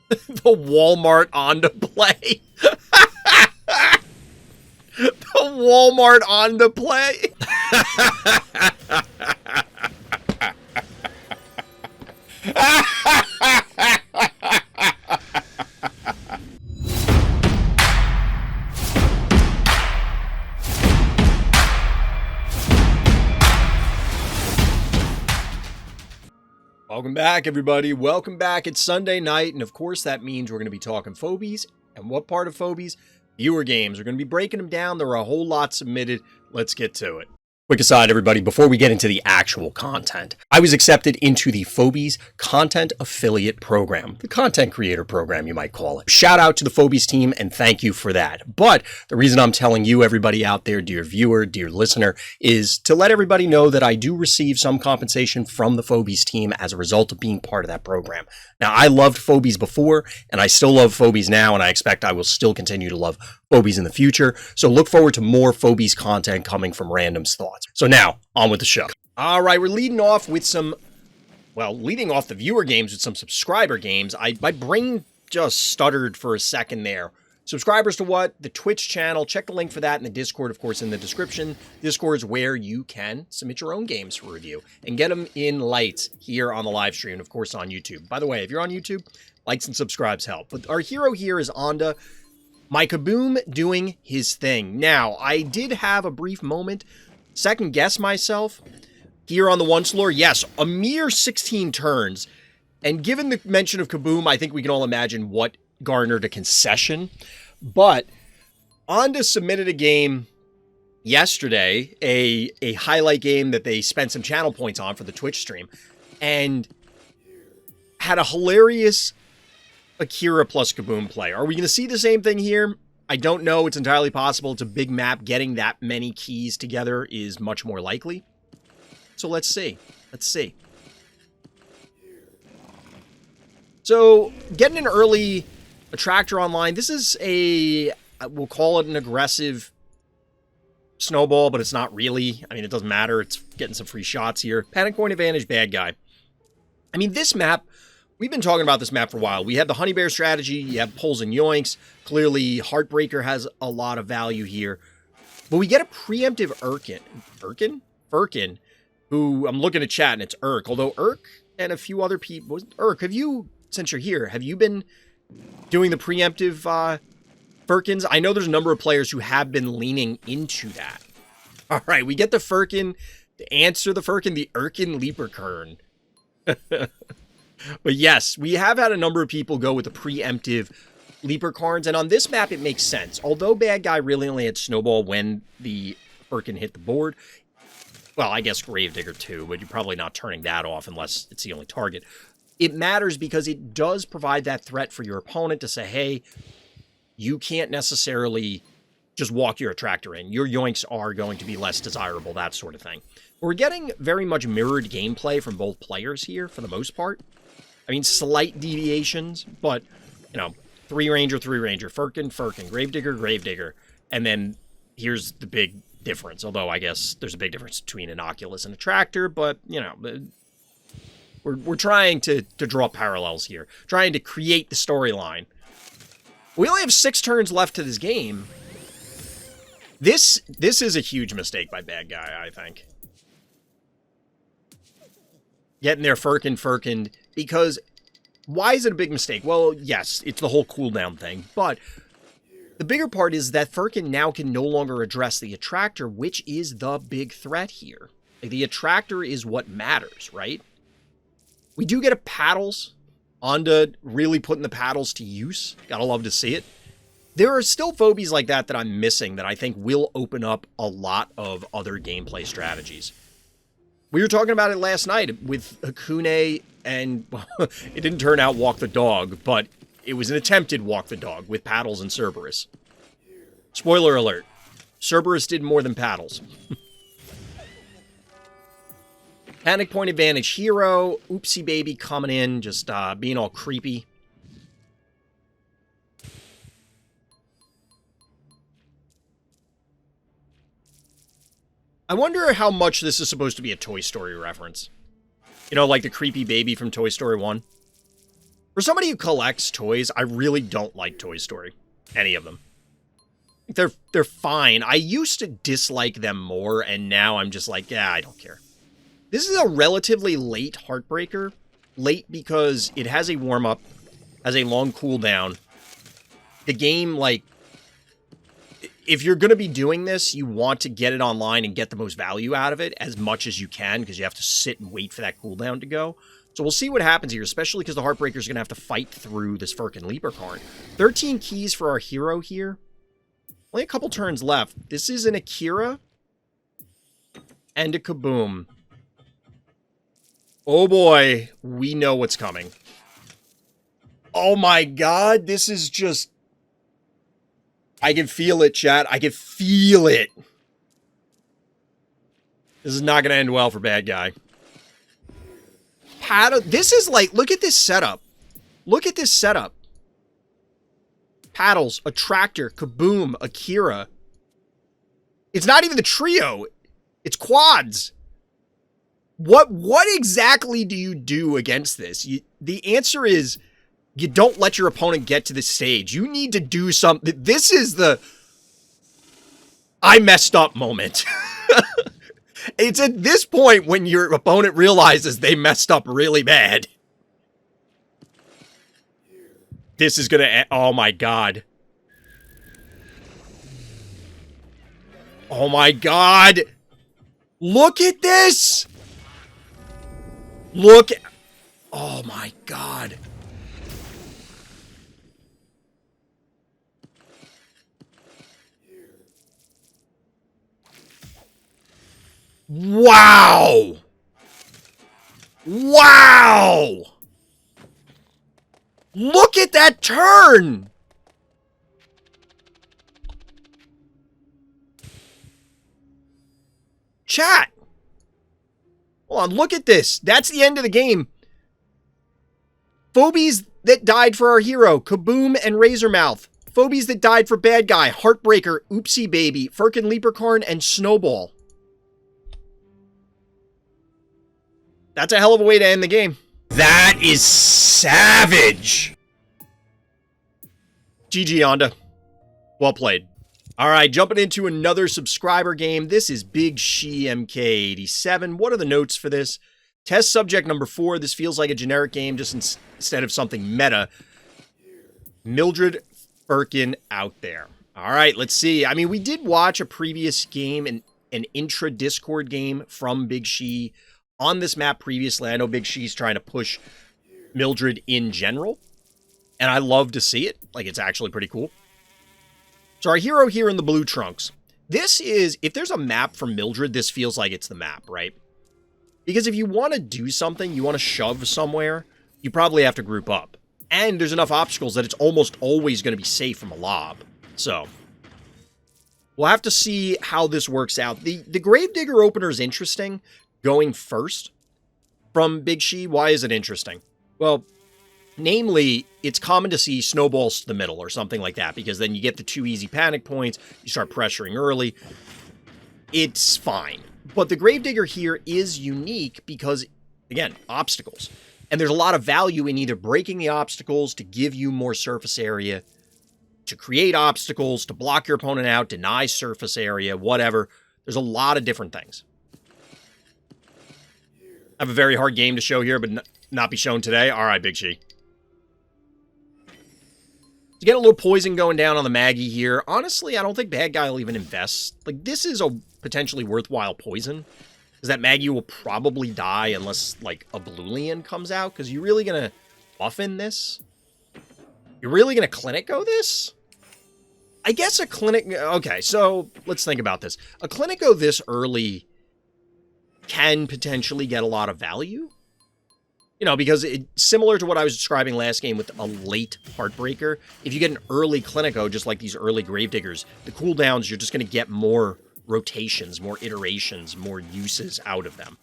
The Walmart on to play. The Walmart on to play. Welcome back, everybody. Welcome back. It's Sunday night, and of course that means we're going to be talking Phobies. And what part of Phobies? Viewer games. We're going to be breaking them down. There are a whole lot submitted. Let's get to it. Quick aside, everybody, before we get into the actual content, I was accepted into the Phobies Content Affiliate Program, the content creator program, you might call it. Shout out to the Phobies team, and thank you for that. But the reason I'm telling you, everybody out there, dear viewer, dear listener, is to let everybody know that I do receive some compensation from the Phobies team as a result of being part of that program. Now, I loved Phobies before, and I still love Phobies now, and I expect I will still continue to love Phobies in the future. So look forward to more Phobies content coming from Random's Thoughts. So now, on with the show. All right, we're leading off with leading off the viewer games with some subscriber games. My brain just stuttered for a second there. Subscribers to what? The Twitch channel. Check the link for that in the Discord, of course, in the description. Discord is where you can submit your own games for review and get them in lights here on the live stream, and of course on YouTube. By the way, if you're on YouTube, likes and subscribes help. But our hero here is Onda, my KABOOM doing his thing. Now, I did have a brief moment, second guess myself here on the once lore. Yes, a mere 16 turns. And given the mention of KABOOM, I think we can all imagine what garnered a concession. But Onda submitted a game yesterday, a highlight game that they spent some channel points on for the Twitch stream, and had a hilarious Akira plus KABOOM play. Are we going to see the same thing here? I don't know. It's entirely possible. It's a big map. Getting that many keys together is much more likely. So let's see. Let's see. So getting an early attractor online. This is we'll call it an aggressive snowball, but it's not really. I mean, it doesn't matter. It's getting some free shots here. Panic point advantage, bad guy. I mean, this map, we've been talking about this map for a while. We have the Honey Bear strategy. You have pulls and yoinks. Clearly, Heartbreaker has a lot of value here. But we get a preemptive Firkin, who I'm looking at chat, and it's Urk. Although Urk and a few other people... Urk, have you, since you're here, have you been doing the preemptive Firkins? I know there's a number of players who have been leaning into that. All right, we get the Firkin. To answer the Firkin, the Urkin Leaperkern. But yes, we have had a number of people go with the preemptive Leaperkarns, and on this map it makes sense. Although bad guy really only had Snowball when the Firkin hit the board. Well, I guess Gravedigger too, but you're probably not turning that off unless it's the only target. It matters because it does provide that threat for your opponent to say, hey, you can't necessarily just walk your attractor in. Your yoinks are going to be less desirable, that sort of thing. We're getting very much mirrored gameplay from both players here for the most part. I mean, slight deviations, but, you know, 3-Ranger, Firkin, Gravedigger, and then here's the big difference. Although I guess there's a big difference between an Oculus and a tractor, but, you know, we're trying to draw parallels here, trying to create the storyline. We only have 6 turns left to this game. This is a huge mistake by bad guy, I think. Getting there Firkin, because why is it a big mistake? Well, yes, it's the whole cooldown thing, but the bigger part is that Firkin now can no longer address the attractor, which is the big threat here. The attractor is what matters, right? We do get a paddles. Onda really putting the paddles to use. Gotta love to see it. There are still Phobies like that I'm missing that I think will open up a lot of other gameplay strategies. We were talking about it last night with Hakunay, and well, it didn't turn out Walk the Dog, but it was an attempted Walk the Dog with paddles and Cerberus. Spoiler alert. Cerberus did more than paddles. Panic point advantage hero. Oopsie baby coming in, just being all creepy. I wonder how much this is supposed to be a Toy Story reference. You know, like the creepy baby from Toy Story 1. For somebody who collects toys, I really don't like Toy Story. Any of them. They're fine. I used to dislike them more, and now I'm just like, yeah, I don't care. This is a relatively late Heartbreaker. Late because it has a warm-up, has a long cooldown. The game, like, if you're going to be doing this, you want to get it online and get the most value out of it as much as you can, because you have to sit and wait for that cooldown to go. So we'll see what happens here, especially because the Heartbreaker's going to have to fight through this frickin' Leaper card. 13 keys for our hero here. Only a couple turns left. This is an Akira and a KABOOM. Oh boy, we know what's coming. Oh my god, this is just... I can feel it, chat. I can feel it. This is not going to end well for bad guy. This is like, look at this setup. Look at this setup. Paddles, a tractor, KABOOM, Akira. It's not even the trio. It's quads. What exactly do you do against this? The answer is you don't let your opponent get to this stage. You need to do something. This is the I messed up moment. It's at this point when your opponent realizes they messed up really bad. This is gonna... Oh my god. Oh my god. Look at this. Look at... Oh my god. Wow. Wow. Look at that turn. Chat. Hold on, look at this. That's the end of the game. Phobies that died for our hero, KABOOM and Razormouth. Phobies that died for bad guy, Heartbreaker, Oopsie Baby, Firkin Leapercarn, and Snowball. That's a hell of a way to end the game. That is savage. GG, Onda. Well played. All right, jumping into another subscriber game. This is Big She MK87. What are the notes for this? Test subject number 4. This feels like a generic game just instead of something meta. Mildred Firkin out there. All right, let's see. I mean, we did watch a previous game, an intra-Discord game from Big She on this map previously. I know Big She's trying to push Mildred in general, and I love to see it. Like, it's actually pretty cool. So our hero here in the blue trunks. This is, if there's a map for Mildred, this feels like it's the map, right? Because if you want to do something, you want to shove somewhere, you probably have to group up. And there's enough obstacles that it's almost always going to be safe from a lob. So we'll have to see how this works out. The Gravedigger opener is interesting, going first from Big She. Why is it interesting? Well, namely, it's common to see snowballs to the middle or something like that, because then you get the 2 easy panic points, you start pressuring early. It's fine. But the Gravedigger here is unique because, again, obstacles. And there's a lot of value in either breaking the obstacles to give you more surface area, to create obstacles, to block your opponent out, deny surface area, whatever. There's a lot of different things. I have a very hard game to show here, but not be shown today. All right, Big She. To get a little poison going down on the Maggie here. Honestly, I don't think bad guy will even invest. Like, this is a potentially worthwhile poison. Because that Maggie will probably die unless, like, a Blulian comes out. Because you're really going to buff-in this? You're really going to Clinico this? I guess a Clinic... Okay, so let's think about this. A Clinico this early can potentially get a lot of value. You know, because similar to what I was describing last game with a late Heartbreaker, if you get an early Clinico, just like these early Gravediggers, the cooldowns, you're just going to get more rotations, more iterations, more uses out of them.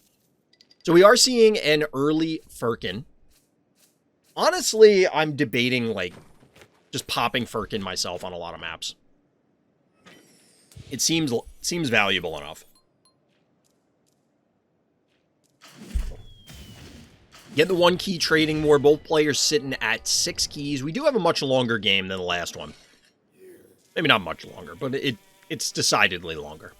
So we are seeing an early Firkin. Honestly, I'm debating, like, just popping Firkin myself on a lot of maps. It seems valuable enough. Get the 1 key trading war. Both players sitting at 6 keys. We do have a much longer game than the last one. Maybe not much longer, but it's decidedly longer.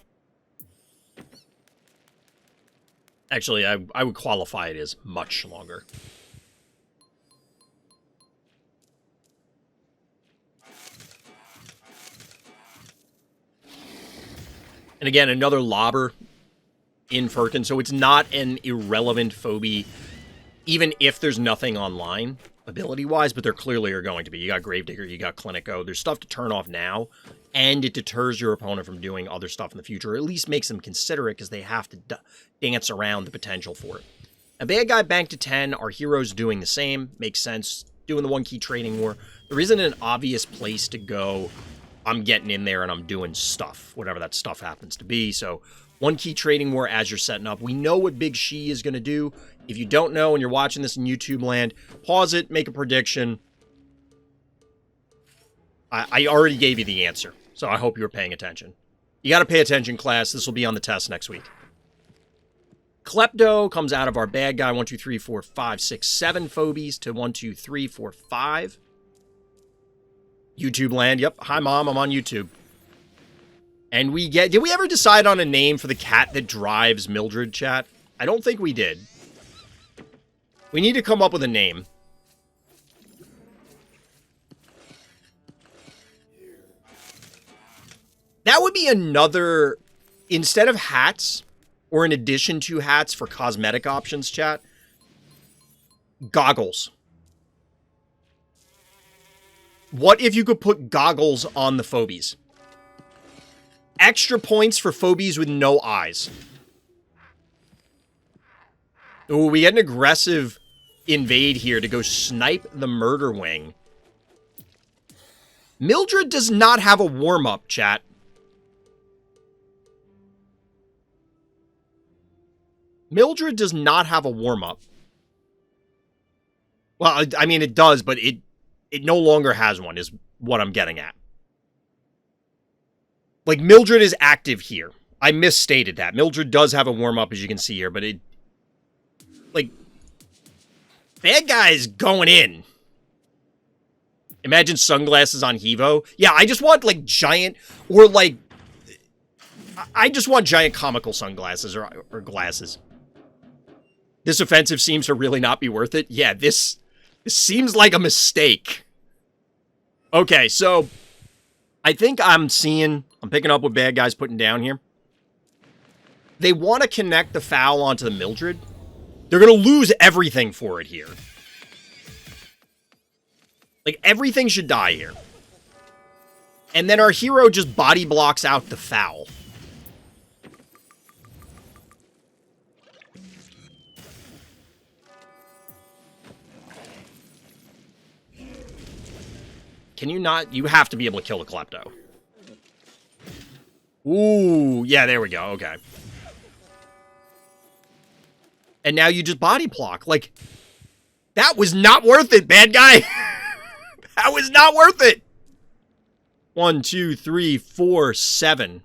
Actually, I would qualify it as much longer. And again, another lobber in Firkin, so it's not an irrelevant phobie, even if there's nothing online, ability-wise, but there clearly are going to be. You got Gravedigger, you got Clinico. There's stuff to turn off now, and it deters your opponent from doing other stuff in the future, or at least makes them consider it, because they have to dance around the potential for it. A bad guy banked to 10, our hero's doing the same. Makes sense. Doing the 1 key trading war. There isn't an obvious place to go. I'm getting in there and I'm doing stuff, whatever that stuff happens to be. So 1 key trading war as you're setting up. We know what Big She is going to do. If you don't know and you're watching this in YouTube land, pause it, make a prediction. I already gave you the answer, so I hope you were paying attention. You got to pay attention, class. This will be on the test next week. Klepto comes out of our bad guy. 1, 2, 3, 4, 5, 6, 7 phobies to 1, 2, 3, 4, 5. YouTube land. Yep. Hi, Mom. I'm on YouTube. And we get... Did we ever decide on a name for the cat that drives Mildred, chat? I don't think we did. We need to come up with a name. That would be another... Instead of hats, or in addition to hats for cosmetic options, chat, goggles. What if you could put goggles on the phobies? Extra points for phobies with no eyes. Ooh, we get an aggressive invade here to go snipe the murder wing. Mildred does not have a warm-up, chat. Mildred does not have a warm-up. Well, I mean, it does, but it no longer has one, is what I'm getting at. Like, Mildred is active here. I misstated that. Mildred does have a warm-up, as you can see here, but it... Like, bad guy's going in. Imagine sunglasses on Hevo. Yeah, I just want, like, giant... Or, like... I just want giant comical sunglasses or glasses. This offensive seems to really not be worth it. Yeah, this seems like a mistake. Okay, so I think I'm picking up what bad guy's putting down here. They want to connect the foul onto the Mildred. They're going to lose everything for it here. Like, everything should die here. And then our hero just body blocks out the foul. Can you not? You have to be able to kill the Klepto. Ooh, yeah, there we go. Okay. And now you just body block. Like, that was not worth it, bad guy. That was not worth it. 1, 2, 3, 4, 7.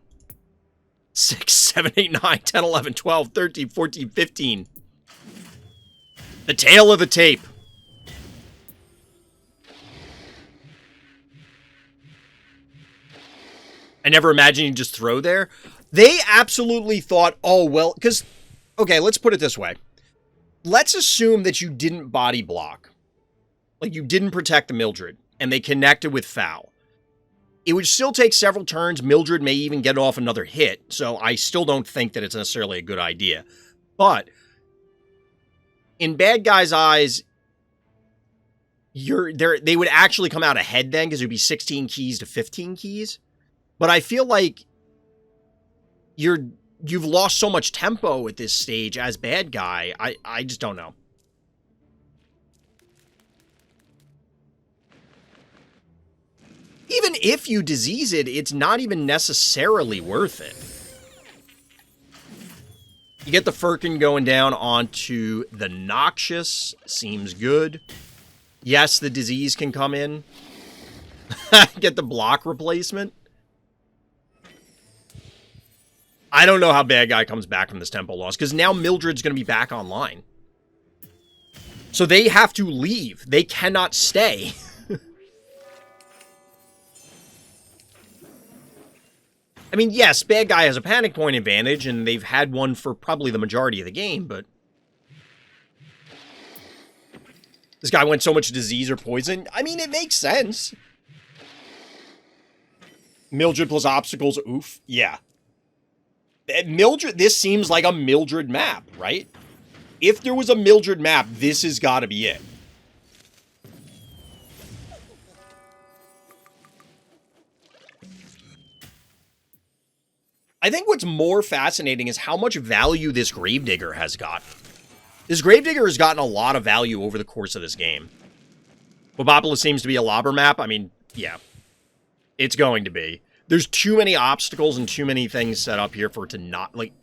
6, 7, 8, 9, 10, 11, 12, 13, 14, 15. The tail of the tape. I never imagined you'd just throw there. They absolutely thought, oh, well, because, okay, let's put it this way. Let's assume that you didn't body block. Like, you didn't protect the Mildred, and they connected with foul. It would still take several turns. Mildred may even get off another hit, so I still don't think that it's necessarily a good idea. But, in bad guys' eyes, they would actually come out ahead then, because it would be 16 keys to 15 keys. But I feel like you've lost so much tempo at this stage as bad guy. I just don't know. Even if you disease it, it's not even necessarily worth it. You get the Firkin going down onto the Noxious. Seems good. Yes, the disease can come in. Get the block replacement. I don't know how bad guy comes back from this tempo loss, because now Mildred's going to be back online. So they have to leave. They cannot stay. I mean, yes, bad guy has a panic point advantage, and they've had one for probably the majority of the game, but... This guy went so much disease or poison. I mean, it makes sense. Mildred plus obstacles, oof. Yeah. Mildred, this seems like a Mildred map, right? If there was a Mildred map, this has got to be it. I think what's more fascinating is how much value this Gravedigger has got. This Gravedigger has gotten a lot of value over the course of this game. Bobopolis seems to be a lobber map. I mean, yeah. It's going to be. There's too many obstacles and too many things set up here for it to not, like...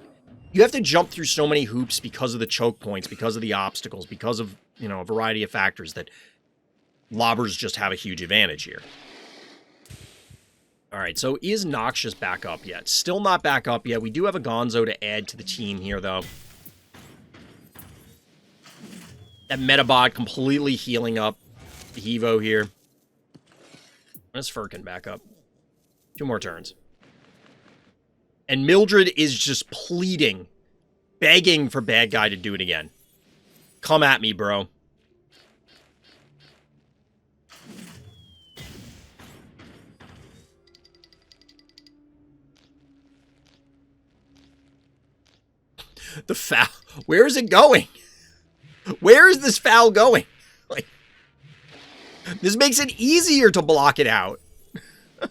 You have to jump through so many hoops because of the choke points, because of the obstacles, because of, you know, a variety of factors that lobbers just have a huge advantage here. Alright, so is Noxious back up yet? Still not back up yet. We do have a Gonzo to add to the team here, though. That Metabot completely healing up the Hevo here. Let's Firkin back up. 2 more turns. And Mildred is just pleading, begging for bad guy to do it again. Come at me, bro. The foul. Where is it going? Where is this foul going? Like, this makes it easier to block it out. I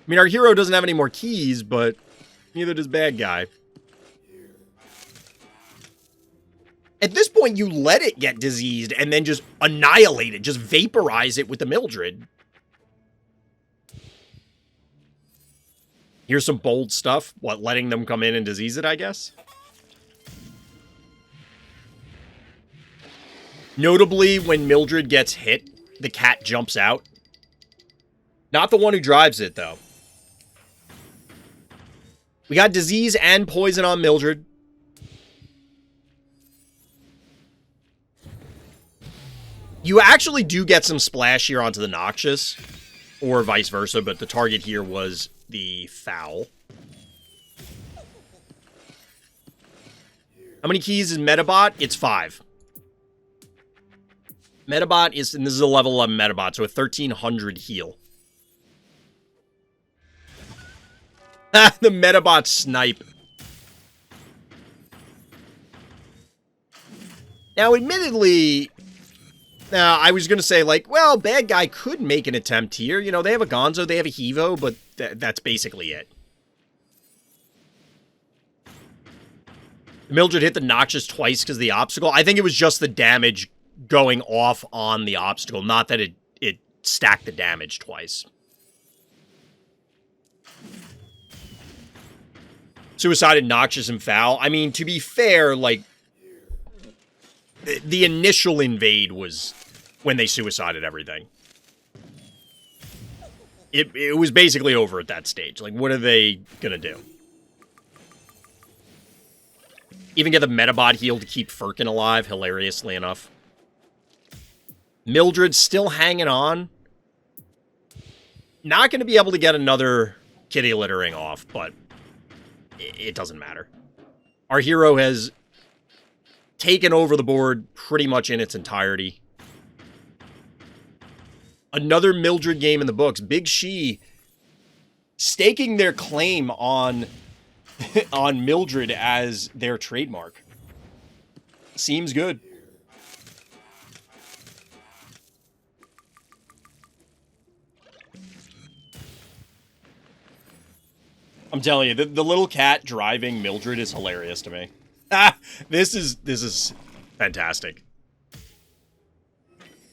mean, our hero doesn't have any more keys, but neither does bad guy. At this point, you let it get diseased and then just annihilate it. Just vaporize it with the Mildred. Here's some bold stuff. What, letting them come in and disease it, I guess? Notably, when Mildred gets hit, the cat jumps out. Not the one who drives it, though. We got disease and poison on Mildred. You actually do get some splash here onto the Noxious, or vice versa, but the target here was the foul. How many keys is Metabot? It's 5. Metabot is, and this is a level 11 Metabot, so a 1300 heal. The Metabot snipe. Now, admittedly, I was going to say, like, well, bad guy could make an attempt here. You know, they have a Gonzo, they have a Hevo, but that's basically it. Mildred hit the Noxious twice because of the obstacle. I think it was just the damage going off on the obstacle, not that it stacked the damage twice. Suicided, Noxious, and foul. I mean, to be fair, like, the initial invade was when they suicided everything. It was basically over at that stage. Like, what are they gonna do? Even get the Metabot heal to keep Firkin alive, hilariously enough. Mildred still hanging on. Not going to be able to get another kitty littering off, but it doesn't matter. Our hero has taken over the board pretty much in its entirety. Another Mildred game in the books. Big She staking their claim on on Mildred as their trademark. Seems good. I'm telling you, the little cat driving Mildred is hilarious to me. This is fantastic.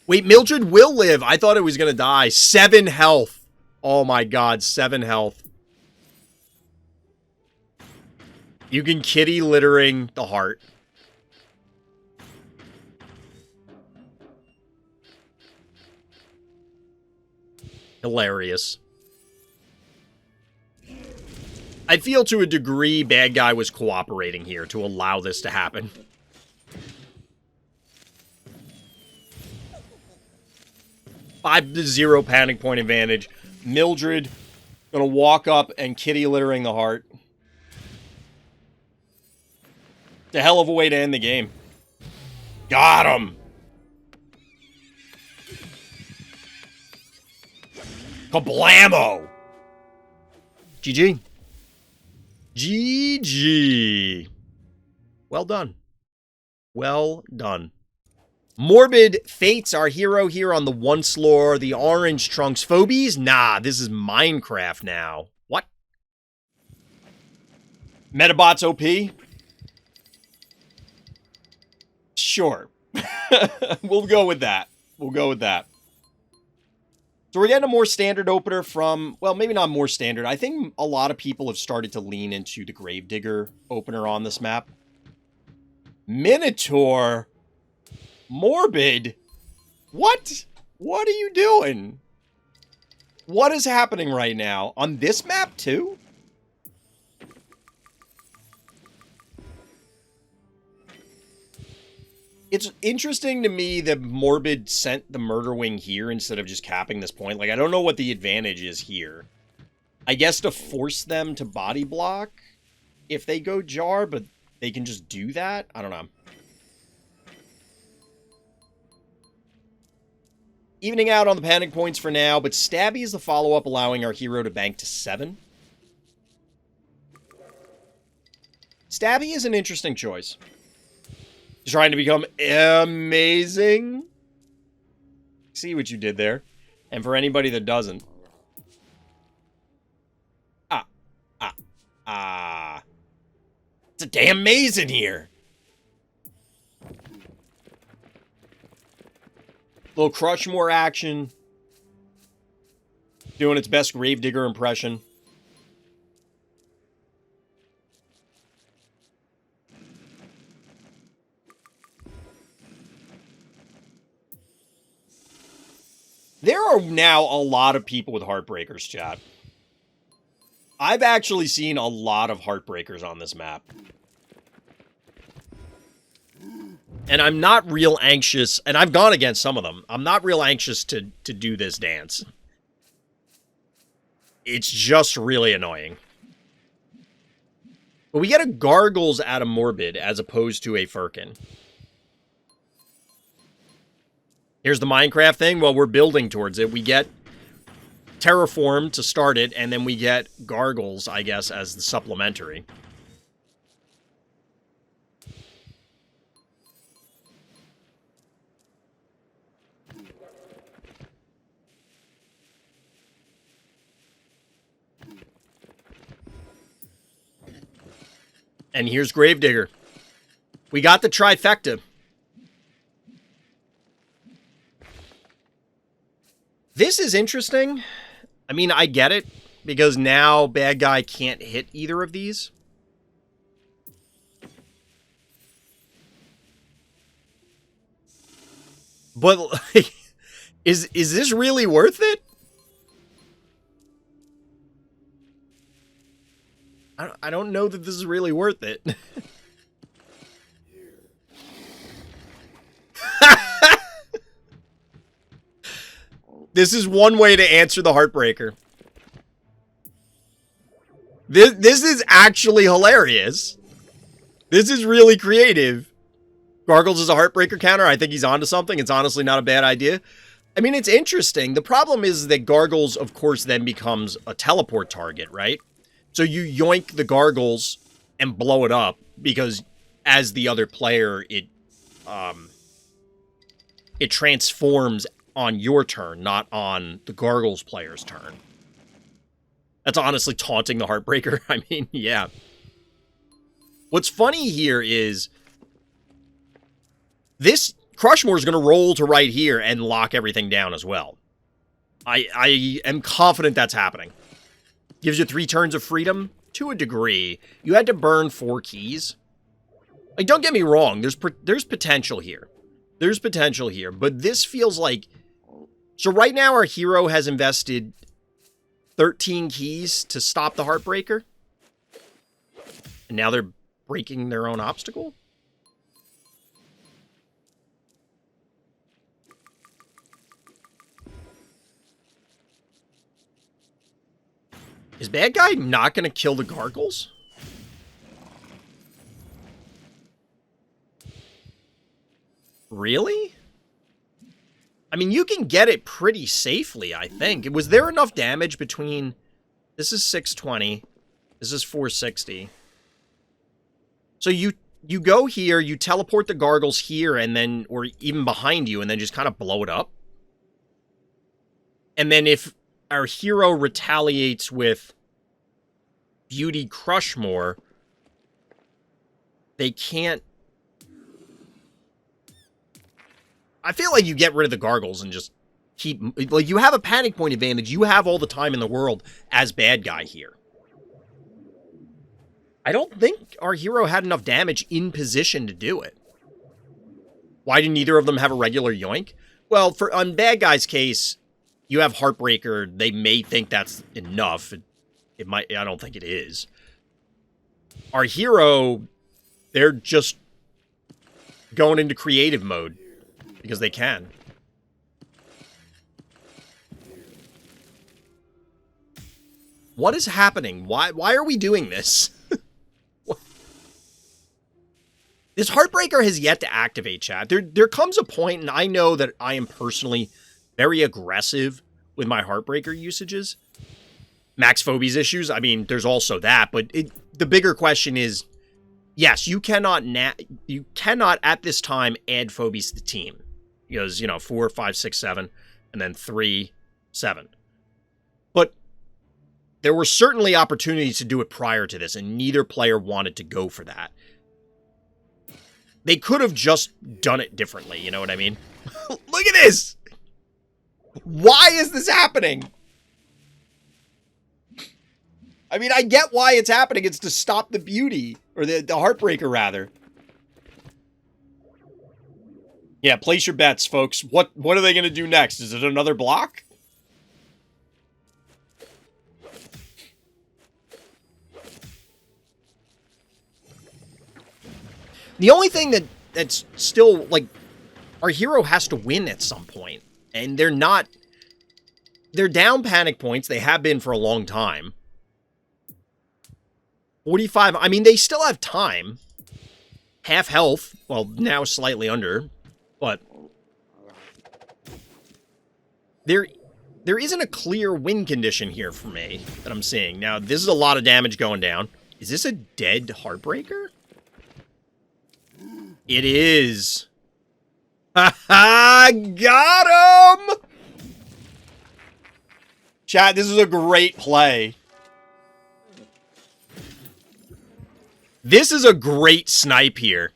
Wait, Mildred will live. I thought it was going to die. 7 health. Oh my god, 7 health. You can kitty littering the heart. Hilarious. I feel to a degree bad guy was cooperating here to allow this to happen. 5-0 panic point advantage. Mildred gonna walk up and kitty littering the heart. It's a hell of a way to end the game. Got him! Kablamo! GG. GG. Well done. Well done. Morbid Fates, our hero here on the once lore. The orange trunks. Phobies? Nah, this is Minecraft now. What? Metabots OP? Sure. We'll go with that. We'll go with that. So we're getting a more standard opener from, well, maybe not more standard. I think a lot of people have started to lean into the Gravedigger opener on this map. Minotaur? Morbid? What? What are you doing? What is happening right now? On this map, too? It's interesting to me that Morbid sent the Murder Wing here instead of just capping this point. Like, I don't know what the advantage is here. I guess to force them to body block if they go jar, but they can just do that? I don't know. Evening out on the panic points for now, but Stabby is the follow-up, allowing our hero to bank to 7. Stabby is an interesting choice. Trying to become amazing. See what you did there. And for anybody that doesn't. It's a damn maze in here. Little Crushmore action. Doing its best Gravedigger impression. There are now a lot of people with Heartbreakers, chat. I've actually seen a lot of Heartbreakers on this map. And I'm not real anxious, and I've gone against some of them. I'm not real anxious to do this dance. It's just really annoying. But we get a Gargles out of Morbid as opposed to a Firkin. Here's the Minecraft thing. Well, we're building towards it. We get Terraform to start it, and then we get Gargles, I guess, as the supplementary. And here's Gravedigger. We got the trifecta. This is interesting. I mean, I get it, because now bad guy can't hit either of these. But, like, is this really worth it? I don't know that this is really worth it. This is one way to answer the Heartbreaker. This is actually hilarious. This is really creative. Gargles is a Heartbreaker counter. I think he's onto something. It's honestly not a bad idea. I mean, it's interesting. The problem is that Gargles, of course, then becomes a teleport target, right? So you yoink the Gargles and blow it up because as the other player, it transforms on your turn, not on the Gargles player's turn. That's honestly taunting the Heartbreaker. I mean, yeah. What's funny here is this Crushmore is going to roll to right here and lock everything down as well. I am confident that's happening. Gives you 3 turns of freedom to a degree. You had to burn 4 keys. Like, don't get me wrong. There's potential here. There's potential here. But this feels like... So right now our hero has invested 13 keys to stop the Heartbreaker. And now they're breaking their own obstacle? Is bad guy not going to kill the gargles? Really? I mean, you can get it pretty safely, I think. Was there enough damage between... This is 620. This is 460. So you go here, you teleport the gargles here, and then... Or even behind you, and then just kind of blow it up. And then if our hero retaliates with Beauty Crushmore, they can't... I feel like you get rid of the gargles and just keep... Like, you have a panic point advantage. You have all the time in the world as bad guy here. I don't think our hero had enough damage in position to do it. Why did neither of them have a regular yoink? Well, on bad guy's case, you have Heartbreaker. They may think that's enough. It might... I don't think it is. Our hero, they're just going into creative mode. Because they can. What is happening? Why are we doing this? This Heartbreaker has yet to activate, chat. There comes a point, and I know that I am personally very aggressive with my Heartbreaker usages. Max Phobies issues, I mean, there's also that, but the bigger question is, yes, you cannot at this time add Phobies to the team. Because, 4, 5, 6, 7, and then 3, 7. But there were certainly opportunities to do it prior to this, and neither player wanted to go for that. They could have just done it differently, you know what I mean? Look at this! Why is this happening? I mean, I get why it's happening. It's to stop the beauty, or the Heartbreaker, rather. Yeah, place your bets, folks. What are they going to do next? Is it another block? The only thing that's still, like, our hero has to win at some point. And they're not... They're down panic points. They have been for a long time. 45... I mean, they still have time. Half health. Well, now slightly under. But there isn't a clear win condition here for me that I'm seeing. Now, this is a lot of damage going down. Is this a dead Heartbreaker? It is. Ha ha! Got him! Chat, this is a great play. This is a great snipe here.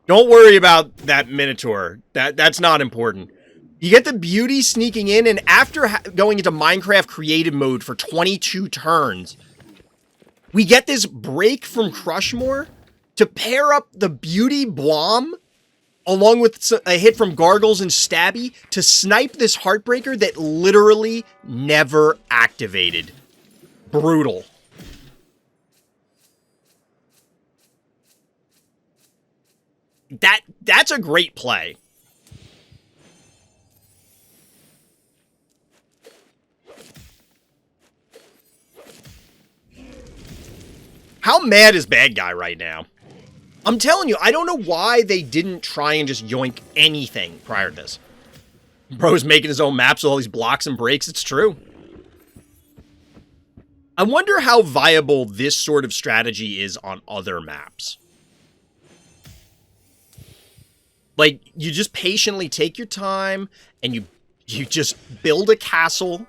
Don't worry about that Minotaur. That's not important. You get the beauty sneaking in, and after going into Minecraft creative mode for 22 turns, we get this break from Crushmore to pair up the beauty Blom along with a hit from Gargles and Stabby to snipe this Heartbreaker that literally never activated. Brutal. That's a great play. How mad is bad guy right now? I'm telling you, I don't know why they didn't try and just yoink anything prior to this. Bro's making his own maps with all these blocks and breaks. It's true. I wonder how viable this sort of strategy is on other maps. Like, you just patiently take your time, and you just build a castle.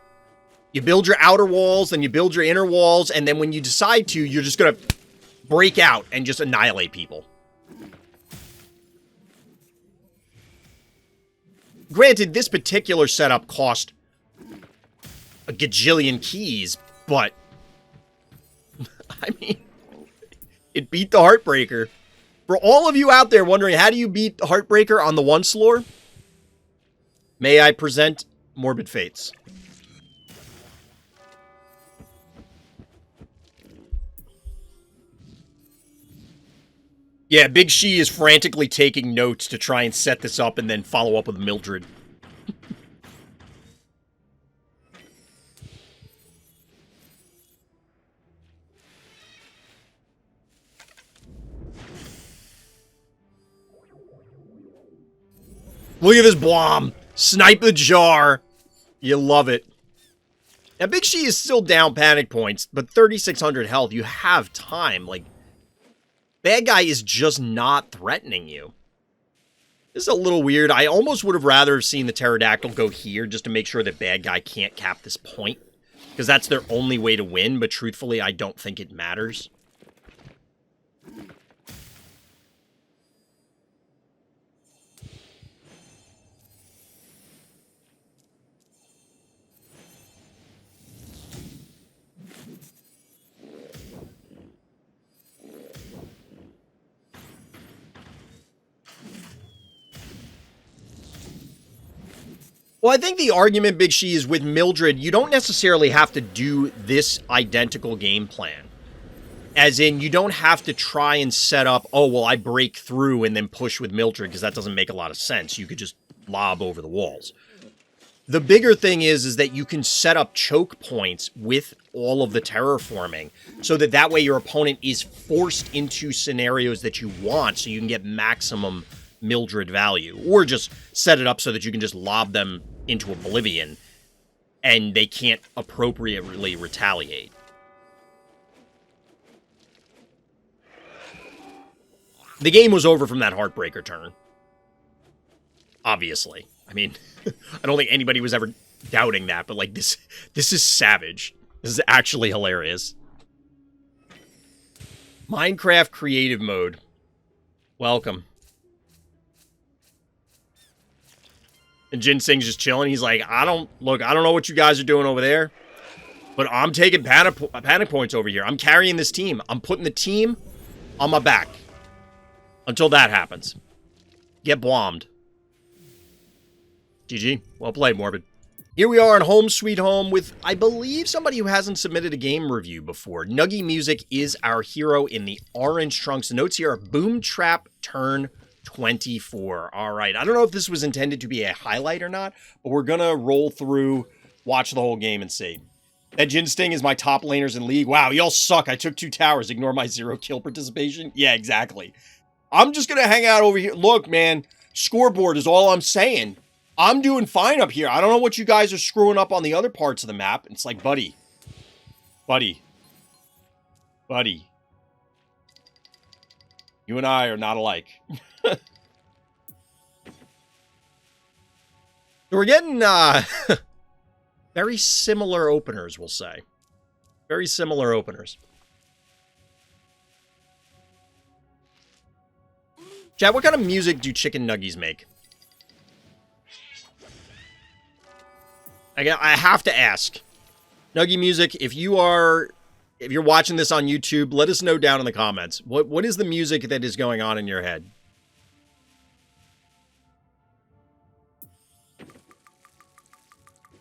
You build your outer walls, then you build your inner walls, and then when you decide to, you're just gonna break out and just annihilate people. Granted, this particular setup cost a gajillion keys, but... I mean, it beat the Heartbreaker. For all of you out there wondering, how do you beat Heartbreaker on the once lore? May I present Morbid Fates. Yeah, Big She is frantically taking notes to try and set this up and then follow up with Mildred. Look at this bomb. Snipe the jar. You love it. Now, Big She is still down panic points, but 3,600 health. You have time. Like, bad guy is just not threatening you. This is a little weird. I almost would have rather seen the pterodactyl go here just to make sure that bad guy can't cap this point. Because that's their only way to win, but truthfully, I don't think it matters. Well, I think the argument, Big She, is with Mildred, you don't necessarily have to do this identical game plan. As in, you don't have to try and set up, oh, well, I break through and then push with Mildred, because that doesn't make a lot of sense. You could just lob over the walls. The bigger thing is that you can set up choke points with all of the terraforming, so that way your opponent is forced into scenarios that you want, so you can get maximum Mildred value. Or just set it up so that you can just lob them into oblivion, and they can't appropriately retaliate. The game was over from that Heartbreaker turn. Obviously. I mean, I don't think anybody was ever doubting that, but like, this is savage. This is actually hilarious. Minecraft creative mode. Welcome. And Ginseng's just chilling. He's like, I don't know what you guys are doing over there, but I'm taking panic points over here. I'm carrying this team. I'm putting the team on my back. Until that happens. Get bombed. GG. Well played, Morbid. Here we are in Home Sweet Home with, I believe, somebody who hasn't submitted a game review before. Nuggiemusic is our hero in the orange trunks. The notes here are Boom Trap Turn 24. All right. I don't know if this was intended to be a highlight or not, but we're going to roll through, watch the whole game, and see. That Jinsting is my top laners in League. Wow, y'all suck. I took 2 towers. Ignore my 0 kill participation. Yeah, exactly. I'm just going to hang out over here. Look, man, scoreboard is all I'm saying. I'm doing fine up here. I don't know what you guys are screwing up on the other parts of the map. It's like, buddy. You and I are not alike. So we're getting very similar openers, we'll say. Very similar openers. Chat, what kind of music do chicken nuggies make? I have to ask. Nuggiemusic, if you're watching this on YouTube, let us know down in the comments. What is the music that is going on in your head?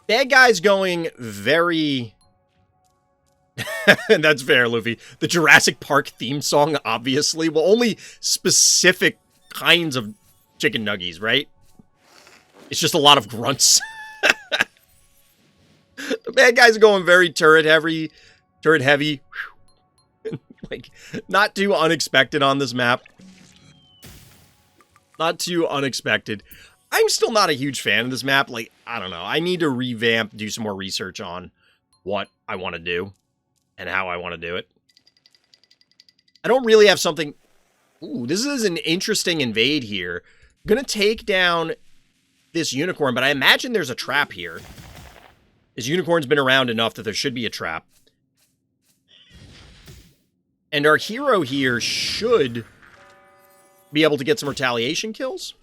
Bad guy's going very... That's fair, Luffy. The Jurassic Park theme song, obviously. Well, only specific kinds of chicken nuggies, right? It's just a lot of grunts. The bad guy's going very turret heavy. Like, not too unexpected on this map. Not too unexpected. I'm still not a huge fan of this map. Like, I don't know. I need to revamp, do some more research on what I want to do and how I want to do it. I don't really have something... Ooh, this is an interesting invade here. I'm going to take down this unicorn, but I imagine there's a trap here. This unicorn's been around enough that there should be a trap. And our hero here should be able to get some retaliation kills.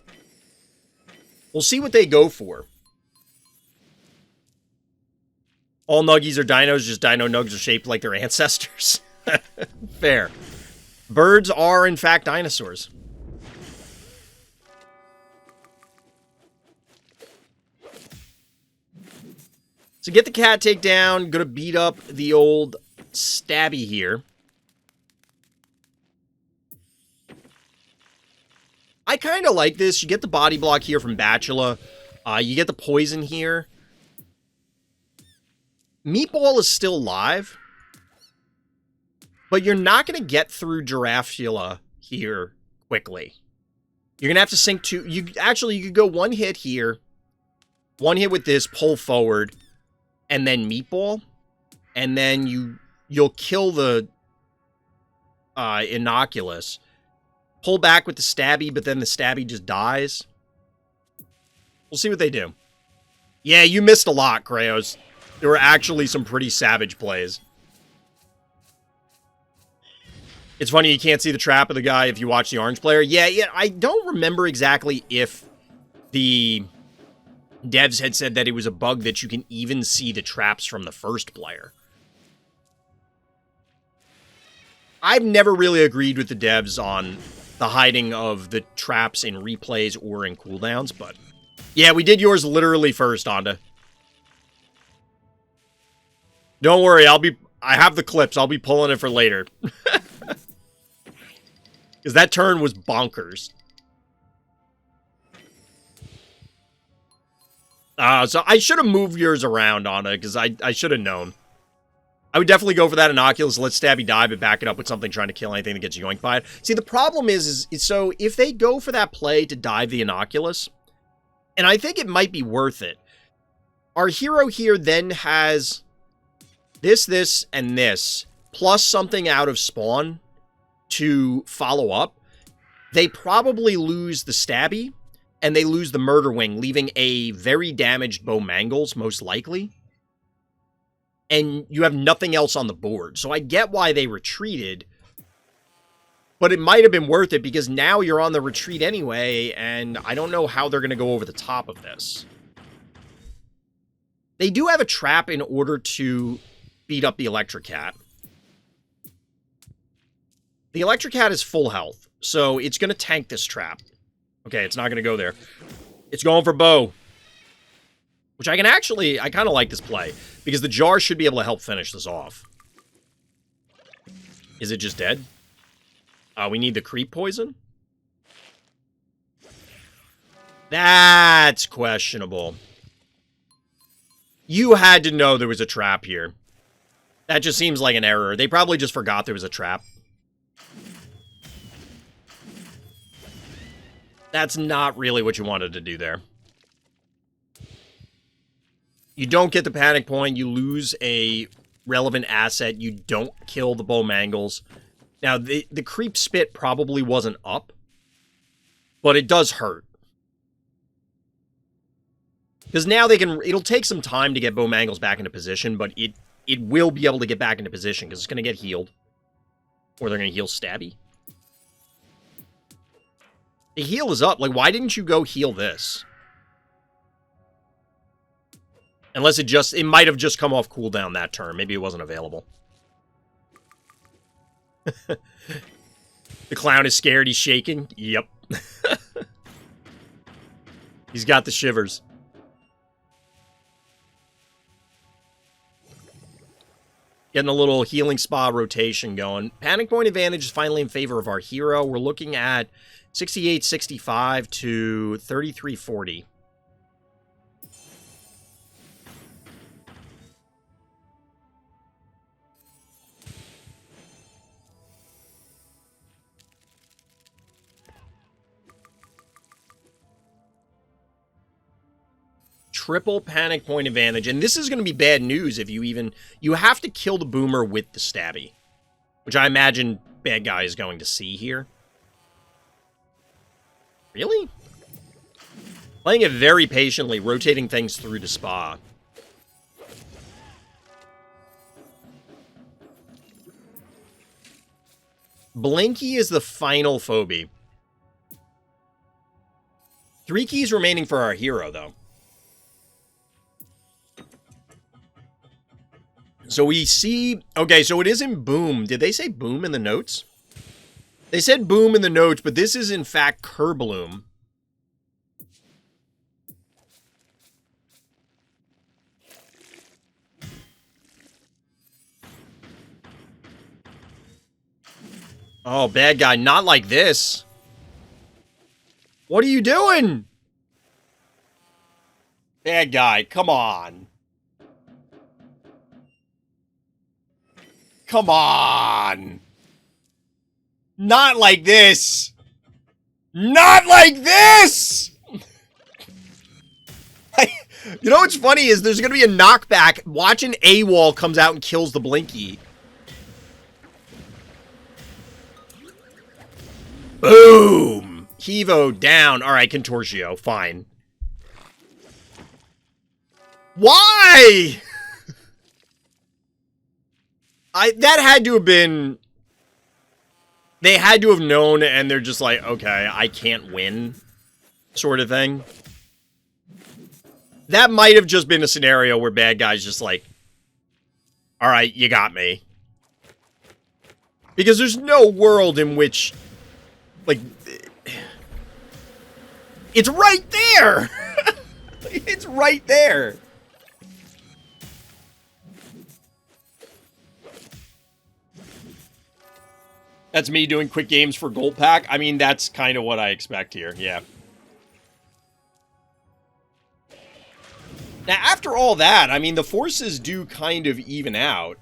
We'll see what they go for. All nuggies are dinos, just dino nugs are shaped like their ancestors. Fair. Birds are, in fact, dinosaurs. So get the cat takedown. Gonna beat up the old stabby here. I kind of like this. You get the body block here from Bachelor. You get the poison here. Meatball is still alive. But you're not going to get through Giraffula here quickly. You're going to have to sink two. You could go one hit here. One hit with this, pull forward, and then meatball. And then you'll kill the Innocuous. Pull back with the stabby, but then the stabby just dies. We'll see what they do. Yeah, you missed a lot, Krayos. There were actually some pretty savage plays. It's funny you can't see the trap of the guy if you watch the orange player. Yeah, I don't remember exactly if the devs had said that it was a bug that you can even see the traps from the first player. I've never really agreed with the devs on the hiding of the traps in replays or in cooldowns, but yeah, we did yours literally first, Onda. Don't worry, I have the clips. I'll be pulling it for later. Because that turn was bonkers. So I should have moved yours around, Anna, because I should have known. I would definitely go for that Innocuous, let Stabby die, but back it up with something trying to kill anything that gets yoinked by it. See, the problem is so if they go for that play to dive the Innocuous, and I think it might be worth it, our hero here then has this, and this, plus something out of spawn to follow up. They probably lose the Stabby, and they lose the Murder Wing, leaving a very damaged Bo Mangles, most likely. And you have nothing else on the board. So I get why they retreated, but it might have been worth it, because now you're on the retreat anyway, and I don't know how they're going to go over the top of this. They do have a trap in order to beat up the Electric Cat. The Electric Cat is full health, so it's going to tank this trap. Okay, it's not going to go there. It's going for Bo. Which I kind of like this play, because the jar should be able to help finish this off. Is it just dead? We need the creep poison? That's questionable. You had to know there was a trap here. That just seems like an error. They probably just forgot there was a trap. That's not really what you wanted to do there. You don't get the panic point. You lose a relevant asset. You don't kill the Bo Mangles. Now, the creep spit probably wasn't up, but it does hurt. Because now it'll take some time to get Bo Mangles back into position, but it will be able to get back into position because it's going to get healed. Or they're going to heal Stabby. The heal is up. Like, why didn't you go heal this? Unless it might have just come off cooldown that turn. Maybe it wasn't available. The clown is scared. He's shaking. Yep. He's got the shivers. Getting a little healing spa rotation going. Panic point advantage is finally in favor of our hero. We're looking at 68-65 to 33-40. Triple panic point advantage. And this is going to be bad news if you have to kill the boomer with the stabby. Which I imagine bad guy is going to see here. Really? Playing it very patiently, rotating things through the spa. Blinky is the final phobie. 3 keys remaining for our hero, though. So we see... Okay, so it isn't boom. Did they say boom in the notes? They said boom in the notes, but this is in fact Kerbloom. Oh, bad guy. Not like this. What are you doing? Bad guy, come on. Come on. Not like this. Not like this! You know what's funny is there's going to be a knockback. Watch an AWOL comes out and kills the Blinky. Boom! Hevo down. All right, Contortio. Fine. Why? That had to have been... They had to have known, and they're just like, okay, I can't win, sort of thing. That might have just been a scenario where bad guys just like, all right, you got me. Because there's no world in which, like, it's right there. It's right there. That's me doing quick games for Gold Pack. I mean, that's kind of what I expect here, yeah. Now, after all that, I mean, the forces do kind of even out.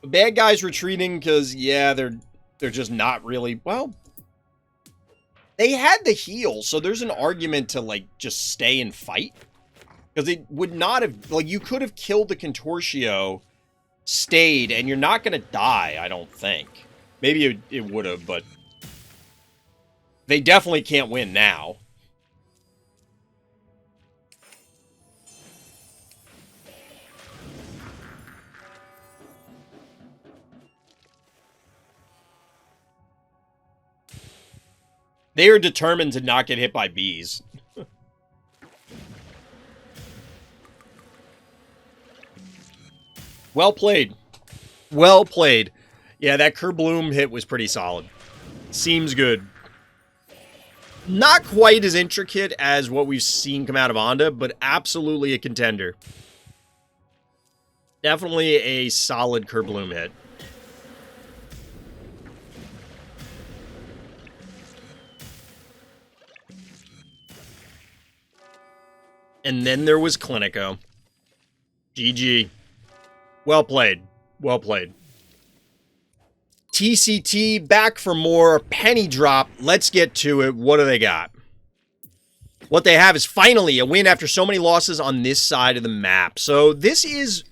The bad guys retreating because, yeah, they're just not really, well, they had the heal, so there's an argument to, like, just stay and fight. Because it would not have, like, you could have killed the Contortio, stayed, and you're not going to die, I don't think. Maybe it would have, but they definitely can't win now. They are determined to not get hit by bees. Well played. Well played. Yeah, that Kerbloom hit was pretty solid. Seems good. Not quite as intricate as what we've seen come out of Onda, but absolutely a contender. Definitely a solid Kerbloom hit. And then there was Clinico. GG. Well played. Well played. TCT back for more. Penny drop. Let's get to it. What do they got? What they have is finally a win after so many losses on this side of the map. So this is...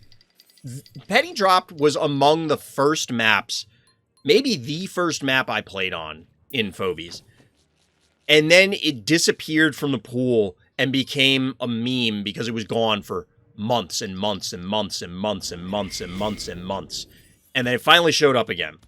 Penny drop was among the first maps, maybe the first map I played on in Phobies. And then it disappeared from the pool and became a meme because it was gone for months and months and months and months and months and months and months. And then it finally showed up again.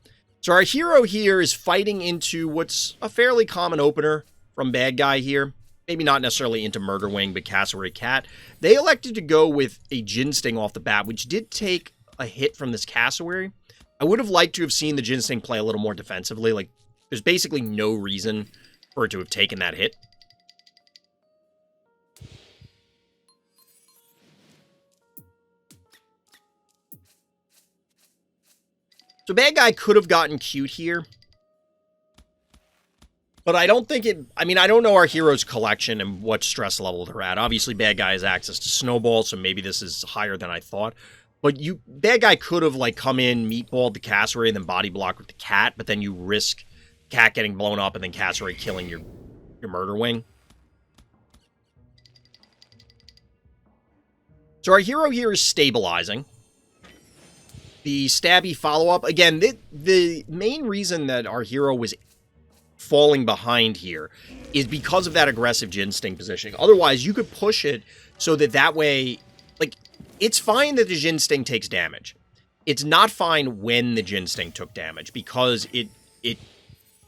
So our hero here is fighting into what's a fairly common opener from bad guy here. Maybe not necessarily into Murder Wing, but Cassowary Cat. They elected to go with a Gin Sting off the bat, which did take a hit from this Cassowary. I would have liked to have seen the Gin Sting play a little more defensively. Like, there's basically no reason for it to have taken that hit. So bad guy could have gotten cute here. But I don't think it... I mean, I don't know our hero's collection and what stress level they're at. Obviously, bad guy has access to Snowball, so maybe this is higher than I thought. But bad guy could have, like, come in, meatballed the Cassowary, and then body block with the cat, but then you risk cat getting blown up and then Cassowary killing your Murder Wing. So our hero here is stabilizing. The stabby follow-up. Again, the main reason that our hero was falling behind here is because of that aggressive Gin Sting positioning. Otherwise, you could push it so that way... Like, it's fine that the Gin Sting takes damage. It's not fine when the Gin Sting took damage because it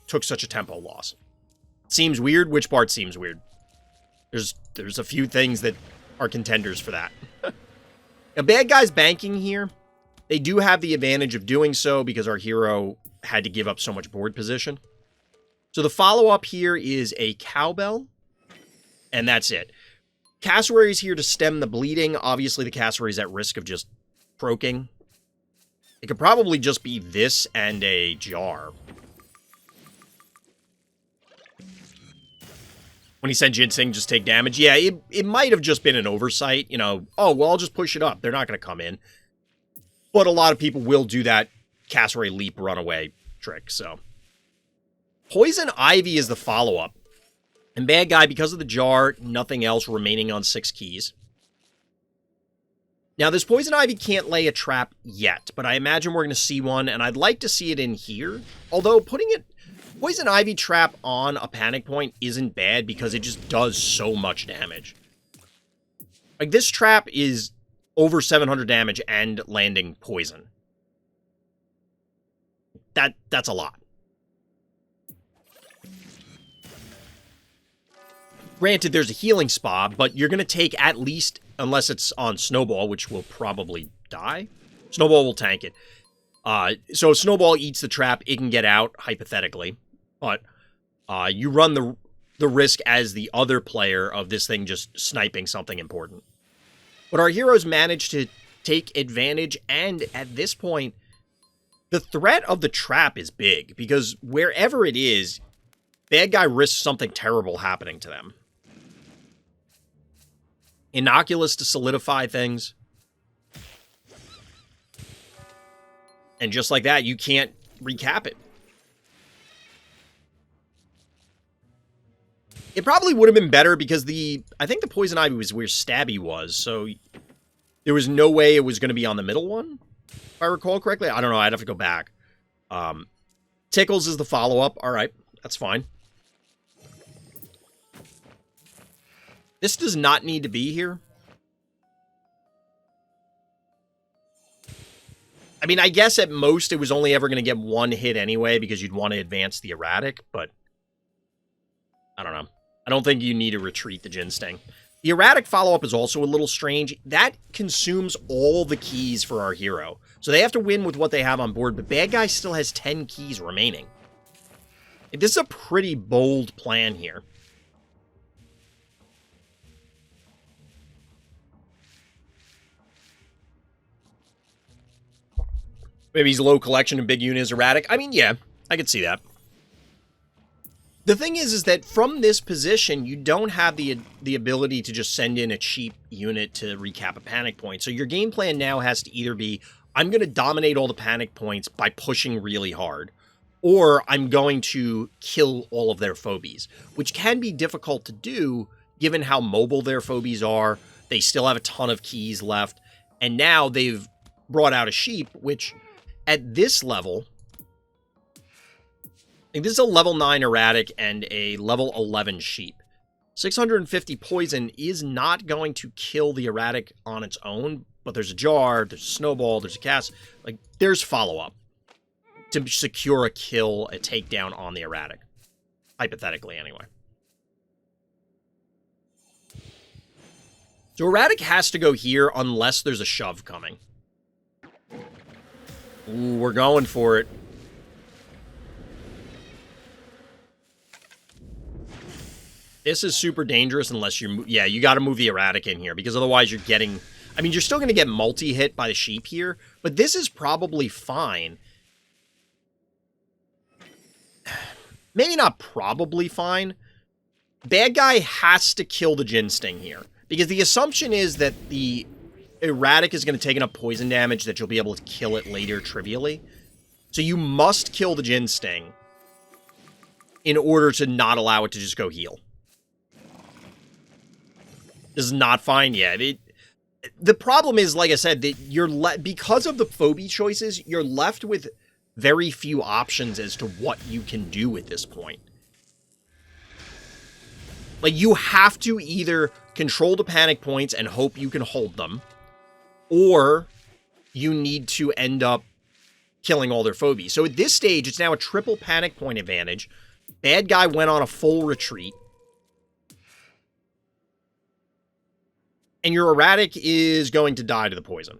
took such a tempo loss. Seems weird? Which part seems weird? There's a few things that are contenders for that. A bad guy's banking here. They do have the advantage of doing so because our hero had to give up so much board position. So the follow-up here is a Cowbell, and that's it. Cassowary is here to stem the bleeding. Obviously, the Cassowary is at risk of just croaking. It could probably just be this and a Jar. When he said Gin Sting just take damage, yeah, it might have just been an oversight. You know, oh, well, I'll just push it up. They're not going to come in. But a lot of people will do that Cassowary leap runaway trick, so. Poison Ivy is the follow-up. And bad guy, because of the jar, nothing else remaining on 6 keys. Now, this Poison Ivy can't lay a trap yet, but I imagine we're going to see one, and I'd like to see it in here. Although, putting it Poison Ivy trap on a panic point isn't bad because it just does so much damage. Like, this trap is over 700 damage and landing poison. That's a lot. Granted, there's a healing spa, but you're going to take at least, unless it's on Snowball, which will probably die. Snowball will tank it. So if Snowball eats the trap, it can get out, hypothetically. But you run the risk as the other player of this thing just sniping something important. But our heroes managed to take advantage, and at this point, the threat of the trap is big, because wherever it is, bad guy risks something terrible happening to them. Innocuous to solidify things. And just like that, you can't recap it. It probably would have been better because I think the Poison Ivy was where Stabby was, so there was no way it was going to be on the middle one, if I recall correctly. I don't know, I'd have to go back. Tickles is the follow-up. All right, that's fine. This does not need to be here. I mean, I guess at most it was only ever going to get one hit anyway because you'd want to advance the erratic, but I don't know. I don't think you need to retreat the Gin Sting. The erratic follow-up is also a little strange. That consumes all the keys for our hero. So they have to win with what they have on board, but bad guy still has 10 keys remaining. This is a pretty bold plan here. Maybe he's low collection and big unit is erratic. I mean, yeah, I could see that. The thing is that from this position, you don't have the ability to just send in a cheap unit to recap a panic point. So your game plan now has to either be, I'm going to dominate all the panic points by pushing really hard, or I'm going to kill all of their phobies, which can be difficult to do given how mobile their phobies are. They still have a ton of keys left, and now they've brought out a sheep, which at this level, this is a level 9 erratic and a level 11 sheep. 650 poison is not going to kill the erratic on its own, but there's a jar, there's a snowball, there's a cast. Like, there's follow-up to secure a kill, a takedown on the erratic. Hypothetically, anyway. So erratic has to go here unless there's a shove coming. Ooh, we're going for it. This is super dangerous unless you're... Yeah, you got to move the erratic in here, because otherwise you're getting... I mean, you're still going to get multi-hit by the sheep here, but this is probably fine. Maybe not probably fine. Bad guy has to kill the Gin Sting here, because the assumption is that the erratic is going to take enough poison damage that you'll be able to kill it later trivially. So you must kill the Gin Sting in order to not allow it to just go heal. This is not fine yet. The problem is, like I said, that you're because of the phobie choices, you're left with very few options as to what you can do at this point. Like, you have to either control the panic points and hope you can hold them, or you need to end up killing all their phobies. So at this stage, it's now a triple panic point advantage. Bad guy went on a full retreat. And your erratic is going to die to the poison.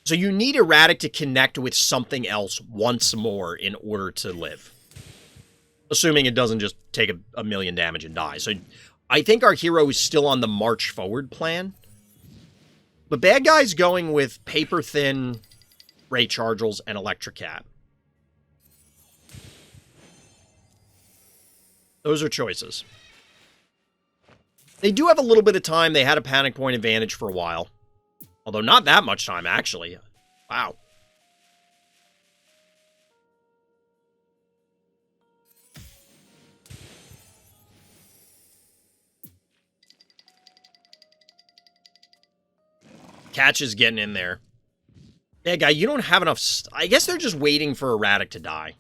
So you need erratic to connect with something else once more in order to live. Assuming it doesn't just take a million damage and die. So I think our hero is still on the march forward plan. But bad guy's going with Paper Thin, Ray Chargels, and Electric Cat. Those are choices. They do have a little bit of time. They had a panic point advantage for a while. Although not that much time, actually. Wow. Catch is getting in there. Yeah, guy, you don't have enough... I guess they're just waiting for Erratic to die.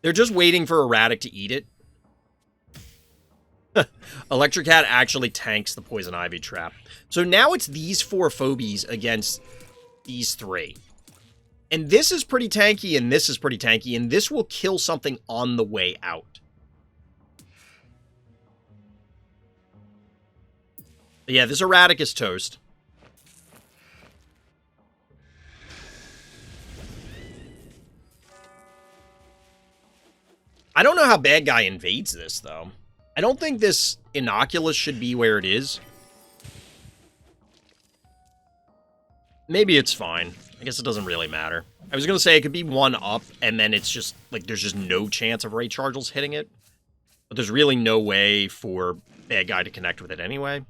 They're just waiting for Erratic to eat it. Electric Cat actually tanks the Poison Ivy trap. So now it's these 4 Phobies against these 3. And this is pretty tanky, and this is pretty tanky, and this will kill something on the way out. But yeah, this Erratic is toast. I don't know how Bad Guy invades this, though. I don't think this Innocuous should be where it is. Maybe it's fine. I guess it doesn't really matter. I was going to say it could be 1 up, and then it's just, like, there's just no chance of Ray Chargels hitting it. But there's really no way for Bad Guy to connect with it anyway.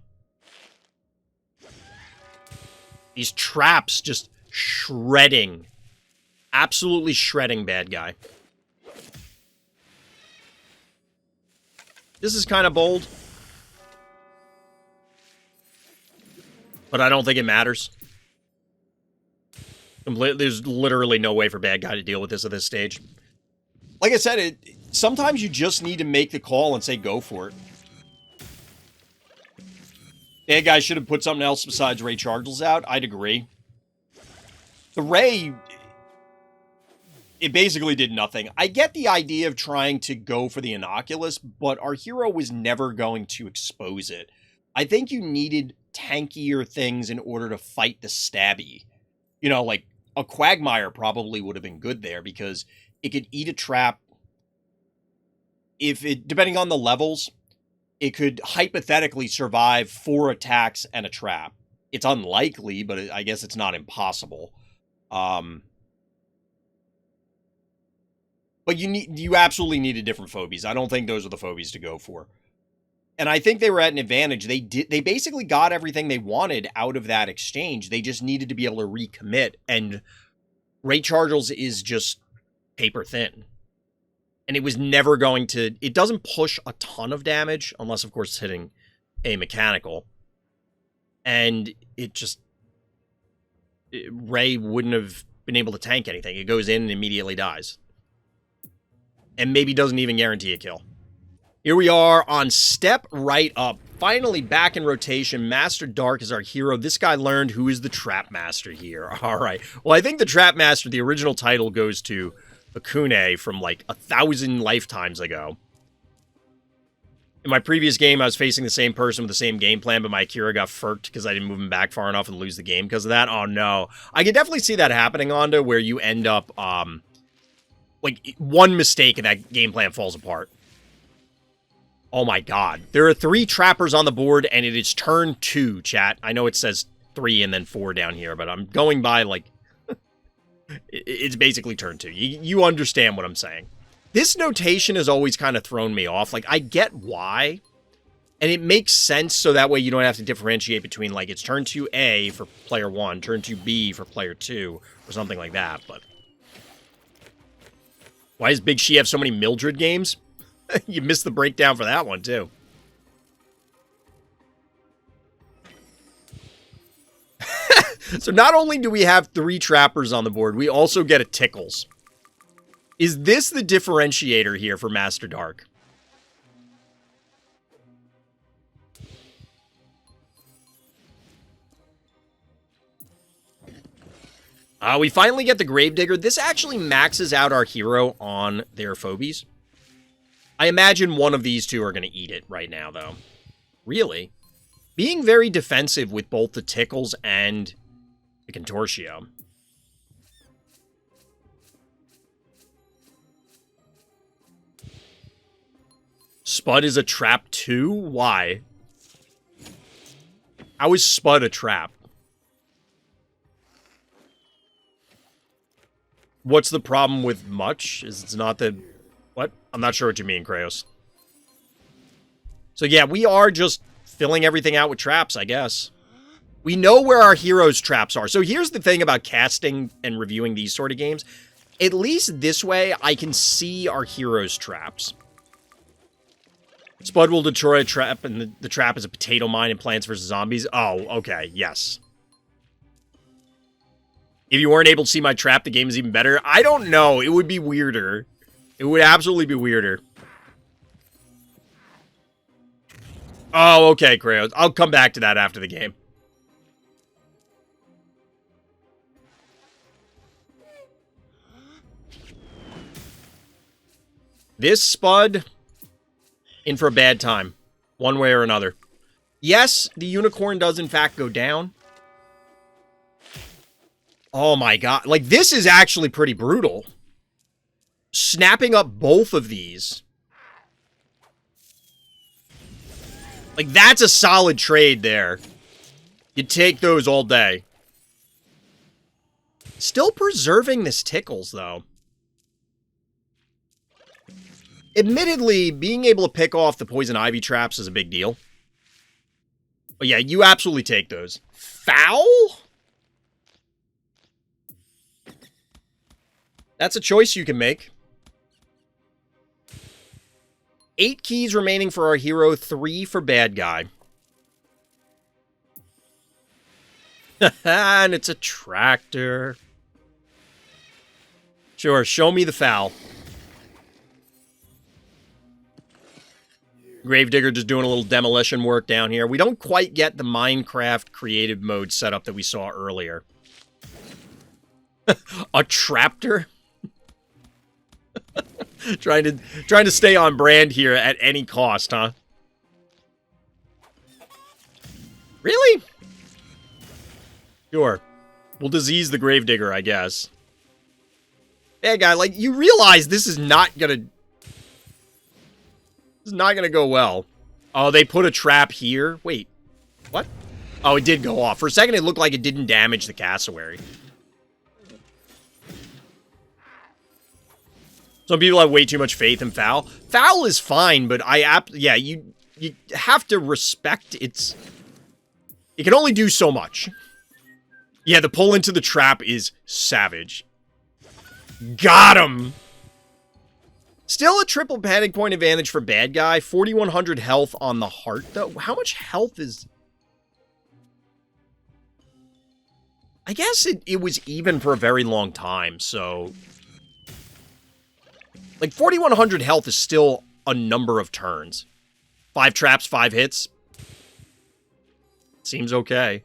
These traps just shredding. Absolutely shredding Bad Guy. This is kind of bold. But I don't think it matters. There's literally no way for Bad Guy to deal with this at this stage. Like I said, sometimes you just need to make the call and say go for it. Bad Guy should have put something else besides Ray Chargels out. I'd agree. The Ray... It basically did nothing. I get the idea of trying to go for the Innocuous, but our hero was never going to expose it. I think you needed tankier things in order to fight the Stabby. You know, like, a Quagmire probably would have been good there, because it could eat a trap. If it, depending on the levels, it could hypothetically survive 4 attacks and a trap. It's unlikely, but I guess it's not impossible. But you absolutely needed different Phobies. I don't think those are the Phobies to go for. And I think they were at an advantage. They basically got everything they wanted out of that exchange. They just needed to be able to recommit. And Ray Chargels is just paper thin. And it was never going to... It doesn't push a ton of damage, unless, of course, it's hitting a mechanical. And it just... Ray wouldn't have been able to tank anything. It goes in and immediately dies. And maybe doesn't even guarantee a kill. Here we are on Step Right Up. Finally back in rotation. Master Dark is our hero. This guy learned who is the Trap Master here. All right. Well, I think the Trap Master, the original title, goes to Hakunay from like 1,000 lifetimes ago. In my previous game, I was facing the same person with the same game plan, but my Akira got furked because I didn't move him back far enough and lose the game because of that. Oh, no. I could definitely see that happening, Onda, where you end up... like, one mistake and that game plan falls apart. Oh my god. There are 3 trappers on the board, and it is turn 2, chat. I know it says 3 and then 4 down here, but I'm going by, like... it's basically turn 2. You understand what I'm saying. This notation has always kind of thrown me off. Like, I get why, and it makes sense so that way you don't have to differentiate between, like, it's turn 2A for player 1, turn 2B for player 2, or something like that, but... Why does Big She have so many Mildred games? You missed the breakdown for that one, too. So not only do we have 3 trappers on the board, we also get a Tickles. Is this the differentiator here for Master Dark? We finally get the Gravedigger. This actually maxes out our hero on their Phobies. I imagine one of these 2 are going to eat it right now, though. Really? Being very defensive with both the Tickles and the Contortio. Spud is a trap too? Why? How is Spud a trap? What's the problem with much? Is it's not the... What? I'm not sure what you mean, Kratos. So yeah, we are just filling everything out with traps, I guess. We know where our heroes' traps are. So here's the thing about casting and reviewing these sort of games. At least this way, I can see our heroes' traps. Spud will destroy a trap, and the trap is a potato mine in Plants vs. Zombies. Oh, okay, yes. If you weren't able to see my trap, the game is even better. I don't know. It would be weirder. It would absolutely be weirder. Oh, okay, Kratos. I'll come back to that after the game. This Spud, in for a bad time. One way or another. Yes, the unicorn does in fact go down. Oh my god. Like, this is actually pretty brutal. Snapping up both of these. Like, that's a solid trade there. You take those all day. Still preserving this tickles, though. Admittedly, being able to pick off the poison ivy traps is a big deal. But yeah, you absolutely take those. Foul? That's a choice you can make. 8 keys remaining for our hero, 3 for bad guy. And it's a tractor. Sure, show me the foul. Gravedigger just doing a little demolition work down here. We don't quite get the Minecraft creative mode setup that we saw earlier. A traptor? trying to stay on brand here at any cost, huh? Really? Sure. We'll disease the Gravedigger, I guess. Hey, guy, like, you realize this is not gonna... This is not gonna go well. Oh, they put a trap here? Wait. What? Oh, it did go off. For a second, it looked like it didn't damage the cassowary. Some people have way too much faith in Foul. Foul is fine, but yeah, you have to respect its... It can only do so much. Yeah, the pull into the trap is savage. Got him! Still a triple panic point advantage for bad guy. 4,100 health on the heart, though. How much health is... I guess it was even for a very long time, so... Like, 4,100 health is still a number of turns. 5 traps, 5 hits. Seems okay.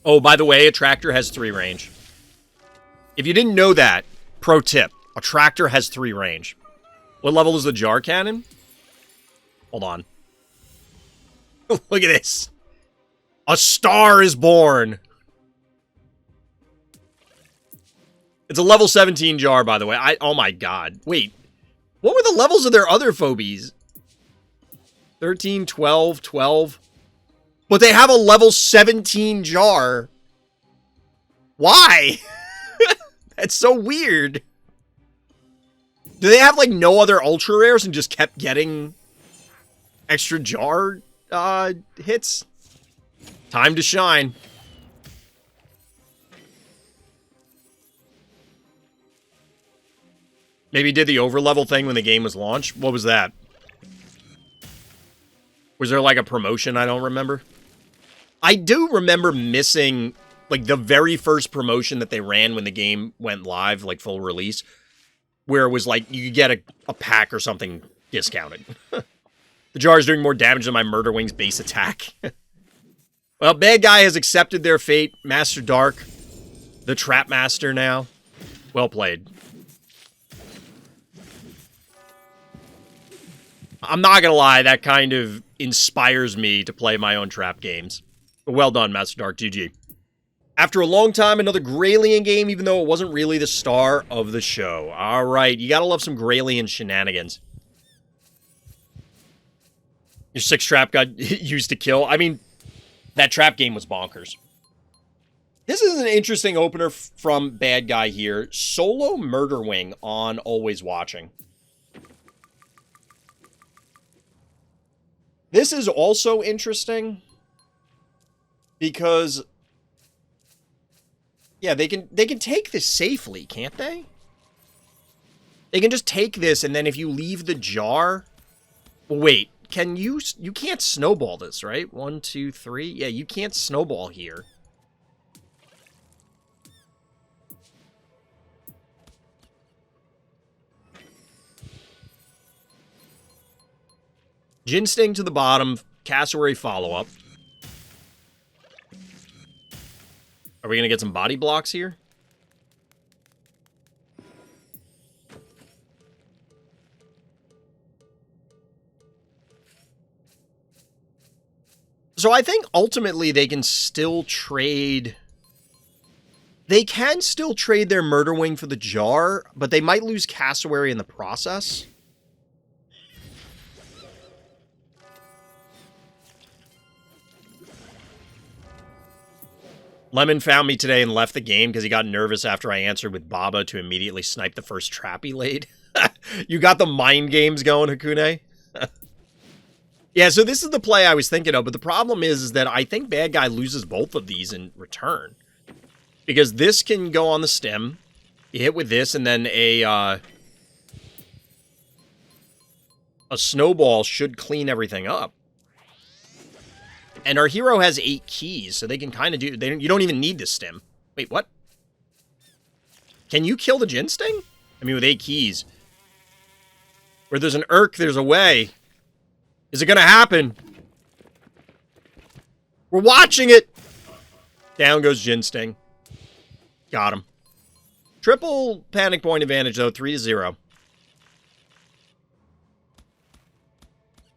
Oh, by the way, a tractor has 3 range. If you didn't know that, pro tip, a tractor has 3 range. What level is the jar cannon? Hold on. Look at this. A star is born. It's a level 17 jar, by the way. Oh my god. Wait. What were the levels of their other phobies? 13, 12, 12. But they have a level 17 jar. Why? That's so weird. Do they have, like, no other ultra rares and just kept getting extra jar hits? Time to shine. Maybe did the overlevel thing when the game was launched? What was that? Was there, like, a promotion I don't remember? I do remember missing, like, the very first promotion that they ran when the game went live, like, full release, where it was, like, you could get a pack or something discounted. The jar is doing more damage than my Murder Wings base attack. Well, bad guy has accepted their fate. Master Dark, the Trap Master now. Well played. I'm not gonna lie, that kind of inspires me to play my own trap games. But well done, Master Dark, GG. After a long time, another Graylien game, even though it wasn't really the star of the show. Alright, you gotta love some Graylien shenanigans. Your 6 trap got used to kill. I mean, that trap game was bonkers. This is an interesting opener from Bad Guy here. Solo Murder Wing on Always Watching. This is also interesting because, yeah, they can take this safely, can't they? They can just take this, and then if you leave the jar... Wait, can you... You can't snowball this, right? 1, 2, 3. Yeah, you can't snowball here. Gin Sting to the bottom. Cassowary follow-up. Are we going to get some body blocks here? So I think ultimately they can still trade... They can still trade their Murder Wing for the jar, but they might lose Cassowary in the process. Lemon found me today and left the game because he got nervous after I answered with Baba to immediately snipe the first trap he laid. You got the mind games going, Hakunay? Yeah, so this is the play I was thinking of, but the problem is that I think Bad Guy loses both of these in return. Because this can go on the stem, you hit with this, and then a snowball should clean everything up. And our hero has 8 keys, so they can kind of do... you don't even need this stem. Wait, what? Can you kill the Gin Sting? I mean, with 8 keys. Where there's an Urk, there's a way. Is it going to happen? We're watching it! Down goes Gin Sting. Got him. Triple panic point advantage, though. 3-0.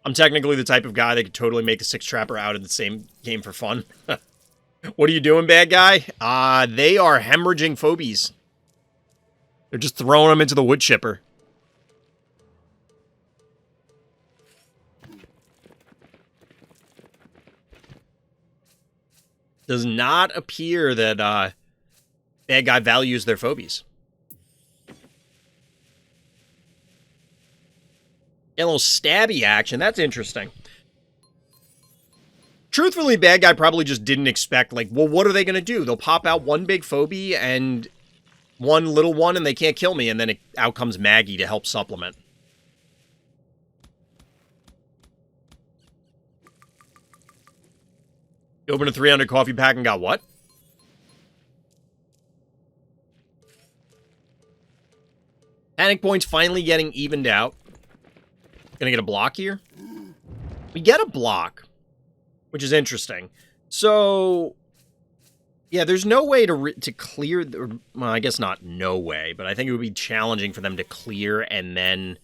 I'm technically the type of guy that could totally make a 6-trapper out of the same game for fun. What are you doing, Bad Guy? They are hemorrhaging Phobies. They're just throwing them into the wood chipper. Does not appear that Bad Guy values their Phobies. A little stabby action. That's interesting. Truthfully, Bad Guy probably just didn't expect, like, well, what are they going to do? They'll pop out one big phobie and one little one, and they can't kill me, and then out comes Maggie to help supplement. You opened a 300 coffee pack and got what? Panic points finally getting evened out. Gonna get a block here? We get a block, which is interesting. So, yeah, there's no way to clear... well, I guess not no way, but I think it would be challenging for them to clear and then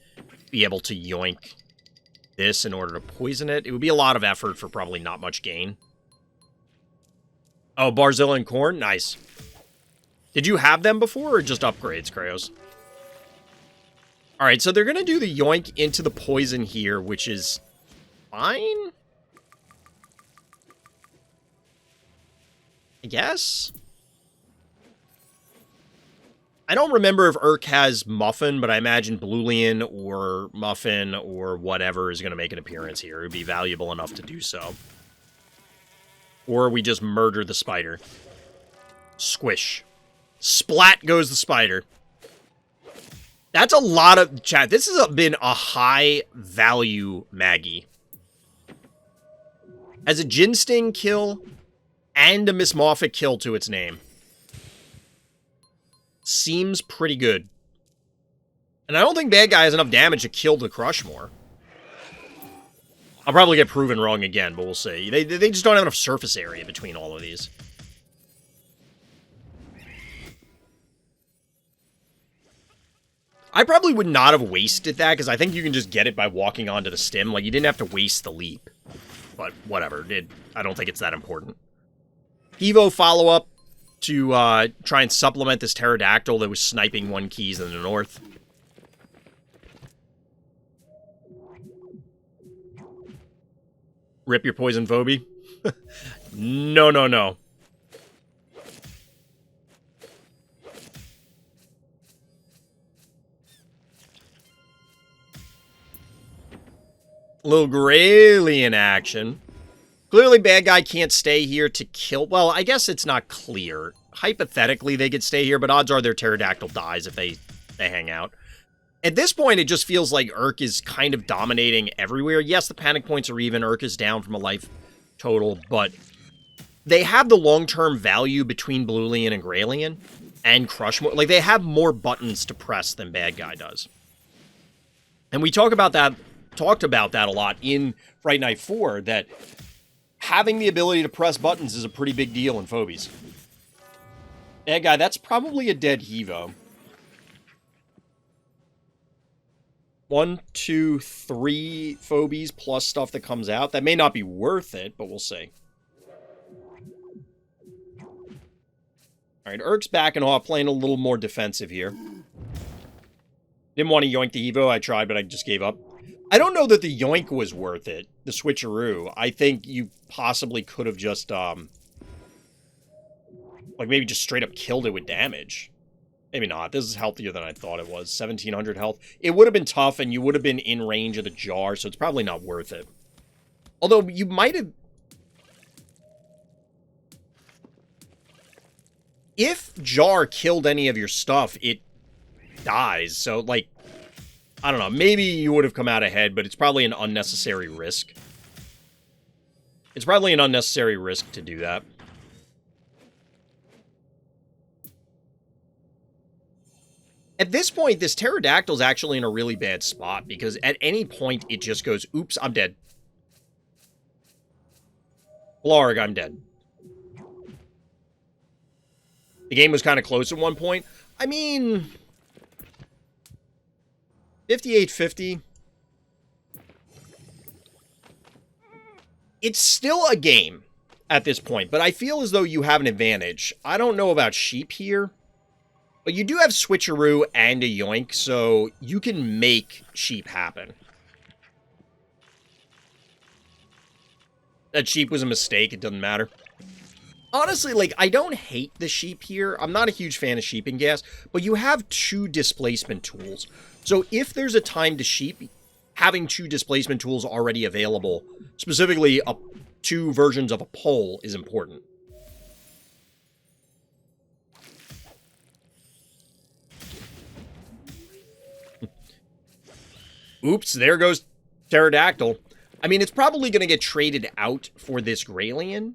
be able to yoink this in order to poison it. It would be a lot of effort for probably not much gain. Oh, Barzilla and Corn? Nice. Did you have them before or just upgrades, Krayos? Alright, so they're going to do the yoink into the poison here, which is fine? I guess? I don't remember if Urk has Muffin, but I imagine Bluelian or Muffin or whatever is going to make an appearance here. It would be valuable enough to do so. Or we just murder the spider. Squish. Splat goes the spider. That's a lot of... Chat, this has been a high-value Maggie. As a Gin Sting kill and a Miss Moffat kill to its name. Seems pretty good. And I don't think Bad Guy has enough damage to kill the Crushmore. I'll probably get proven wrong again, but we'll see. They just don't have enough surface area between all of these. I probably would not have wasted that, because I think you can just get it by walking onto the stem. Like, you didn't have to waste the leap. But, whatever. I don't think it's that important. Evo follow-up to try and supplement this pterodactyl that was sniping 1 keys in the north. Rip your poison phobie? No, no, no. Little Grayley in action. Clearly, Bad Guy can't stay here to kill... Well, I guess it's not clear. Hypothetically, they could stay here, but odds are their pterodactyl dies if they hang out. At this point, it just feels like Urk is kind of dominating everywhere. Yes, the panic points are even. Urk is down from a life total, but they have the long-term value between Bluelian and Graylian and Crush more. Like, they have more buttons to press than Bad Guy does. And we talked about that a lot in Fright Night 4, that having the ability to press buttons is a pretty big deal in Phobies. Bad Guy, that's probably a dead Hevo. 1, 2, 3 Phobies plus stuff that comes out. That may not be worth it, but we'll see. Alright, Urk's backing off, playing a little more defensive here. Didn't want to yoink the Evo. I tried, but I just gave up. I don't know that the yoink was worth it, the switcheroo. I think you possibly could have just, like, maybe just straight up killed it with damage. Maybe not. This is healthier than I thought it was. 1,700 health. It would have been tough, and you would have been in range of the jar, so it's probably not worth it. Although, you might have... If jar killed any of your stuff, it dies. So, like, I don't know. Maybe you would have come out ahead, but it's probably an unnecessary risk. It's probably an unnecessary risk to do that. At this point, this pterodactyl is actually in a really bad spot, because at any point it just goes, oops, I'm dead. Blarg, I'm dead. The game was kind of close at one point. I mean, 58-50. It's still a game at this point, but I feel as though you have an advantage. I don't know about sheep here. But you do have switcheroo and a yoink, so you can make sheep happen. That sheep was a mistake, it doesn't matter. Honestly, like, I don't hate the sheep here. I'm not a huge fan of sheeping gas, but you have 2 displacement tools. So if there's a time to sheep, having 2 displacement tools already available, specifically 2 versions of a pole, is important. Oops, there goes Pterodactyl. I mean, it's probably going to get traded out for this Graylian.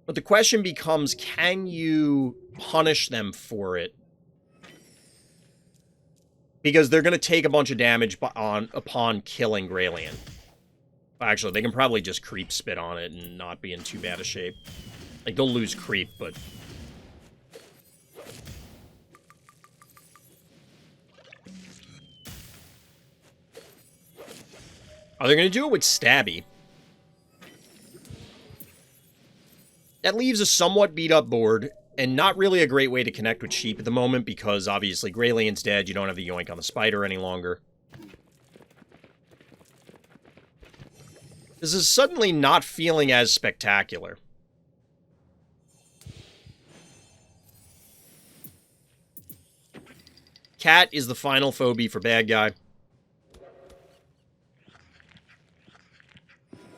But the question becomes, can you punish them for it? Because they're going to take a bunch of damage upon killing Graylian. Actually, they can probably just creep spit on it and not be in too bad a shape. Like, they'll lose creep, but... Oh, they're going to do it with Stabby. That leaves a somewhat beat-up board, and not really a great way to connect with sheep at the moment, because obviously Graylian's dead, you don't have the yoink on the spider any longer. This is suddenly not feeling as spectacular. Cat is the final phobie for Bad Guy.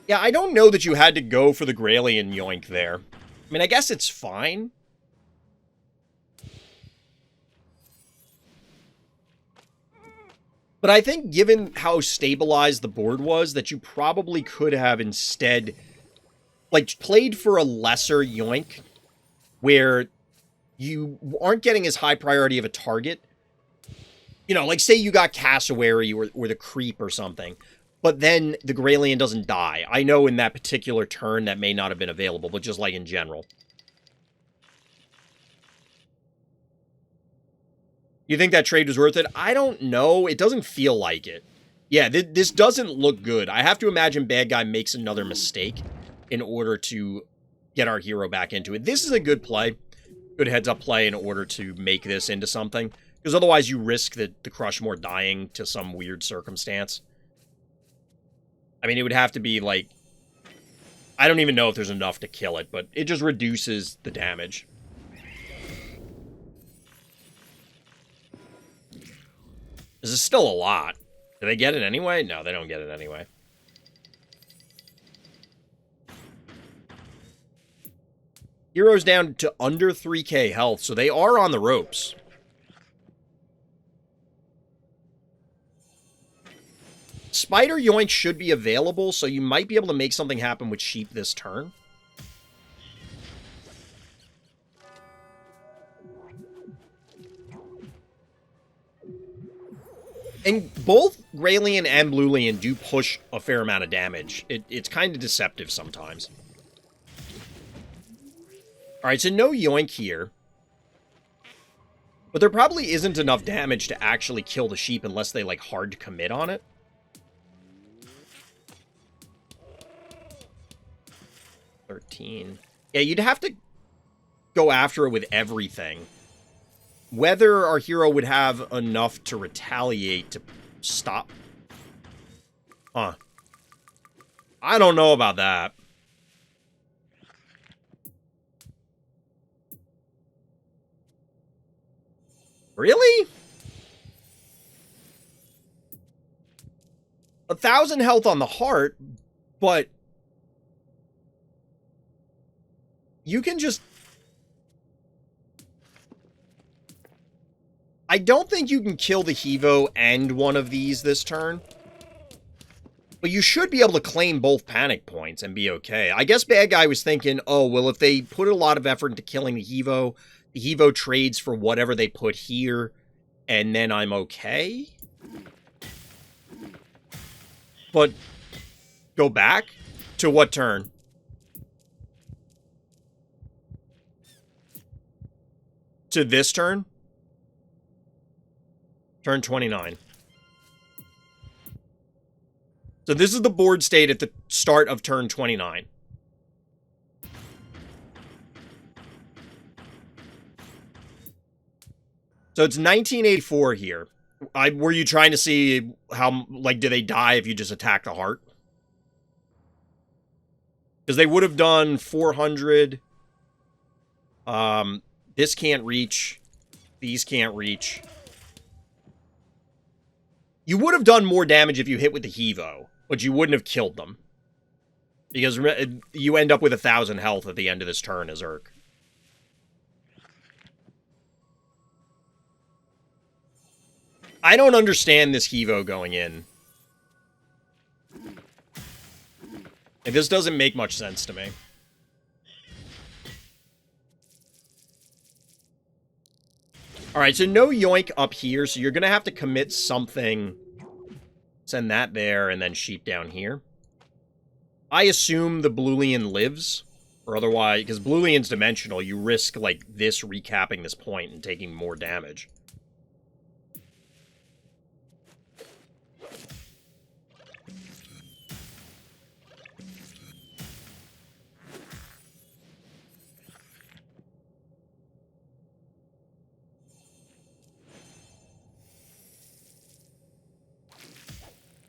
Yeah, I don't know that you had to go for the Graylian yoink there. I mean, I guess it's fine. But I think given how stabilized the board was, that you probably could have instead, like, played for a lesser yoink, where you aren't getting as high priority of a target. You know, like, say you got Cassowary or the Creep or something. But then the Graylian doesn't die. I know in that particular turn that may not have been available, but just like in general. You think that trade was worth it? I don't know. It doesn't feel like it. Yeah, this doesn't look good. I have to imagine Bad Guy makes another mistake in order to get our hero back into it. This is a good play. Good heads-up play in order to make this into something. Because otherwise you risk the Crushmore dying to some weird circumstance. I mean, it would have to be, like... I don't even know if there's enough to kill it, but it just reduces the damage. This is still a lot. Do they get it anyway? No, they don't get it anyway. Hero's down to under 3k health, so they are on the ropes. Spider Yoink should be available, so you might be able to make something happen with Sheep this turn. And both Graylian and Bluelian do push a fair amount of damage. It's kind of deceptive sometimes. Alright, so no Yoink here. But there probably isn't enough damage to actually kill the Sheep unless they, like, hard commit on it. $13. Yeah, you'd have to go after it with everything. Whether our hero would have enough to retaliate to stop. Huh. I don't know about that. Really? 1,000 health on the heart, but you can just... I don't think you can kill the Hevo and one of these this turn. But you should be able to claim both panic points and be okay. I guess Bad Guy was thinking, oh, well, if they put a lot of effort into killing the Hevo trades for whatever they put here, and then I'm okay? But go back to what turn? To this turn? Turn 29. So this is the board state at the start of turn 29. So it's 1984 here. Were you trying to see how, like, do they die if you just attack the heart? Because they would have done 400. This can't reach. These can't reach. You would have done more damage if you hit with the Hevo, but you wouldn't have killed them. Because you end up with 1,000 health at the end of this turn as Urk. I don't understand this Hevo going in. And this doesn't make much sense to me. Alright, so no Yoink up here, so you're going to have to commit something. Send that there, and then Sheep down here. I assume the Bluelian lives, or otherwise, because Bluelian's dimensional, you risk, like, this recapping this point and taking more damage.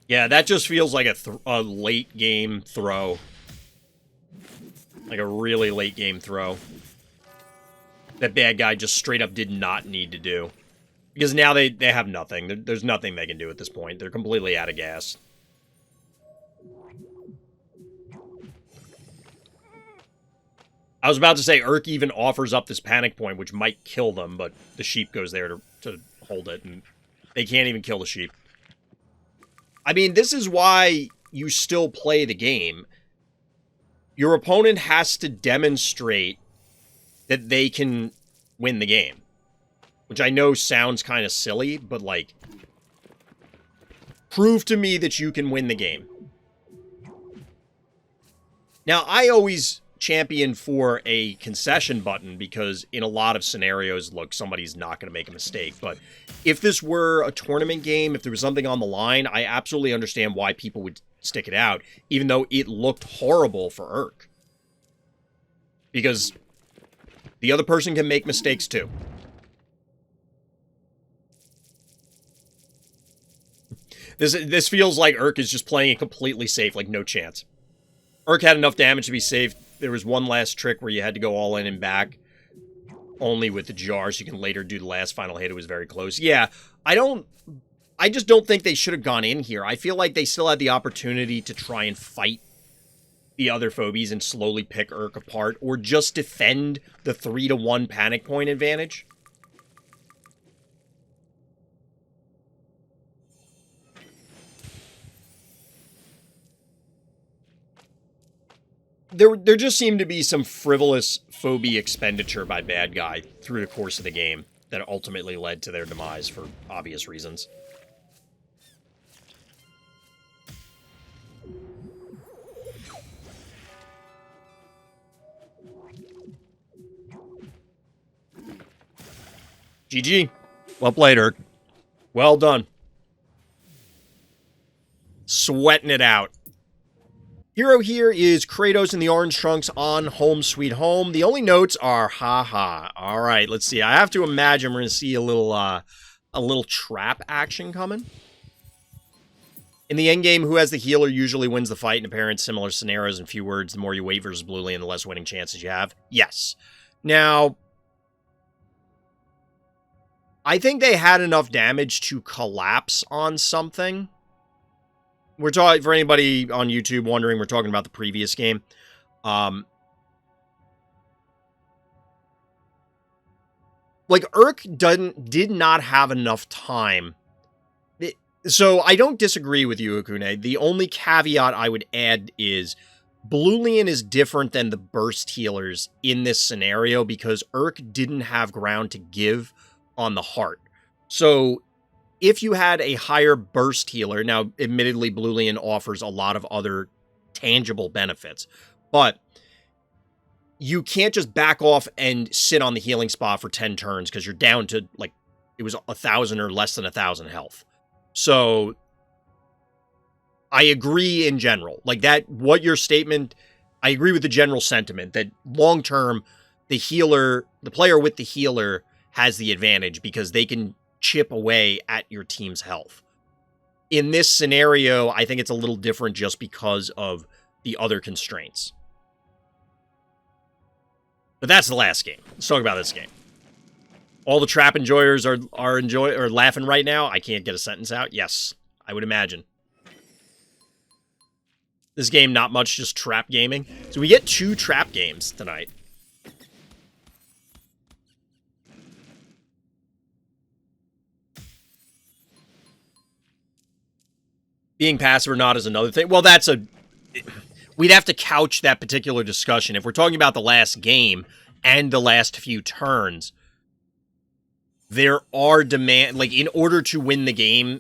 Yeah, that just feels like a late game throw. Like a really late game throw. That Bad Guy just straight up did not need to do. Because now they have nothing. There's nothing they can do at this point. They're completely out of gas. I was about to say, Urk even offers up this panic point, which might kill them, but the Sheep goes there to hold it, and they can't even kill the Sheep. I mean, this is why you still play the game. Your opponent has to demonstrate that they can win the game. Which I know sounds kind of silly, but, like, prove to me that you can win the game. Now, I always champion for a concession button because in a lot of scenarios, look, somebody's not going to make a mistake. But if this were a tournament game, if there was something on the line, I absolutely understand why people would stick it out, even though it looked horrible for Urk. Because the other person can make mistakes too. This feels like Urk is just playing it completely safe, like no chance. Urk had enough damage to be safe. There was one last trick where you had to go all in and back. Only with the jar, so you can later do the last final hit. It was very close. Yeah, I just don't think they should have gone in here. I feel like they still had the opportunity to try and fight the other Phobies and slowly pick Urk apart, or just defend the 3-to-1 panic point advantage. there just seemed to be some frivolous phobie expenditure by bad guy through the course of the game that ultimately led to their demise for obvious reasons. GG. Well played, Urk. Well done. Sweating it out. Hero here is Kratos in the orange trunks on Home Sweet Home. The only notes are haha. All right, let's see. I have to imagine we're going to see a little trap action coming. In the endgame, who has the healer usually wins the fight in apparent similar scenarios. In few words, the more you wait versus Blue Lane, the less winning chances you have. Yes. Now, I think they had enough damage to collapse on something. We're talking, for anybody on YouTube wondering, we're talking about the previous game. Like, Urk did not have enough time. So, I don't disagree with you, Hakunay. The only caveat I would add is Bluelian is different than the burst healers in this scenario because Urk didn't have ground to give on the heart. So, if you had a higher burst healer, now admittedly Bluelian offers a lot of other tangible benefits, but you can't just back off and sit on the healing spot for 10 turns because you're down to, like, it was 1,000 or less than 1,000 health. So I agree in general. Like that, what your statement, I agree with the general sentiment that long term, the player with the healer has the advantage because they can chip away at your team's health. In this scenario, I think it's a little different just because of the other constraints. But that's the last game. Let's talk about this game. All the trap enjoyers are laughing right now. I can't get a sentence out. Yes, I would imagine. This game, not much, just trap gaming. So we get 2 trap games tonight. Being passive or not is another thing. Well, we'd have to couch that particular discussion. If we're talking about the last game and the last few turns, there are like, in order to win the game,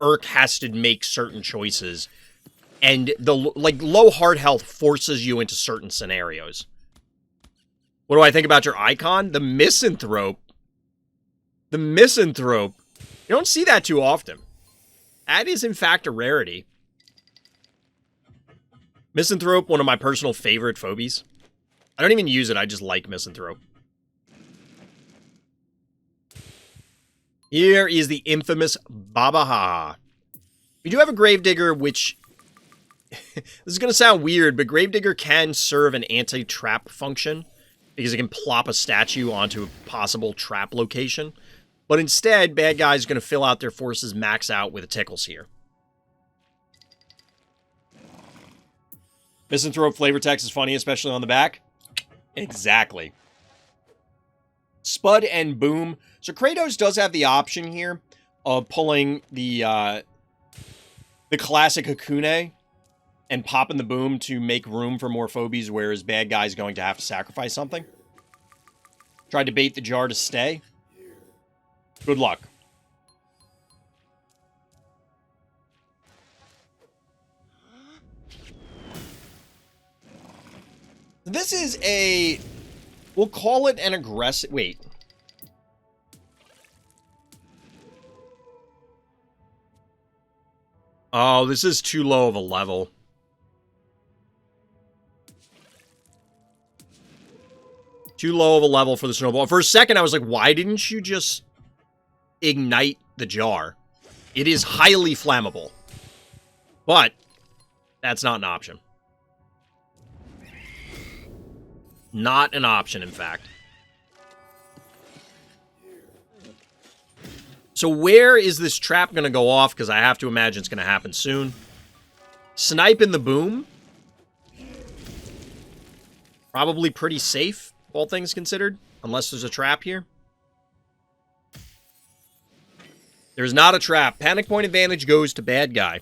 Urk has to make certain choices. And low heart health forces you into certain scenarios. What do I think about your icon? The Misanthrope. The Misanthrope. You don't see that too often. That is, in fact, a rarity. Misanthrope, one of my personal favorite phobies. I don't even use it, I just like Misanthrope. Here is the infamous Babaha. We do have a Gravedigger, which... this is going to sound weird, but Gravedigger can serve an anti-trap function, because it can plop a statue onto a possible trap location. But instead, bad guys are going to fill out their forces max out with Tickles here. Misanthrope flavor text is funny, especially on the back. Exactly. Spud and Boom. So Kratos does have the option here of pulling the classic Hakunay and popping the Boom to make room for more Phobies, whereas bad guy's going to have to sacrifice something. Tried to bait the jar to stay. Good luck. This is a... we'll call it an aggressive... wait. Oh, this is too low of a level. Too low of a level for the snowball. For a second, I was like, why didn't you just ignite the jar? It is highly flammable. But that's not an option. Not an option, in fact. So where is this trap going to go off? Because I have to imagine it's going to happen soon. Snipe in the Boom. Probably pretty safe, all things considered. Unless there's a trap here. There's not a trap. Panic point advantage goes to bad guy.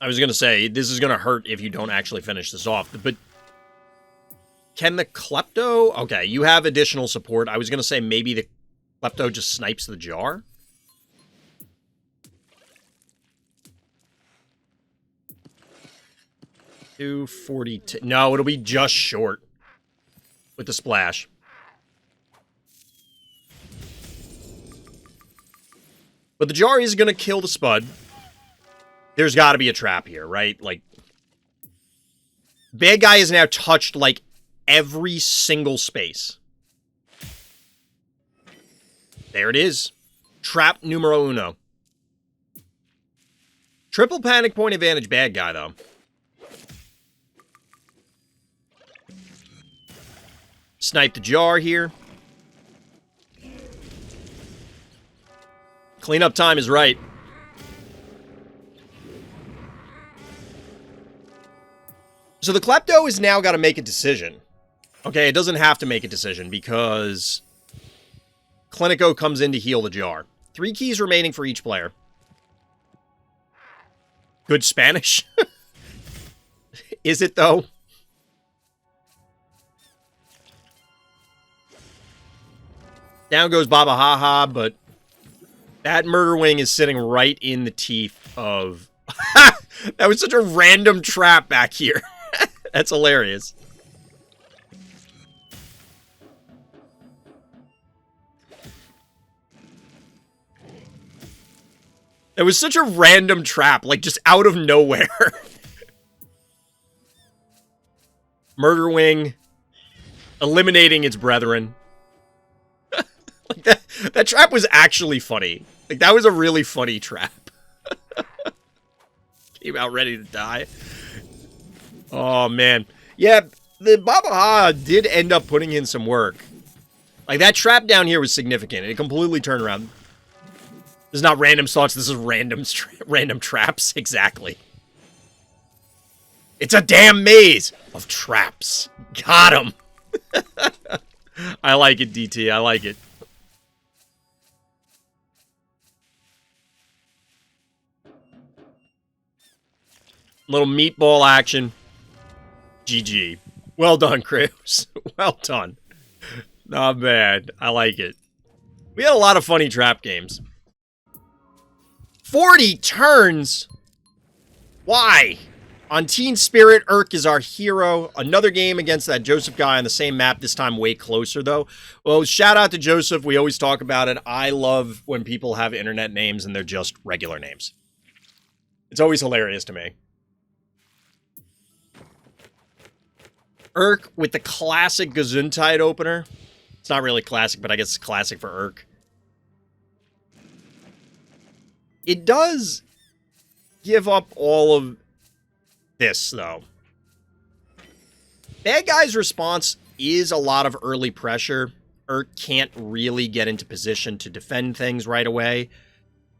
I was going to say, this is going to hurt if you don't actually finish this off. But can the Klepto... Okay, you have additional support. I was going to say maybe the Klepto just snipes the jar. $242. No, it'll be just short with the splash. But the jar is going to kill the Spud. There's got to be a trap here, right? Like, bad guy has now touched, like, every single space. There it is. Trap numero uno. Triple panic point advantage bad guy, though. Snipe the jar here. Cleanup time is right. So the Klepto has now got to make a decision. Okay, it doesn't have to make a decision because Clinico comes in to heal the jar. 3 keys remaining for each player. Good Spanish? Is it, though? Down goes Baba Haha, but that murder wing is sitting right in the teeth of... That was such a random trap back here. That's hilarious. It was such a random trap, like just out of nowhere. Murder wing eliminating its brethren. Like that trap was actually funny. Like that was a really funny trap. Came out ready to die. Oh, man. Yeah, the Baba Ha did end up putting in some work. Like, that trap down here was significant. It completely turned around. This is not random thoughts. This is random traps. Exactly. It's a damn maze of traps. Got him. I like it, DT. I like it. Little meatball action. GG. Well done, Chris. Well done. Not bad. I like it. We had a lot of funny trap games. 40 turns? Why? On Teen Spirit, Urk is our hero. Another game against that Joseph guy on the same map, this time way closer, though. Well, shout out to Joseph. We always talk about it. I love when people have internet names and they're just regular names. It's always hilarious to me. Urk with the classic Gesundheit opener. It's not really classic, but I guess it's classic for Urk. It does give up all of this, though. Bad guy's response is a lot of early pressure. Urk can't really get into position to defend things right away.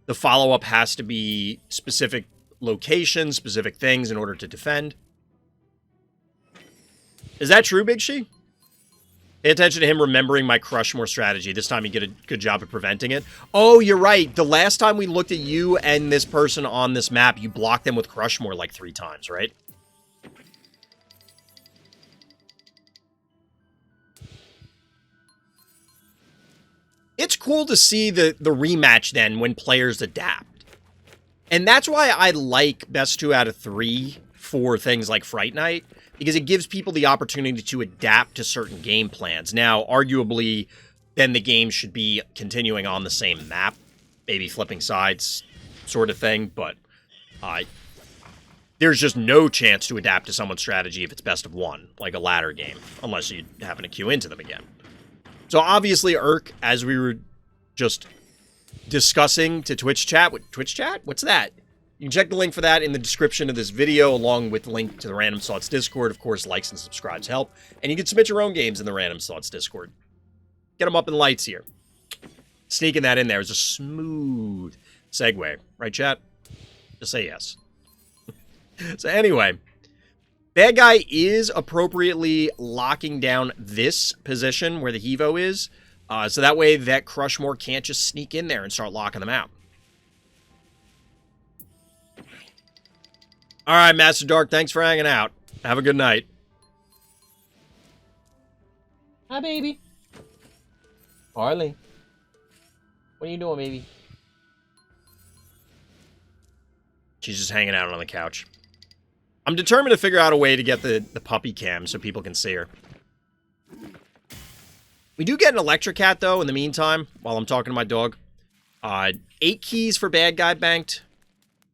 The follow-up has to be specific locations, specific things in order to defend. Is that true, Big She? Pay attention to him remembering my Crushmore strategy. This time you get a good job of preventing it. Oh, you're right. The last time we looked at you and this person on this map, you blocked them with Crushmore like 3 times, right? It's cool to see the rematch then when players adapt. And that's why I like best 2 out of 3 for things like Fright Night. Because it gives people the opportunity to adapt to certain game plans. Now, arguably, then the game should be continuing on the same map. Maybe flipping sides sort of thing. But there's just no chance to adapt to someone's strategy if it's best of 1. Like a ladder game. Unless you happen to queue into them again. So obviously, Urk, as we were just discussing to Twitch chat. Twitch chat? What's that? You can check the link for that in the description of this video, along with the link to the Random Thoughts Discord. Of course, likes and subscribes help. And you can submit your own games in the Random Thoughts Discord. Get them up in lights here. Sneaking that in there is a smooth segue. Right, chat? Just say yes. So anyway, bad guy is appropriately locking down this position where the Hevo is. So that way that Crushmore can't just sneak in there and start locking them out. All right, Master Dark, thanks for hanging out. Have a good night. Hi, baby. Harley. What are you doing, baby? She's just hanging out on the couch. I'm determined to figure out a way to get the puppy cam so people can see her. We do get an electric cat, though, in the meantime, while I'm talking to my dog. 8 keys for bad guy banked.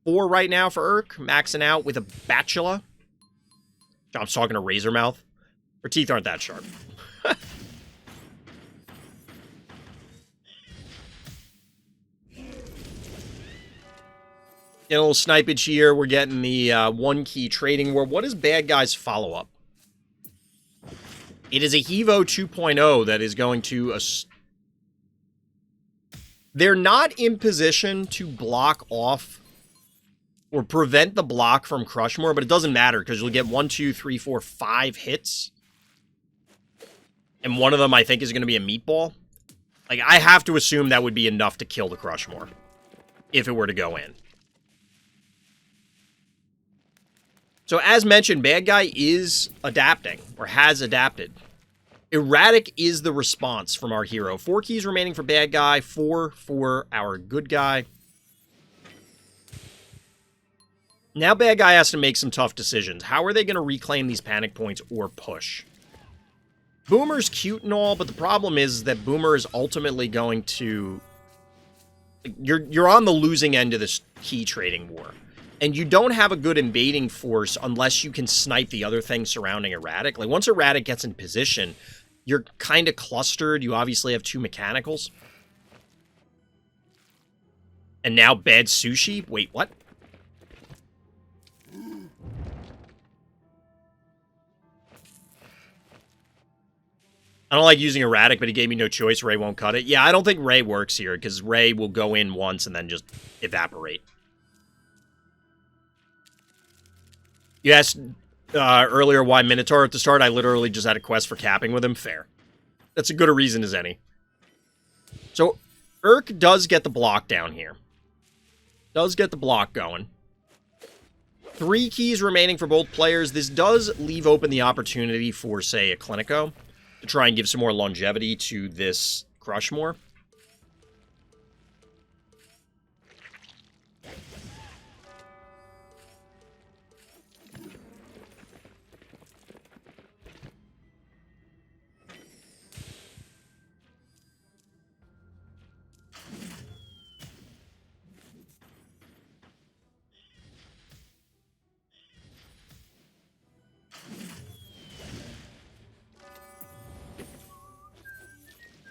4 right now for Urk, maxing out with a Bachelor. I'm talking to Razor Mouth. Her teeth aren't that sharp. Getting a little snipage here. We're getting the 1-key trading war. What is bad guy's follow-up? It is a Hevo 2.0 that is going to... They're not in position to block off or prevent the block from Crushmore, but it doesn't matter because you'll get 1, 2, 3, 4, 5 hits. And one of them, I think, is going to be a meatball. Like, I have to assume that would be enough to kill the Crushmore if it were to go in. So, as mentioned, bad guy is adapting, or has adapted. Erratic is the response from our hero. 4 keys remaining for bad guy, 4 for our good guy. Now bad guy has to make some tough decisions. How are they going to reclaim these panic points or push? Boomer's cute and all, but the problem is that Boomer is ultimately going to... You're on the losing end of this key trading war. And you don't have a good invading force unless you can snipe the other things surrounding Erratic. Like, once Erratic gets in position, you're kind of clustered. You obviously have 2 mechanicals. And now Bad Sushi? Wait, what? I don't like using Erratic, but he gave me no choice. Ray won't cut it. Yeah, I don't think Ray works here, because Ray will go in once and then just evaporate. You asked earlier why Minotaur at the start. I literally just had a quest for capping with him. Fair. That's as good a reason as any. So, Urk does get the block down here. Does get the block going. 3 keys remaining for both players. This does leave open the opportunity for, say, a Clinico to try and give some more longevity to this Crushmore.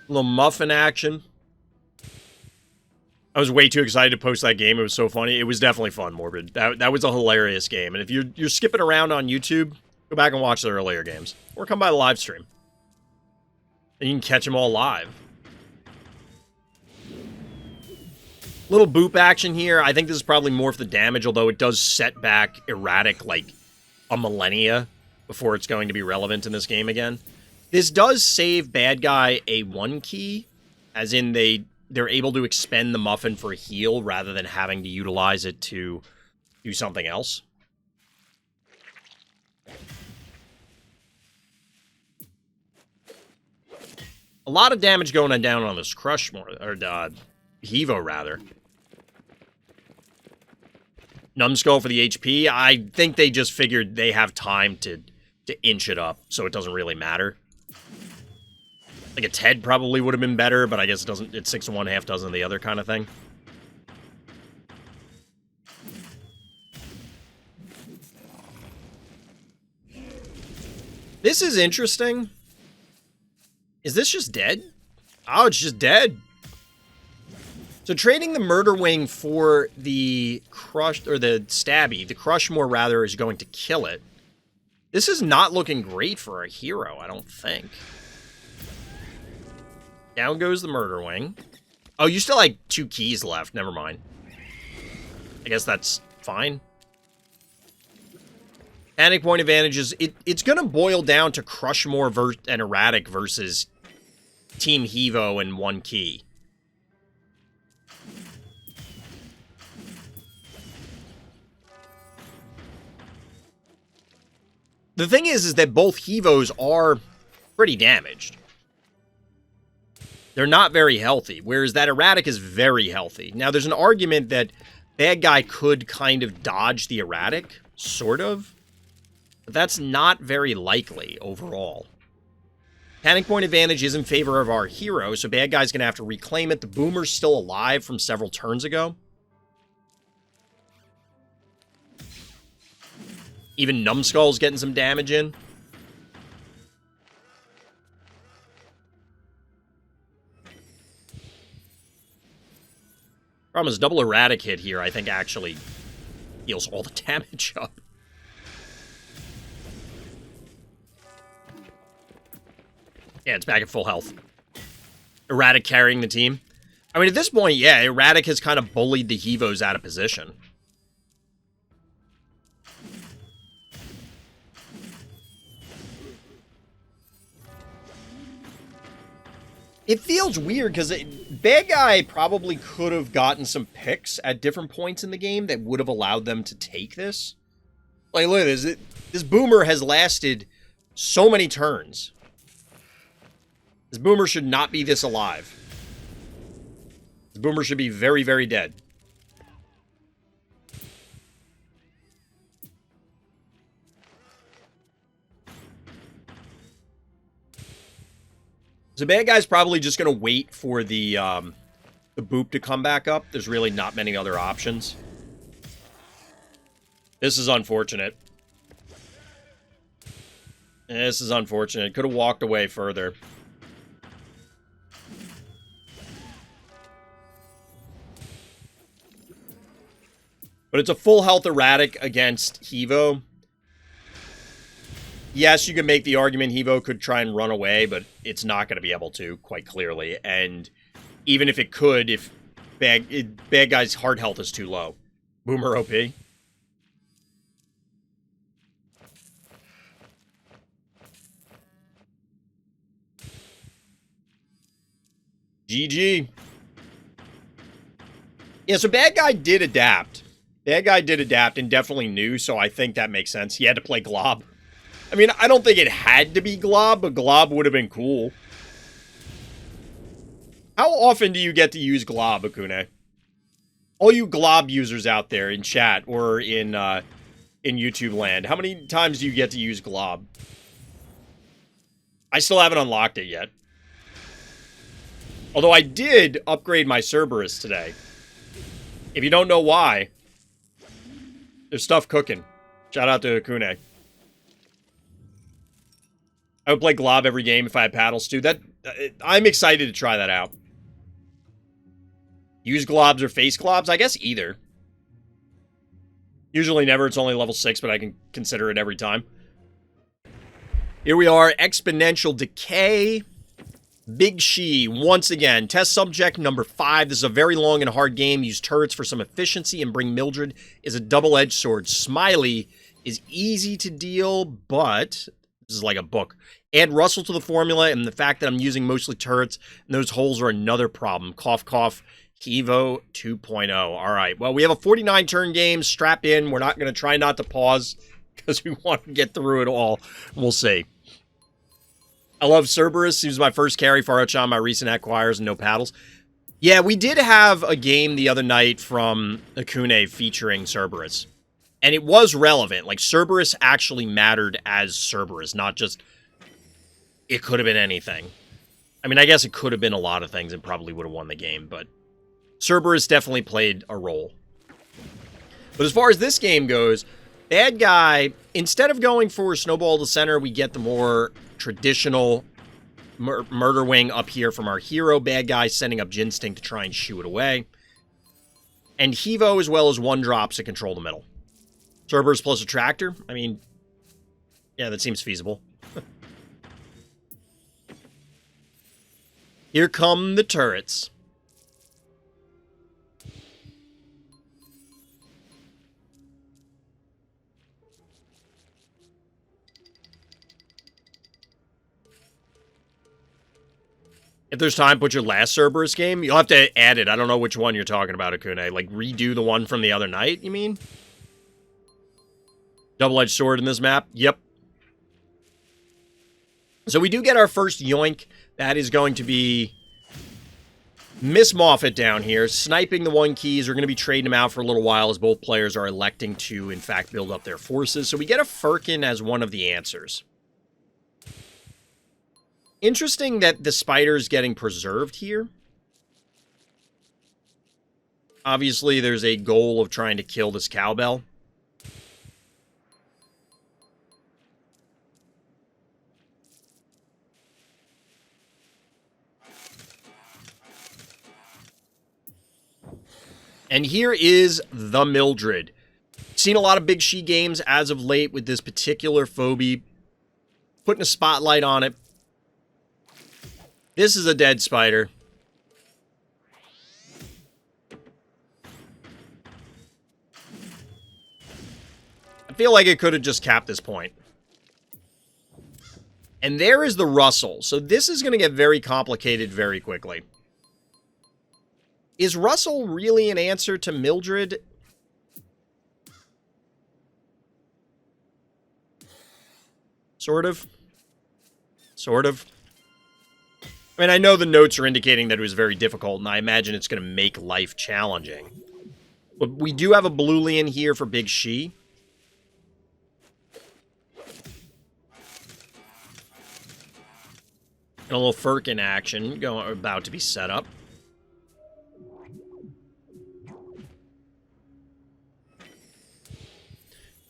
A little muffin action. I was way too excited to post that game. It was so funny. It was definitely fun, Morbid. That was a hilarious game. And if you're skipping around on YouTube, go back and watch the earlier games. Or come by the live stream. And you can catch them all live. Little boop action here. I think this is probably more for the damage, although it does set back Erratic like a millennia before it's going to be relevant in this game again. This does save bad guy a 1 key, as in they're able to expend the muffin for a heal rather than having to utilize it to do something else. A lot of damage going down on this Crushmore, or Hevo rather. Numbskull for the HP. I think they just figured they have time to inch it up, so it doesn't really matter. Like a Ted probably would have been better, but I guess it doesn't. It's 6 and 1, half dozen of the other kind of thing. This is interesting. Is this just dead? Oh, it's just dead. So trading the Murder Wing for the Crush, or the Stabby, the Crushmore rather, is going to kill it. This is not looking great for a hero, I don't think. Down goes the Murder Wing. Oh, you still like 2 keys left. Never mind. I guess that's fine. Panic point advantages. It's going to boil down to Crushmore and Erratic versus Team Hevo and 1 key. The thing is that both Hevos are pretty damaged. They're not very healthy, whereas that Erratic is very healthy. Now, there's an argument that Bad Guy could kind of dodge the Erratic, sort of. But that's not very likely overall. Panic point advantage is in favor of our hero, so Bad Guy's going to have to reclaim it. The Boomer's still alive from several turns ago. Even Numbskull's getting some damage in. Problem is, double Erratic hit here, I think, actually heals all the damage up. Yeah, it's back at full health. Erratic carrying the team. I mean, at this point, yeah, Erratic has kind of bullied the Hevos out of position. It feels weird, because Bad Guy probably could have gotten some picks at different points in the game that would have allowed them to take this. Like, look at this. This Boomer has lasted so many turns. This Boomer should not be this alive. This Boomer should be very, very dead. So Bad Guy's probably just going to wait for the boop to come back up. There's really not many other options. This is unfortunate. This is unfortunate. Could have walked away further. But it's a full health Erratic against Hevo. Yes, you can make the argument Hevo could try and run away, but it's not going to be able to, quite clearly. And even if it could, if Bad Guy's heart health is too low. Boomer OP. GG. Yeah, so Bad Guy did adapt. Bad Guy did adapt and definitely knew, so I think that makes sense. He had to play Glob. I mean, I don't think it had to be Glob, but Glob would have been cool. How often do you get to use Glob, Hakunay? All you Glob users out there in chat or in YouTube land, how many times do you get to use Glob? I still haven't unlocked it yet. Although I did upgrade my Cerberus today. If you don't know why, there's stuff cooking. Shout out to Hakunay. I would play Glob every game if I had paddle stew. I'm excited to try that out. Use globs or face globs? I guess either. Usually never. It's only level 6, but I can consider it every time. Here we are. Exponential Decay. Big She, once again. Test subject number 5. This is a very long and hard game. Use turrets for some efficiency and bring Mildred is a double-edged sword. Smiley is easy to deal, but this is like a book. Add Russell to the formula, and the fact that I'm using mostly turrets, and those holes are another problem. Cough, cough. Evo 2.0. All right. Well, we have a 49-turn game. Strap in. We're not going to try not to pause because we want to get through it all. We'll see. I love Cerberus. He was my first carry for Archon, my recent acquires, and no paddles. Yeah, we did have a game the other night from Hakunay featuring Cerberus. And it was relevant. Like, Cerberus actually mattered as Cerberus, not just it could have been anything. I mean, I guess it could have been a lot of things and probably would have won the game, but Cerberus definitely played a role. But as far as this game goes, Bad Guy, instead of going for Snowball to center, we get the more traditional murder wing up here from our hero. Bad Guy sending up Ginstinct to try and shoo it away. And Hevo as well as 1-drops to control the middle. Cerberus plus Attractor? I mean, yeah, that seems feasible. Here come the turrets. If there's time, put your last Cerberus game. You'll have to add it. I don't know which one you're talking about, Hakunay. Like, redo the one from the other night, you mean? Double-edged sword in this map? Yep. So we do get our first yoink. That is going to be Miss Moffat down here, sniping the 1 keys. We're going to be trading them out for a little while as both players are electing to, in fact, build up their forces. So we get a Firkin as one of the answers. Interesting that the spider's getting preserved here. Obviously, there's a goal of trying to kill this cowbell. And here is the Mildred. Seen a lot of Big She games as of late with this particular phobie. Putting a spotlight on it. This is a dead spider. I feel like it could have just capped this point. And there is the Russell. So this is going to get very complicated very quickly. Is Russell really an answer to Mildred? Sort of. Sort of. I mean, I know the notes are indicating that it was very difficult, and I imagine it's going to make life challenging. But we do have a Bluelian here for Big She. And a little Firkin action about to be set up.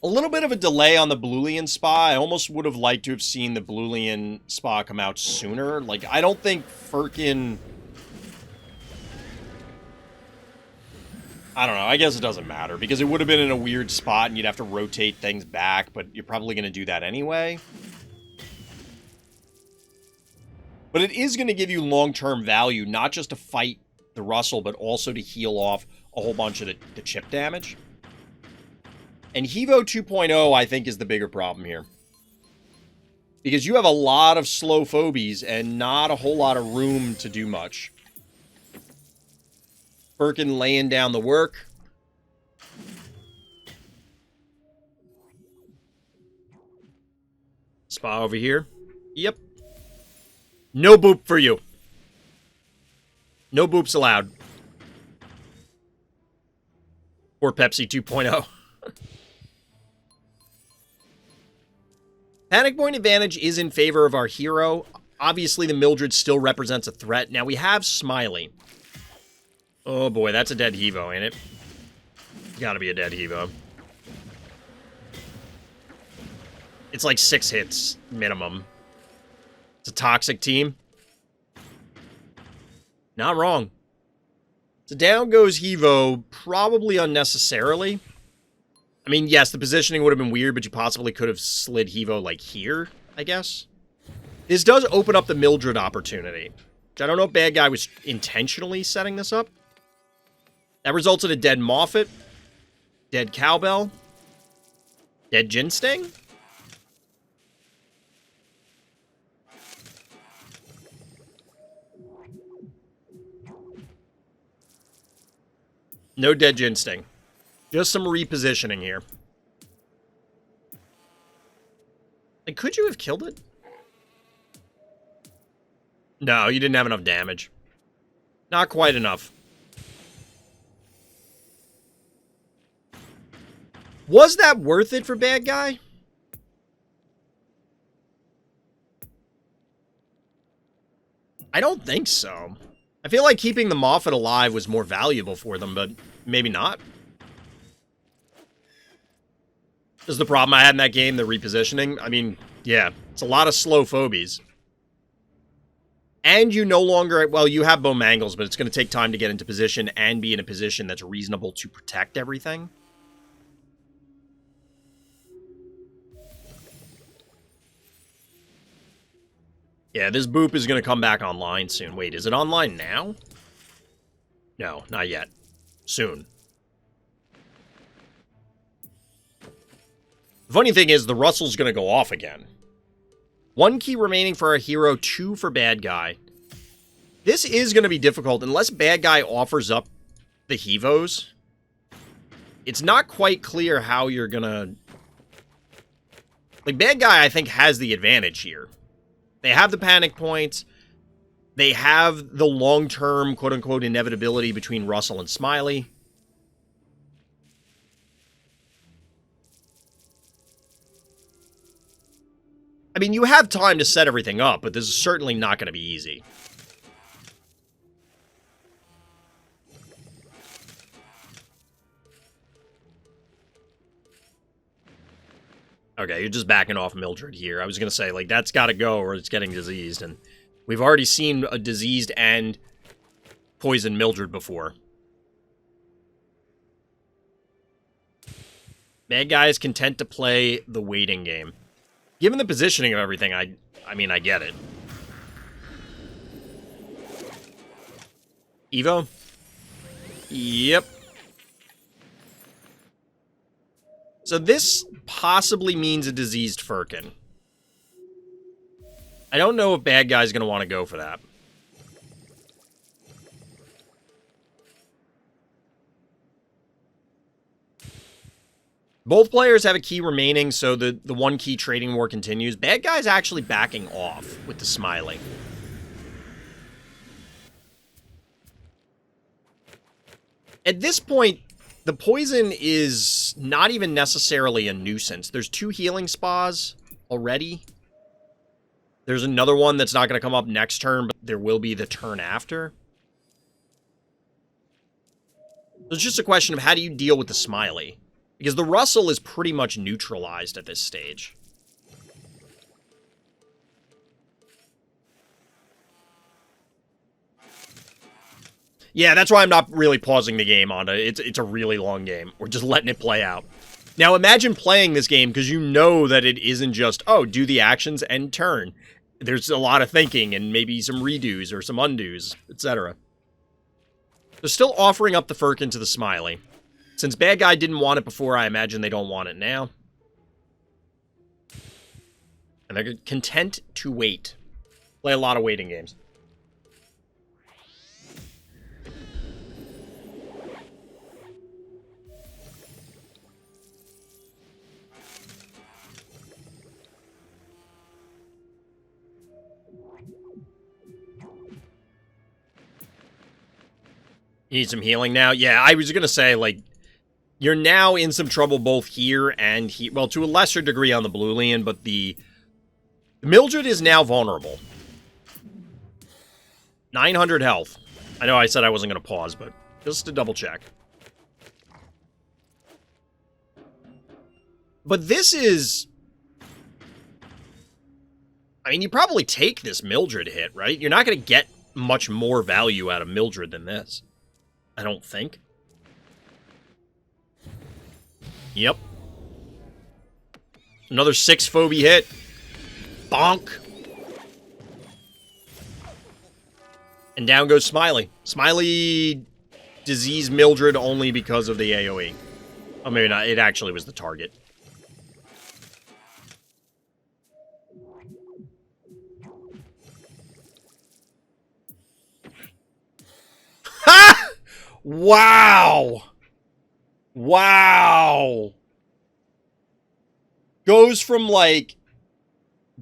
A little bit of a delay on the Bluelian spa. I almost would have liked to have seen the Bluelian spa come out sooner. Like, I don't think Firkin... I don't know. I guess it doesn't matter, because it would have been in a weird spot and you'd have to rotate things back, but you're probably going to do that anyway. But it is going to give you long-term value, not just to fight the Russell, but also to heal off a whole bunch of the chip damage. And Hevo 2.0, I think, is the bigger problem here. Because you have a lot of slow phobies and not a whole lot of room to do much. Firkin laying down the work. Spa over here. Yep. No boop for you. No boops allowed. Or Pepsi 2.0. Panic point advantage is in favor of our hero. Obviously, the Mildred still represents a threat. Now, we have Smiley. Oh, boy, that's a dead Hevo, ain't it? Gotta be a dead Hevo. It's like 6 hits, minimum. It's a toxic team. Not wrong. So down goes Hevo, probably unnecessarily. I mean, yes, the positioning would have been weird, but you possibly could have slid Hevo, like, here, I guess. This does open up the Mildred opportunity, which I don't know if Bad Guy was intentionally setting this up. That results in a dead Moffat, dead Cowbell, dead Ginsting. No dead Ginsting. Just some repositioning here. Like, could you have killed it? No, you didn't have enough damage. Not quite enough. Was that worth it for Bad Guy? I don't think so. I feel like keeping the Moffat alive was more valuable for them, but maybe not. This is the problem I had in that game, the repositioning. I mean, yeah, it's a lot of slow phobies. And you no longer... Well, you have Bow Mangles, but it's going to take time to get into position and be in a position that's reasonable to protect everything. Yeah, this boop is going to come back online soon. Wait, is it online now? No, not yet. Soon. The funny thing is, the Russell's going to go off again. 1 key remaining for our hero, 2 for Bad Guy. This is going to be difficult unless Bad Guy offers up the Hevos. It's not quite clear how you're going to... Like, Bad Guy, I think, has the advantage here. They have the panic points. They have the long-term, quote-unquote, inevitability between Russell and Smiley. I mean, you have time to set everything up, but this is certainly not going to be easy. Okay, you're just backing off Mildred here. I was going to say, like, that's got to go or it's getting diseased. And we've already seen a diseased and poisoned Mildred before. Bad guy is content to play the waiting game. Given the positioning of everything, I mean, I get it. Evo? Yep. So this possibly means a diseased Firkin. I don't know if bad guy's going to want to go for that. Both players have a key remaining, so the one key trading war continues. Bad guy's actually backing off with the Smiley. At this point, the poison is not even necessarily a nuisance. There's 2 healing spas already. There's another one that's not going to come up next turn, but there will be the turn after. It's just a question of how do you deal with the Smiley? Because the Russell is pretty much neutralized at this stage. Yeah, that's why I'm not really pausing the game on it. It's a really long game. We're just letting it play out. Now, imagine playing this game because you know that it isn't just, oh, do the actions and turn. There's a lot of thinking and maybe some redos or some undos, etc. They're still offering up the Firkin to the Smiley. Since bad guy didn't want it before, I imagine they don't want it now. And they're content to wait. Play a lot of waiting games. You need some healing now? Yeah, I was going to say, like, you're now in some trouble both here and here. Well, to a lesser degree on the Bluelian, but the Mildred is now vulnerable. 900 health. I know I said I wasn't going to pause, but just to double check. But this is... I mean, you probably take this Mildred hit, right? You're not going to get much more value out of Mildred than this. I don't think. Yep. Another 6 Phobie hit. Bonk. And down goes Smiley. Smiley diseased Mildred only because of the AoE. Oh, maybe not. It actually was the target. Ha! Wow! Wow! Goes from, like,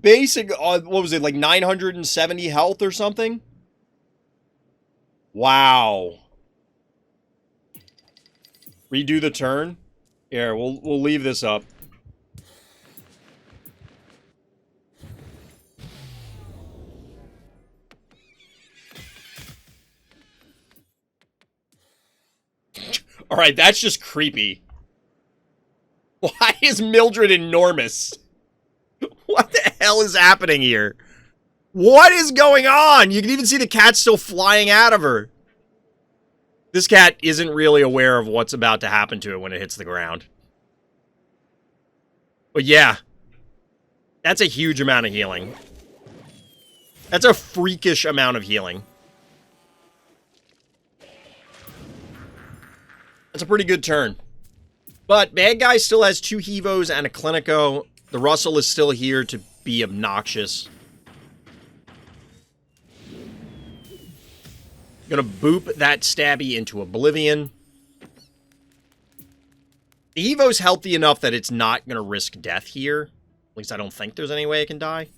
basic, what was it, like 970 health or something? Wow. Redo the turn? Here, we'll leave this up. Alright, that's just creepy. Why is Mildred enormous? What the hell is happening here? What is going on? You can even see the cat still flying out of her. This cat isn't really aware of what's about to happen to it when it hits the ground. But yeah. That's a huge amount of healing. That's a freakish amount of healing. That's a pretty good turn. But bad guy still has 2 Hevos and a Clinico. The Russell is still here to be obnoxious. Gonna boop that Stabby into Oblivion. The Evo's healthy enough that it's not gonna risk death here. At least I don't think there's any way it can die.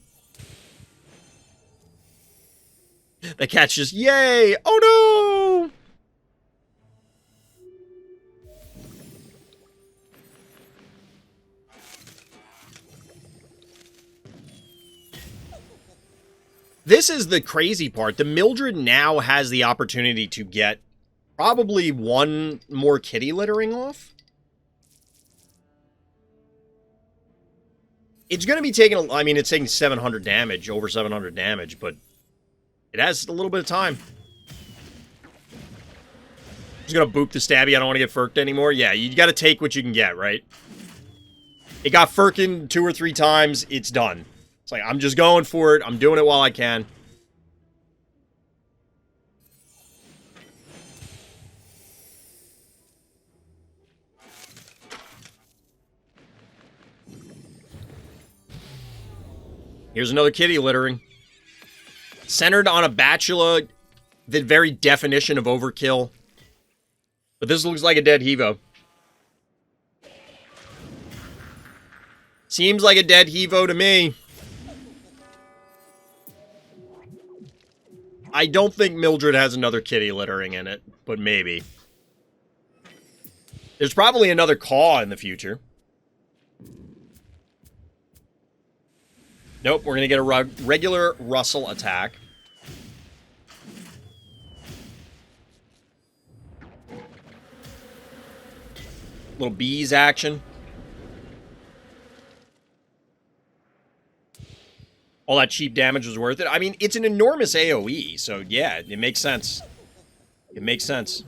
The cat's just, yay! Oh no! This is the crazy part. The Mildred now has the opportunity to get probably one more kitty littering off. It's going to be taking, I mean, it's taking 700 damage, over 700 damage, but it has a little bit of time. Just going to boop the stabby. I don't want to get furked anymore. Yeah, you got to take what you can get, right? It got furkin 2 or 3 times. It's done. It's like, I'm just going for it. I'm doing it while I can. Here's another kitty littering. Centered on a bachelor, the very definition of overkill. But this looks like a dead Hevo. Seems like a dead Hevo to me. I don't think Mildred has another kitty littering in it, but maybe. There's probably another Caw in the future. Nope, we're going to get a regular Russell attack. Little bees action. All that cheap damage was worth it. I mean, it's an enormous AoE, so yeah, it makes sense. It makes sense.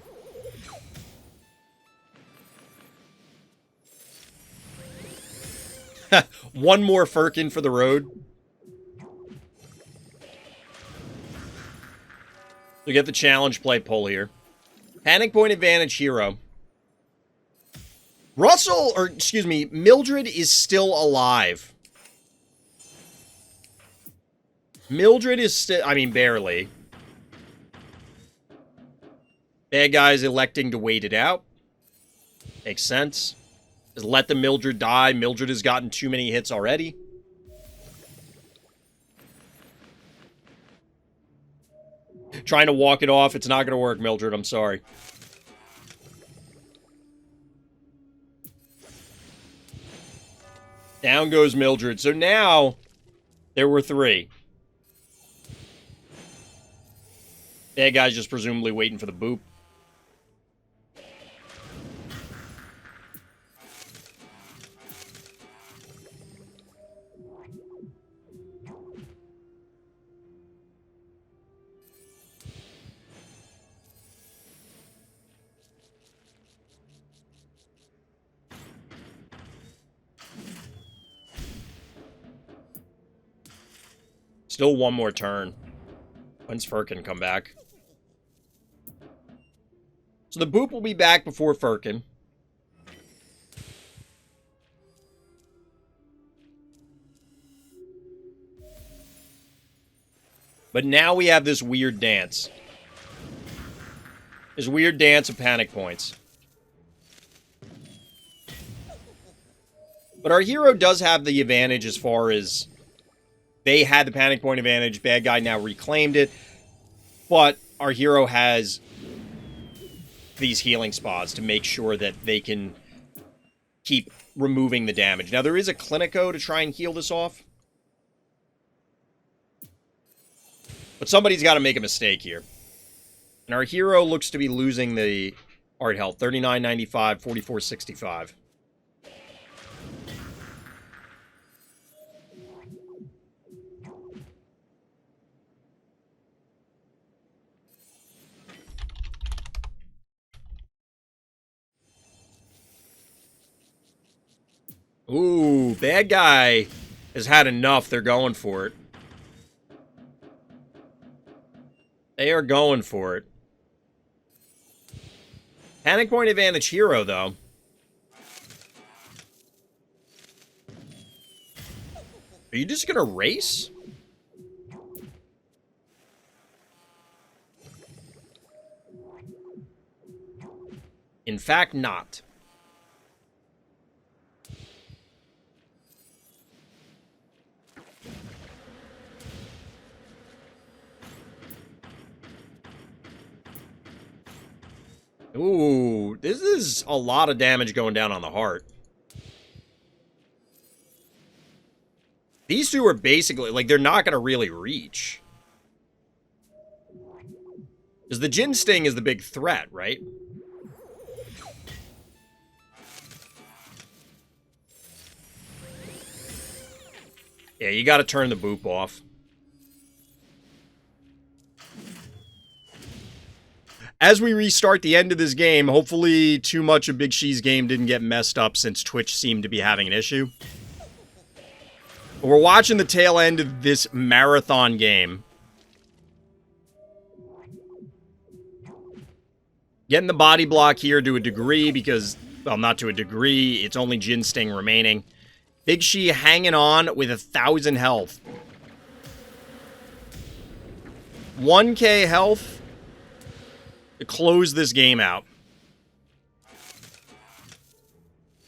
One more Firkin for the road. We get the challenge play pull here. Panic point advantage hero. Russell, or excuse me, Mildred is still alive. Mildred is still, I mean, barely. Bad guy's electing to wait it out. Makes sense. Just let the Mildred die. Mildred has gotten too many hits already. Trying to walk it off. It's not going to work, Mildred. I'm sorry. Down goes Mildred. So now, there were 3. That guy's just presumably waiting for the boop. Still one more turn. When's Firkin come back? So the boop will be back before Firkin. But now we have this weird dance. This weird dance of panic points. But our hero does have the advantage as far as they had the panic point advantage. Bad guy now reclaimed it. But our hero has these healing spots to make sure that they can keep removing the damage. Now, there is a Clinico to try and heal this off. But somebody's got to make a mistake here. And our hero looks to be losing the art health. 39.95, 44.65. Ooh, bad guy has had enough. They're going for it. They are going for it. Panic point advantage hero, though. Are you just gonna race? In fact, not. Ooh, this is a lot of damage going down on the heart. These two are basically, like, they're not going to really reach. Because the Jin Sting is the big threat, right? Yeah, you got to turn the boop off. As we restart the end of this game, hopefully too much of Big She's game didn't get messed up since Twitch seemed to be having an issue. We're watching the tail end of this marathon game. Getting the body block here to a degree because, well, not to a degree. It's only Jin Sting remaining. Big She hanging on with 1,000 health. 1K health to close this game out.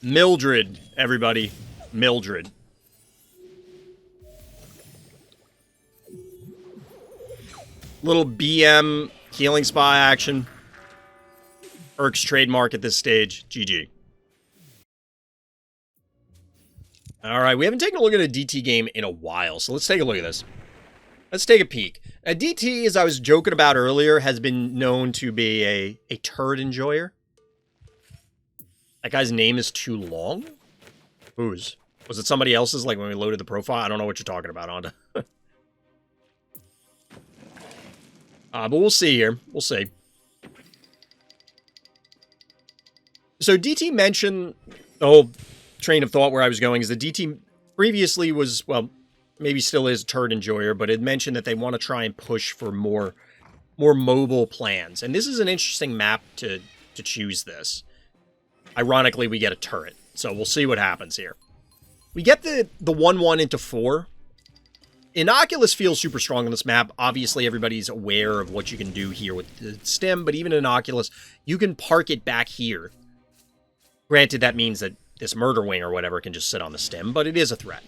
Mildred, everybody. Mildred. Little BM healing spa action. Urk's trademark at this stage. GG. Alright, we haven't taken a look at a DT game in a while, so let's take a look at this. Let's take a peek. Now, DT, as I was joking about earlier, has been known to be a turd enjoyer. That guy's name is too long? Whose? Was it somebody else's, like when we loaded the profile? I don't know what you're talking about, Honda. But we'll see here. We'll see. So DT mentioned the whole train of thought where I was going is that DT previously was, well, maybe still is a turd enjoyer, but it mentioned that they want to try and push for more mobile plans. And this is an interesting map to choose this. Ironically, we get a turret. So we'll see what happens here. We get the 1-1 into 4. Inoculus feels super strong on this map. Obviously, everybody's aware of what you can do here with the stem, but even Inoculus, you can park it back here. Granted, that means that this murder wing or whatever can just sit on the stem, but it is a threat.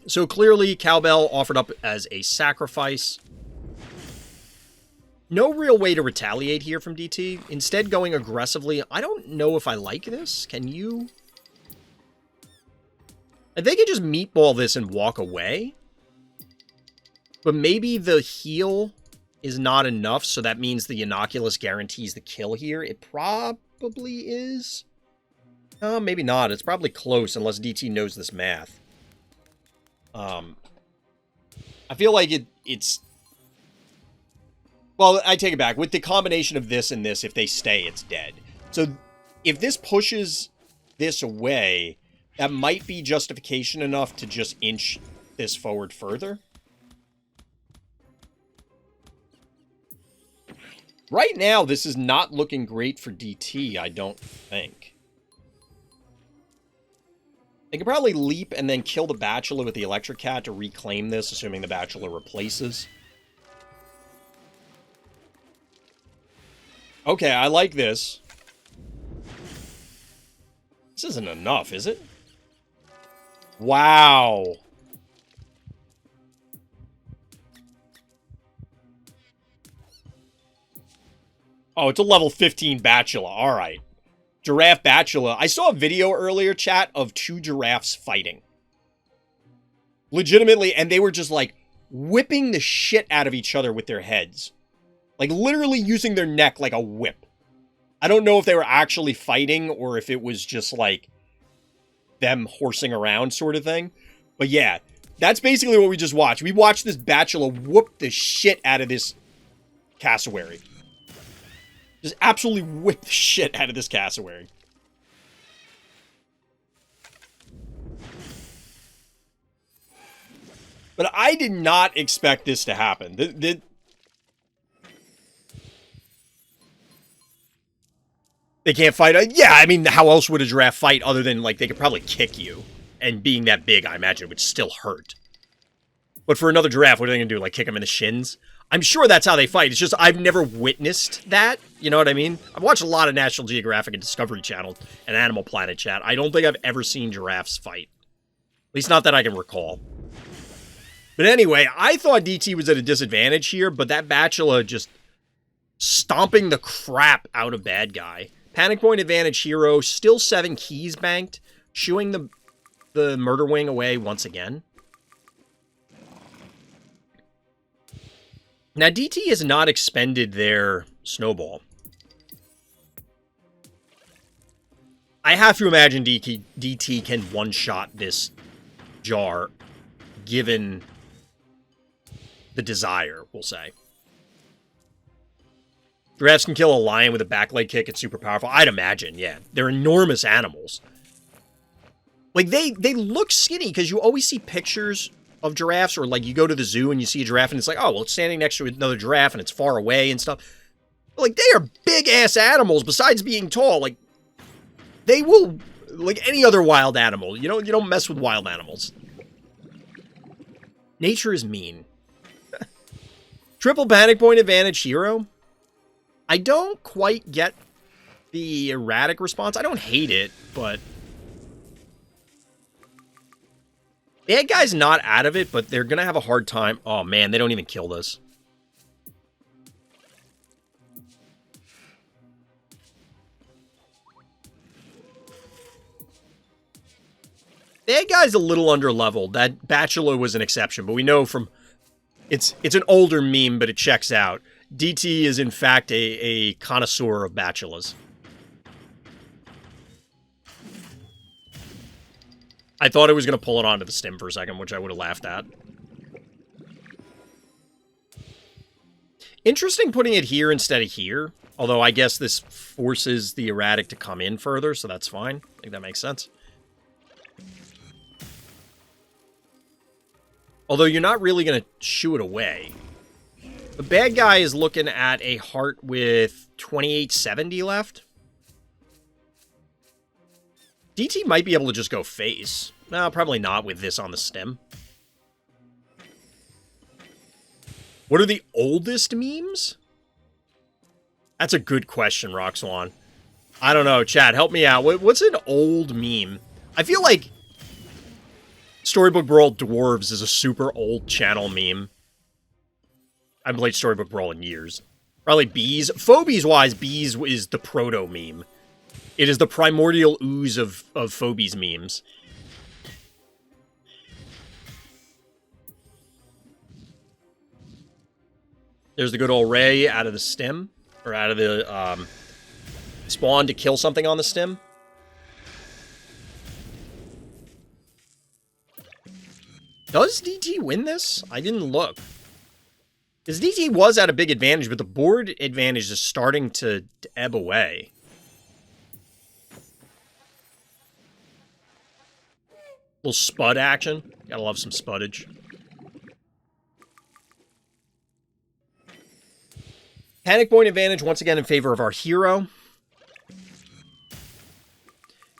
So clearly, Cowbell offered up as a sacrifice. No real way to retaliate here from DT. Instead, going aggressively. I don't know if I like this. Can you? And they could just meatball this and walk away. But maybe the heal is not enough, so that means the Inoculus guarantees the kill here. It probably is. Maybe not. It's probably close, unless DT knows this math. I feel like it's... Well, I take it back. With the combination of this and this, if they stay, it's dead. So, if this pushes this away, that might be justification enough to just inch this forward further. Right now, this is not looking great for DT, I don't think. They could probably leap and then kill the Bachelor with the Electric Cat to reclaim this, assuming the Bachelor replaces. Okay, I like this. This isn't enough, is it? Wow. Oh, it's a level 15 Bachelor. All right. Giraffe Bachelor. I saw a video earlier, chat, of 2 giraffes fighting. Legitimately, and they were just, like, whipping the shit out of each other with their heads. Like, literally using their neck like a whip. I don't know if they were actually fighting or if it was just, like, them horsing around sort of thing. But yeah, that's basically what we just watched. We watched this Bachelor whoop the shit out of this cassowary. Just absolutely whip the shit out of this cassowary. But I did not expect this to happen. They can't fight? Yeah, I mean, how else would a giraffe fight other than, like, they could probably kick you. And being that big, I imagine, would still hurt. But for another giraffe, what are they going to do? Like, kick them in the shins? I'm sure that's how they fight. It's just I've never witnessed that. You know what I mean? I've watched a lot of National Geographic and Discovery Channel and Animal Planet chat. I don't think I've ever seen giraffes fight. At least not that I can recall. But anyway, I thought DT was at a disadvantage here, but that Bachelor just stomping the crap out of bad guy. Panic point advantage hero, still 7 keys banked, shooing the murder wing away once again. Now, DT has not expended their snowball. I have to imagine DT can one-shot this jar, given the desire, we'll say. Giraffes can kill a lion with a back leg kick. It's super powerful. I'd imagine, yeah. They're enormous animals. Like, they look skinny, because you always see pictures of giraffes, or like you go to the zoo and you see a giraffe and it's like, oh, well, it's standing next to another giraffe and it's far away and stuff. But like, they are big-ass animals besides being tall. Like, they will, like any other wild animal. You don't mess with wild animals. Nature is mean. Triple panic point advantage hero. I don't quite get the erratic response. I don't hate it, but bad guy's not out of it, but they're going to have a hard time. Oh, man, they don't even kill this. Bad guy's a little under-leveled. That Bachelor was an exception, but we know from... It's an older meme, but it checks out. DT is, in fact, a connoisseur of Bachelors. I thought it was going to pull it onto the stim for a second, which I would have laughed at. Interesting putting it here instead of here. Although I guess this forces the erratic to come in further, so that's fine. I think that makes sense. Although you're not really going to shoo it away. The bad guy is looking at a heart with 2870 left. DT might be able to just go face. No, probably not with this on the stem. What are the oldest memes? That's a good question, Roxwan. I don't know, Chad, help me out. What's an old meme? I feel like Storybook Brawl Dwarves is a super old channel meme. I haven't played Storybook Brawl in years. Probably Bees. Phobies-wise, Bees is the proto-meme. It is the primordial ooze of Phobies memes. There's the good old Ray out of the stem. Or out of the spawn to kill something on the stem. Does DT win this? I didn't look. Because DT was at a big advantage, but the board advantage is starting to ebb away. Little spud action. Gotta love some spuddage. Panic point advantage once again in favor of our hero.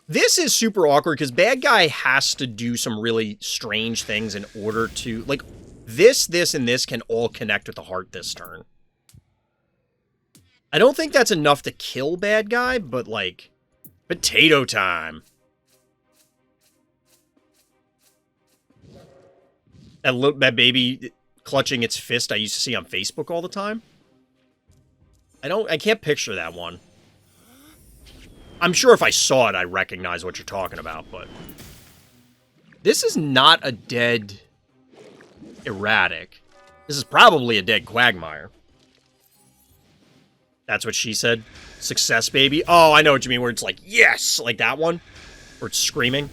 This is super awkward because bad guy has to do some really strange things in order to... Like, this, and this can all connect with the heart this turn. I don't think that's enough to kill bad guy, but, like, potato time. That baby clutching its fist I used to see on Facebook all the time. I can't picture that one. I'm sure if I saw it, I'd recognize what you're talking about, but... This is not a dead erratic. This is probably a dead Quagmire. That's what she said. Success, baby. Oh, I know what you mean, where it's like, yes! Like that one. Where it's screaming.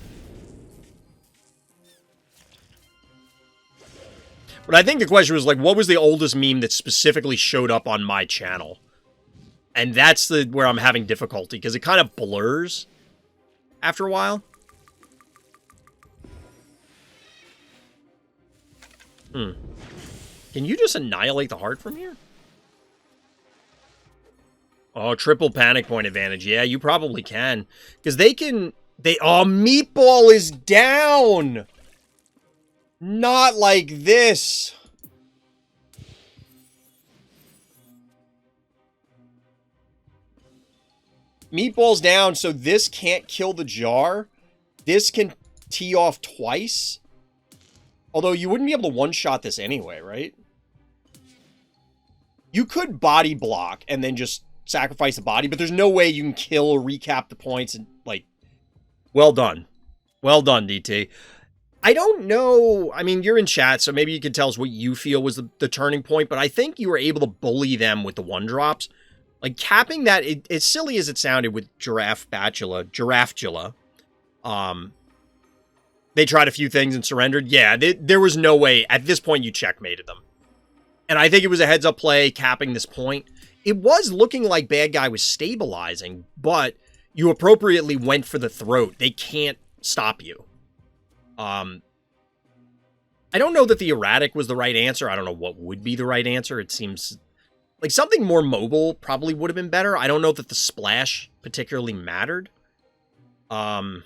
But I think the question was, like, what was the oldest meme that specifically showed up on my channel? And that's where I'm having difficulty, because it kind of blurs after a while. Can you just annihilate the heart from here? Oh, triple panic point advantage. Yeah, you probably can. Because they can... Oh, Meatball is down! Not like this. Meatball's down, so this can't kill the jar. This can tee off twice. Although you wouldn't be able to one-shot this anyway, right? You could body block and then just sacrifice the body, but there's no way you can kill or recap the points. And, like, well done. Well done, DT. I don't know. I mean, you're in chat, so maybe you can tell us what you feel was the turning point, but I think you were able to bully them with the one drops. Like, capping that, as silly as it sounded with Giraffula, they tried a few things and surrendered. Yeah, there was no way. At this point, you checkmated them. And I think it was a heads-up play capping this point. It was looking like bad guy was stabilizing, but you appropriately went for the throat. They can't stop you. I don't know that the erratic was the right answer. I don't know what would be the right answer. It seems like something more mobile probably would have been better. I don't know that the splash particularly mattered. But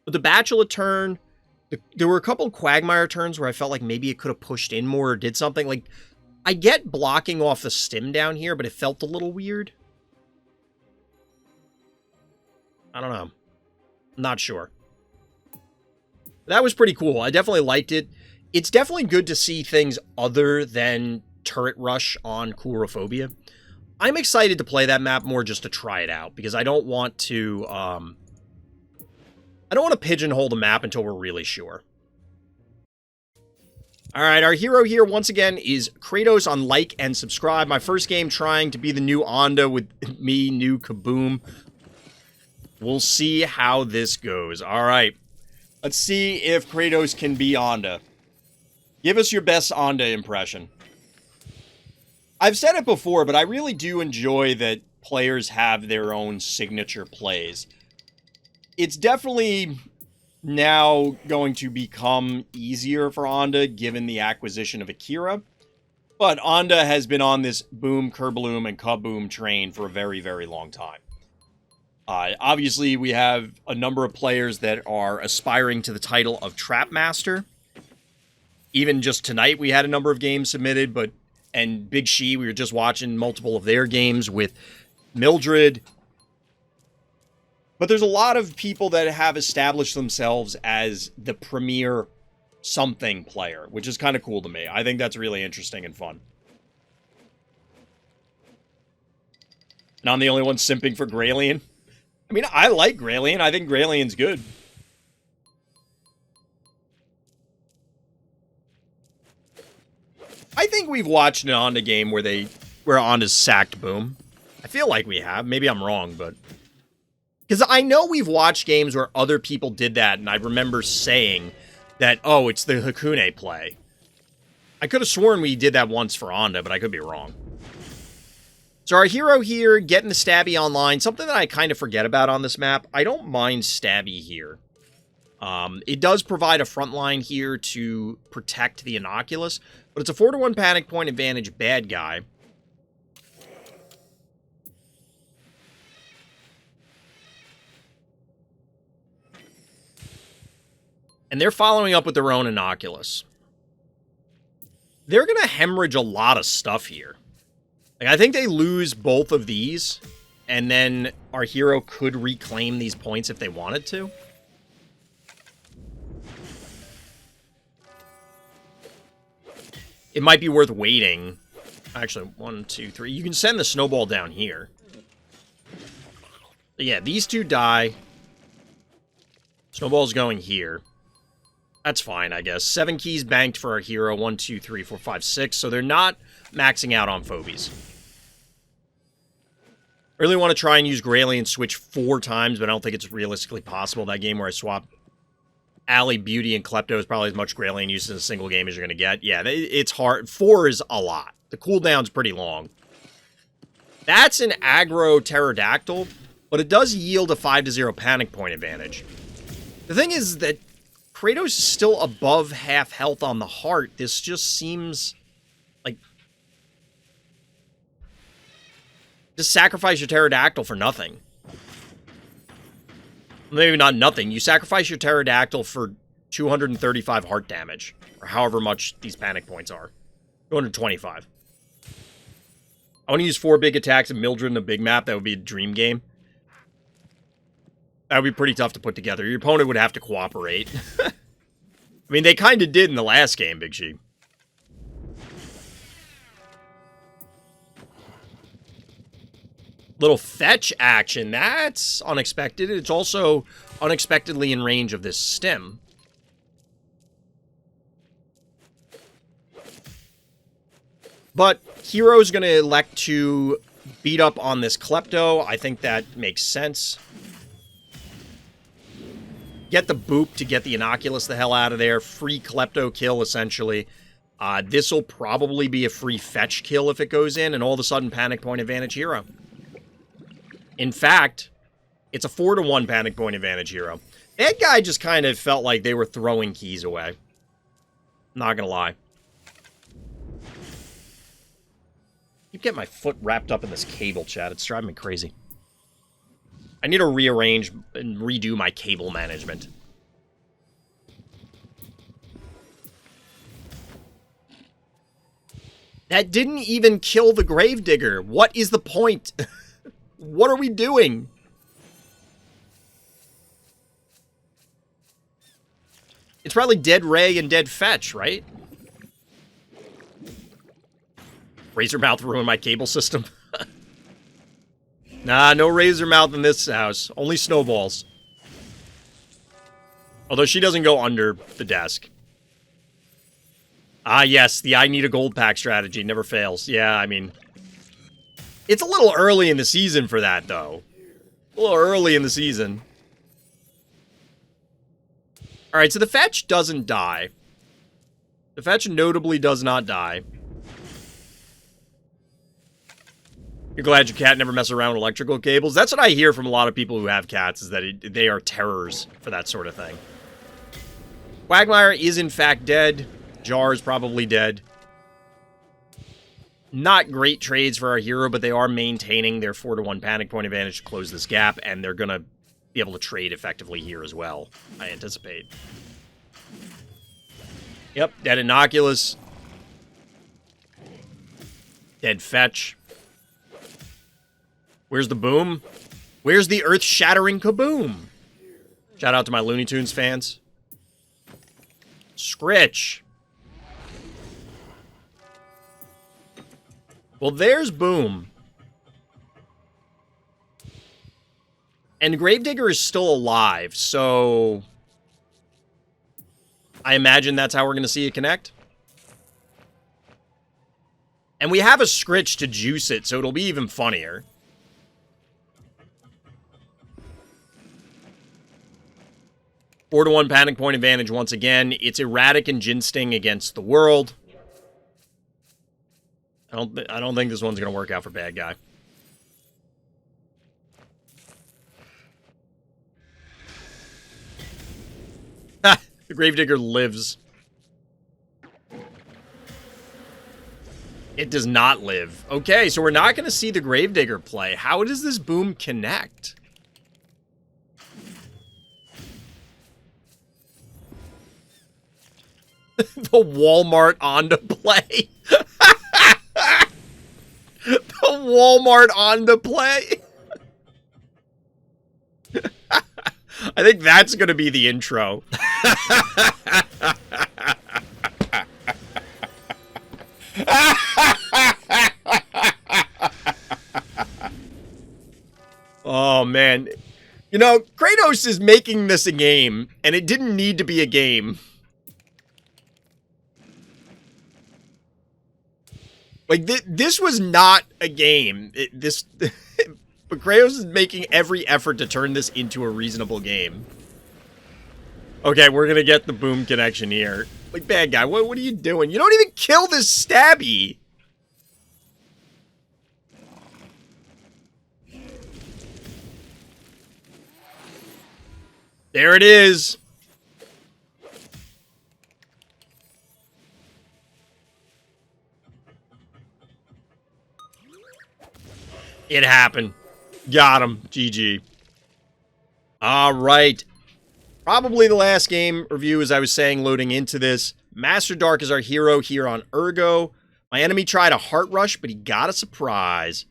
the Bachelor turn, there were a couple of Quagmire turns where I felt like maybe it could have pushed in more or did something. Like, I get blocking off the stim down here, but it felt a little weird. I don't know. I'm not sure. That was pretty cool. I definitely liked it. It's definitely good to see things other than turret rush on Coulrophobia. I'm excited to play that map more just to try it out, because I don't want to pigeonhole the map until we're really sure. All right, our hero here once again is Kratosss on like and subscribe. My first game trying to be the new Onda with me, new KABOOM. We'll see how this goes. All right. Let's see if Kratosss can be Onda. Give us your best Onda impression. I've said it before, but I really do enjoy that players have their own signature plays. It's definitely now going to become easier for Onda given the acquisition of Akira. But Onda has been on this boom, kerbaloom, and kaboom train for a very, very long time. Obviously, we have a number of players that are aspiring to the title of Trap Master. Even just tonight, we had a number of games submitted, and Big She, we were just watching multiple of their games with Mildred. But there's a lot of people that have established themselves as the premier something player, which is kind of cool to me. I think that's really interesting and fun. And I'm the only one simping for Graylien. I mean, I like Graylien. I think Graylien's good. I think we've watched an Onda game where Onda's sacked Boom. I feel like we have. Maybe I'm wrong, but... Because I know we've watched games where other people did that, and I remember saying that, oh, it's the Hakunay play. I could have sworn we did that once for Onda, but I could be wrong. So our hero here, getting the Stabby online, something that I kind of forget about on this map. I don't mind Stabby here. It does provide a front line here to protect the Inoculus, but it's a 4-to-1 panic point advantage bad guy. And they're following up with their own Inoculus. They're going to hemorrhage a lot of stuff here. Like, I think they lose both of these, and then our hero could reclaim these points if they wanted to. It might be worth waiting. Actually, 1, 2, 3. You can send the snowball down here. But yeah, these two die. Snowball's going here. That's fine, I guess. 7 keys banked for our hero. 1, 2, 3, 4, 5, 6. So they're not maxing out on Phobies. I really want to try and use Graylien switch 4 times, but I don't think it's realistically possible. That game where I swapped Alley, Beauty, and Klepto is probably as much Graylien use in a single game as you're going to get. Yeah, it's hard. 4 is a lot. The cooldown's pretty long. That's an aggro Pterodactyl, but it does yield a 5-0 panic point advantage. The thing is that Kratosss is still above half health on the heart. This just seems like... Just sacrifice your Pterodactyl for nothing. Maybe not nothing. You sacrifice your Pterodactyl for 235 heart damage. Or however much these panic points are. 225. I want to use 4 big attacks and Mildred in a big map. That would be a dream game. That would be pretty tough to put together. Your opponent would have to cooperate. I mean, they kind of did in the last game, Big She. Little fetch action. That's unexpected. It's also unexpectedly in range of this stem. But Hero's going to elect to beat up on this Klepto. I think that makes sense. Get the boop to get the Innocuous the hell out of there. Free Klepto kill, essentially. This will probably be a free fetch kill if it goes in, and all of a sudden, panic point advantage Hero. In fact, it's a 4-to-1 panic point advantage Hero. That guy just kind of felt like they were throwing keys away. Not gonna lie. Keep getting my foot wrapped up in this cable, chat. It's driving me crazy. I need to rearrange and redo my cable management. That didn't even kill the Gravedigger. What is the point? What are we doing? It's probably dead Ray and dead Fetch, right? Razormouth ruined my cable system. Nah, no Razormouth in this house. Only snowballs. Although she doesn't go under the desk. Ah, yes, the I need a gold pack strategy never fails. Yeah, I mean... It's a little early in the season for that, though. A little early in the season. Alright, so the Fetch doesn't die. The Fetch notably does not die. You're glad your cat never messes around with electrical cables? That's what I hear from a lot of people who have cats, is that they are terrors for that sort of thing. Quagmire is in fact dead. Jar is probably dead. Not great trades for our hero, but they are maintaining their 4-to-1 panic point advantage to close this gap, and they're going to be able to trade effectively here as well, I anticipate. Yep, dead Innocuous. Dead Fetch. Where's the boom? Where's the earth-shattering kaboom? Shout out to my Looney Tunes fans. Scritch. Well, there's boom. And Gravedigger is still alive, so... I imagine that's how we're going to see it connect. And we have a Scritch to juice it, so it'll be even funnier. Four to one panic point advantage once again. It's erratic and Jin Sting against the world. I don't think this one's going to work out for bad guy. Ha! The Gravedigger lives. It does not live. Okay, so we're not going to see the Gravedigger play. How does this boom connect? The Walmart on to play. The Walmart on to play. I think that's going to be the intro. Oh, man. You know, Kratos is making this a game, and it didn't need to be a game. Like, this was not a game. But Kratos is making every effort to turn this into a reasonable game. Okay, we're gonna get the boom connection here. Like, bad guy, what are you doing? You don't even kill this stabby! There it is! It happened. Got him. GG. Alright. Probably the last game review, as I was saying, loading into this. Master Dark is our hero here on Urgo. My enemy tried a heart rush, but he got a surprise.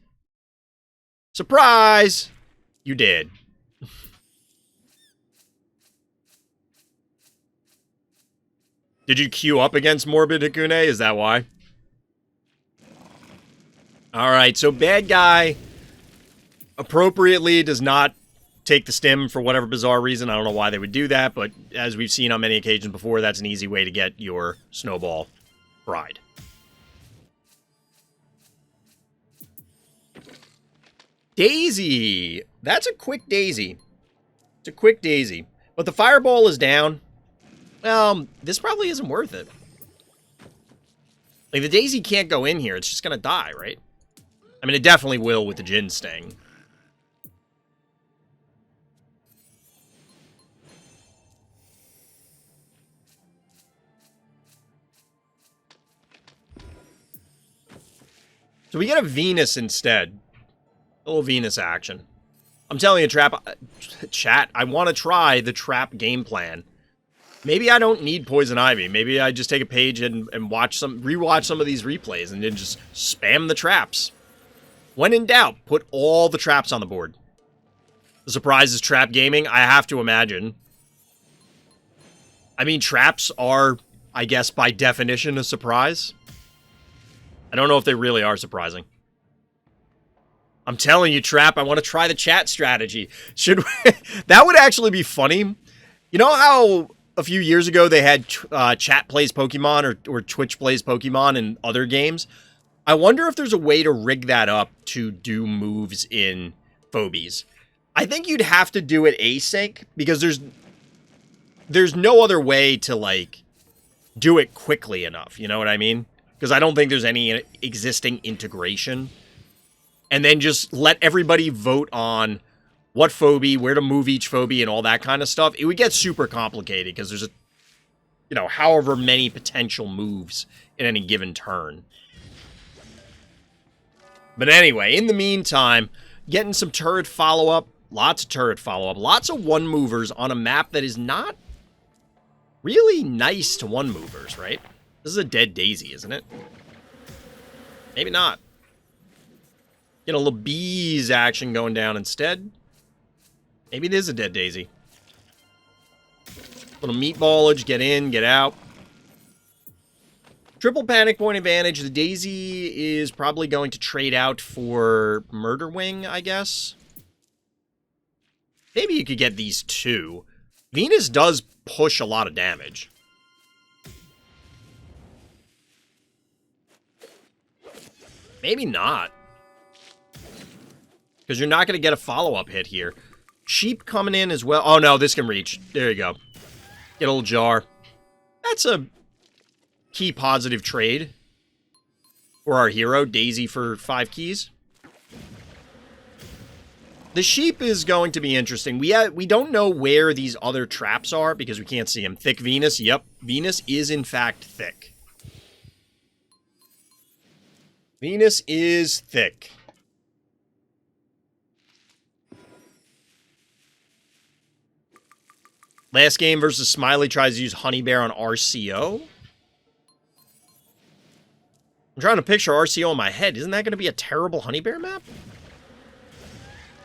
Surprise! You did. Did you queue up against Morbid Hakunay? Is that why? Alright, so bad guy appropriately does not take the stim for whatever bizarre reason. I don't know why they would do that, but as we've seen on many occasions before, that's an easy way to get your snowball fried. Daisy! That's a quick daisy. It's a quick daisy. But the fireball is down. Well, this probably isn't worth it. Like, the daisy can't go in here. It's just gonna die, right? I mean, it definitely will with the Jin Sting. So we get a Venus instead. A little Venus action. I'm telling you, chat, I want to try the trap game plan. Maybe I don't need Poison Ivy. Maybe I just take a page and rewatch some of these replays and then just spam the traps. When in doubt, put all the traps on the board. The surprise is trap gaming, I have to imagine. I mean, traps are, I guess, by definition, a surprise. I don't know if they really are surprising. I'm telling you, Trap, I want to try the chat strategy. Should we? That would actually be funny. You know how a few years ago they had chat plays Pokemon or Twitch plays Pokemon in other games? I wonder if there's a way to rig that up to do moves in Phobies. I think you'd have to do it async because there's no other way to, like, do it quickly enough. You know what I mean? Because I don't think there's any existing integration. And then just let everybody vote on what phobie, where to move each phobie, and all that kind of stuff. It would get super complicated because there's however many potential moves in any given turn. But anyway, in the meantime, getting some turret follow-up, lots of turret follow-up, lots of one-movers on a map that is not really nice to one-movers, right? This is a dead daisy, isn't it? Maybe not. Get a little bees action going down instead. Maybe it is a dead daisy. Little meatballage, get in, get out. Triple panic point advantage. The daisy is probably going to trade out for Murder Wing, I guess. Maybe you could get these two. Venus does push a lot of damage. Maybe not. Because you're not going to get a follow-up hit here. Sheep coming in as well. Oh, no, this can reach. There you go. Get a little jar. That's a key positive trade for our hero, Daisy, for 5 keys. The sheep is going to be interesting. We don't know where these other traps are because we can't see them. Thick Venus. Yep, Venus is, in fact, thick. Venus is thick. Last game versus Smiley tries to use Honey Bear on RCO. I'm trying to picture RCO in my head. Isn't that going to be a terrible Honey Bear map?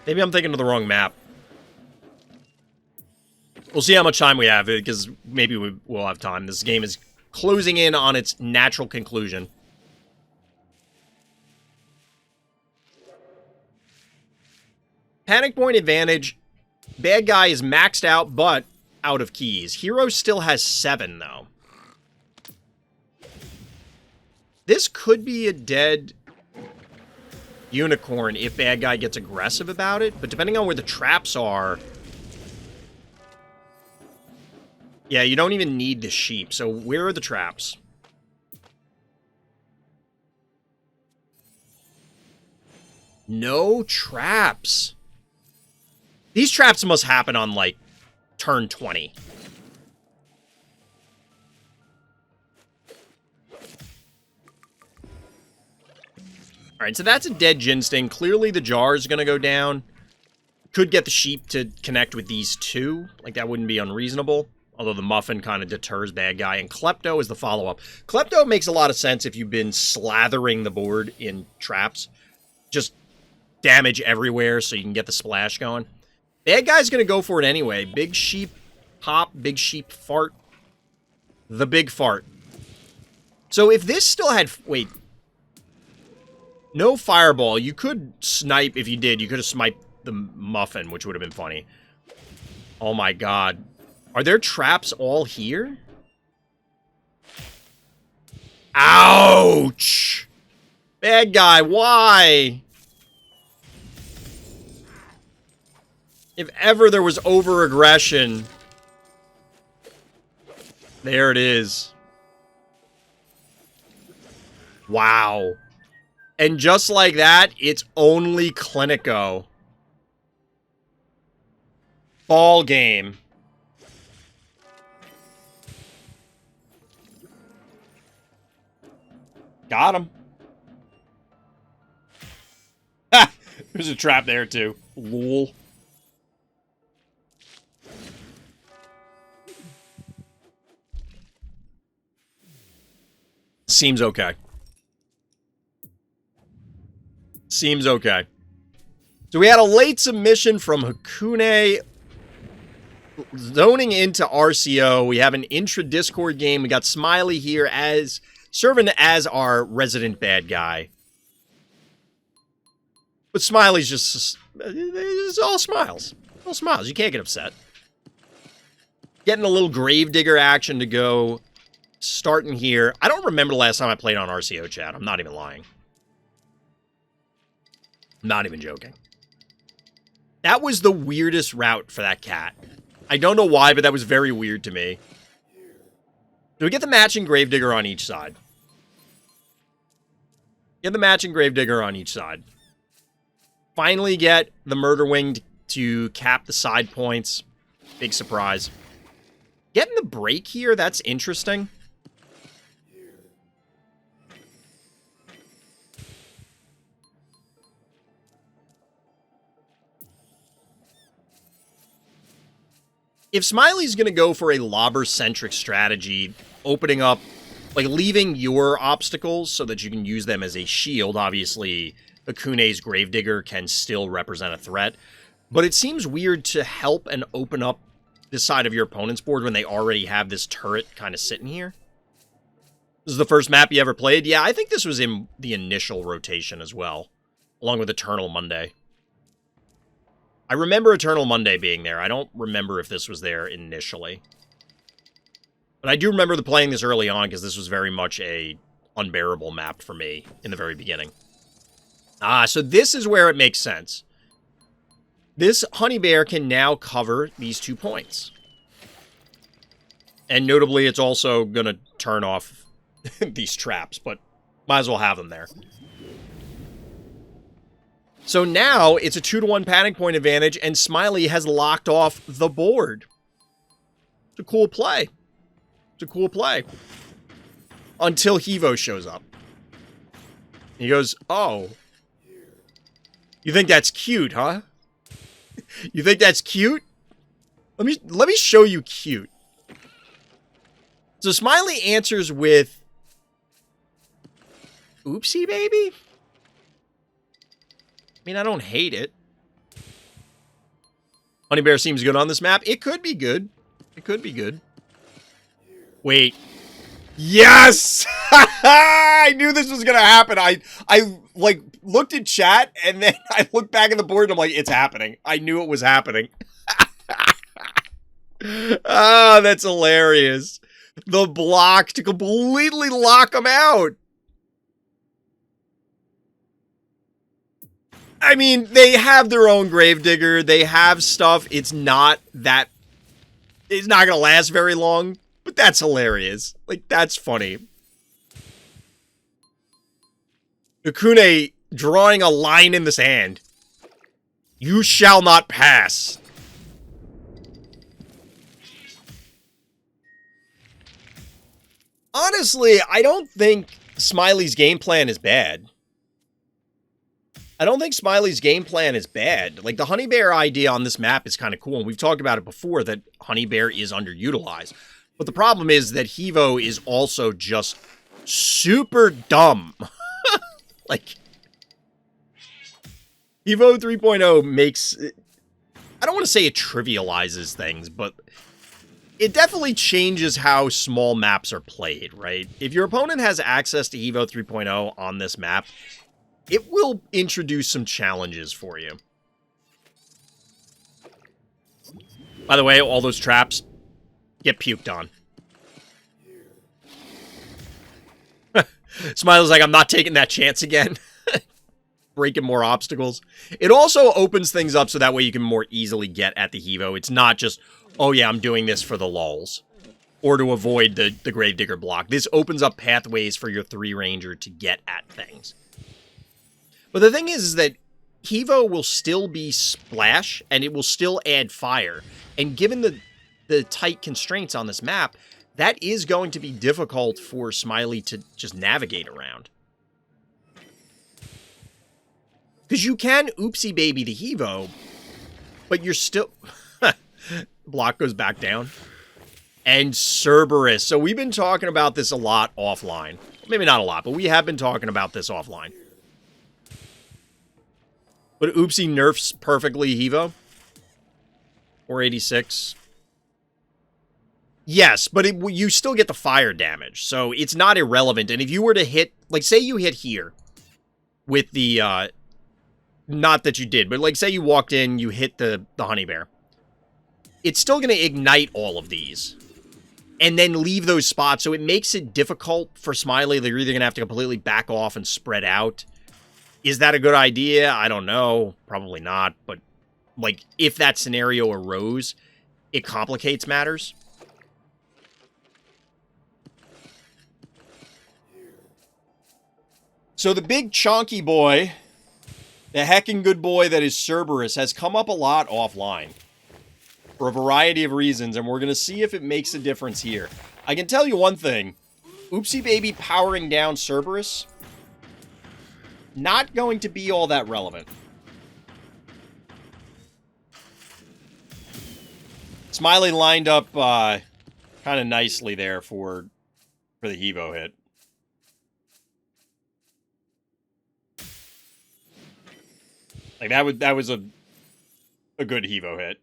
Maybe I'm thinking of the wrong map. We'll see how much time we have, because maybe we'll have time. This game is closing in on its natural conclusion. Panic point advantage. Bad guy is maxed out, but out of keys. Hero still has 7, though. This could be a dead unicorn if bad guy gets aggressive about it, but depending on where the traps are... Yeah, you don't even need the sheep, so where are the traps? No traps. These traps must happen on, like, turn 20. Alright, so that's a dead Jin Sting. Clearly the jar is going to go down. Could get the sheep to connect with these two. Like, that wouldn't be unreasonable. Although the muffin kind of deters bad guy. And Klepto is the follow-up. Klepto makes a lot of sense if you've been slathering the board in traps. Just damage everywhere so you can get the splash going. Bad guy's going to go for it anyway. Big sheep pop, big sheep fart. The big fart. So if this still had... Wait. No fireball. You could snipe if you did. You could have sniped the muffin, which would have been funny. Oh my god. Are there traps all here? Ouch! Bad guy, why? If ever there was over-aggression... There it is. Wow. And just like that, it's only Clinico. Ball game. Got him. Ha! There's a trap there, too. Lol. Seems okay. Seems okay. So we had a late submission from Hakunay. Zoning into RCO. We have an intra-Discord game. We got Smiley here as... serving as our resident bad guy. But Smiley's just... it's all smiles. All smiles. You can't get upset. Getting a little Gravedigger action to go. Starting here. I don't remember the last time I played on RCO, chat. I'm not even lying. I'm not even joking. That was the weirdest route for that cat. I don't know why, but that was very weird to me. Do we get the matching Gravedigger on each side? Get the matching Gravedigger on each side. Finally get the Murder Wing to cap the side points. Big surprise. Getting the break here, that's interesting. If Smiley's going to go for a lobber-centric strategy, opening up, like leaving your obstacles so that you can use them as a shield, obviously Hakunay's Gravedigger can still represent a threat, but it seems weird to help and open up this side of your opponent's board when they already have this turret kind of sitting here. This is the first map you ever played? Yeah, I think this was in the initial rotation as well, along with Eternal Monday. I remember Eternal Monday being there. I don't remember if this was there initially. But I do remember playing this early on because this was very much a unbearable map for me in the very beginning. So this is where it makes sense. This Honey Bear can now cover these 2 points. And notably, it's also going to turn off these traps, but might as well have them there. So now, it's a 2-to-1 panic point advantage, and Smiley has locked off the board. It's a cool play. It's a cool play. Until Hevo shows up. He goes, oh. You think that's cute, huh? You think that's cute? Let me show you cute. So Smiley answers with... Oopsie, baby? I mean, I don't hate it. Honey Bear seems good on this map. It could be good. It could be good. Wait. Yes! I knew this was going to happen. I like, looked at chat, and then I looked back at the board, and I'm like, it's happening. I knew it was happening. Ah, that's hilarious. The block to completely lock him out. I mean, they have their own Gravedigger. They have stuff. It's not going to last very long, but that's hilarious. Like, that's funny. Hakunay drawing a line in the sand. You shall not pass. Honestly, I don't think Smiley's game plan is bad. I don't think Smiley's game plan is bad. Like, the Honey Bear idea on this map is kind of cool, and we've talked about it before, that Honey Bear is underutilized. But the problem is that Hevo is also just super dumb. Like, Hevo 3.0 makes... I don't want to say it trivializes things, but it definitely changes how small maps are played, right? If your opponent has access to Hevo 3.0 on this map... it will introduce some challenges for you. By the way, all those traps get puked on. Smiley's like, I'm not taking that chance again. Breaking more obstacles. It also opens things up so that way you can more easily get at the Hevo. It's not just, oh yeah, I'm doing this for the lulz. Or to avoid the Gravedigger block. This opens up pathways for your 3-ranger to get at things. But the thing is that Hevo will still be splash, and it will still add fire. And given the tight constraints on this map, that is going to be difficult for Smiley to just navigate around. Because you can Oopsie Baby the Hevo, but you're still... Block goes back down. And Cerberus. So we've been talking about this a lot offline. Maybe not a lot, but we have been talking about this offline. But Oopsie nerfs perfectly Hevo. 486. Yes, but you still get the fire damage. So it's not irrelevant. And if you were to hit... Like, say you hit here. With the... not that you did, but like, say you walked in, you hit the honey bear. It's still going to ignite all of these. And then leave those spots. So it makes it difficult for Smiley. They're either going to have to completely back off and spread out. Is that a good idea? I don't know. Probably not. But, like, if that scenario arose, it complicates matters. So the big chonky boy, the heckin' good boy that is Cerberus, has come up a lot offline. For a variety of reasons, and we're going to see if it makes a difference here. I can tell you one thing. Oopsie Baby powering down Cerberus, not going to be all that relevant. Smiley lined up kind of nicely there for the Hevo hit. Like, that was a good Hevo hit.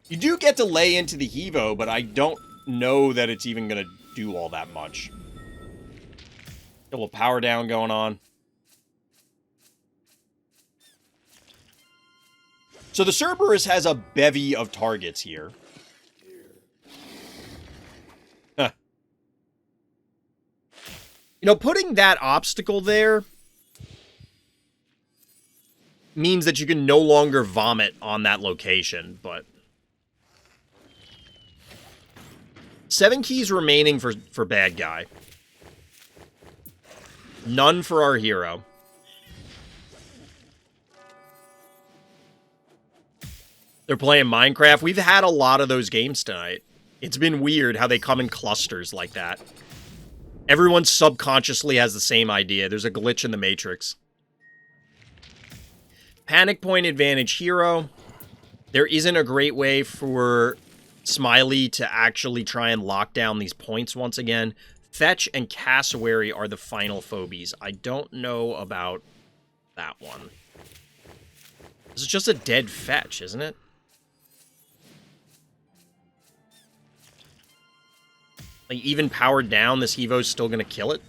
You do get to lay into the Hevo, but I don't know that it's even going to do all that much. A little power down going on. So the Cerberus has a bevy of targets here. Huh. You know, putting that obstacle there means that you can no longer vomit on that location, but... 7 keys remaining for bad guy. None for our hero. They're playing Minecraft. We've had a lot of those games tonight. It's been weird how they come in clusters like that. Everyone subconsciously has the same idea. There's a glitch in the Matrix. Panic point advantage hero. There isn't a great way for Smiley to actually try and lock down these points once again. Fetch and Cassowary are the final phobies. I don't know about that one. This is just a dead fetch, isn't it? Like, even powered down, this Hevo's still gonna kill it?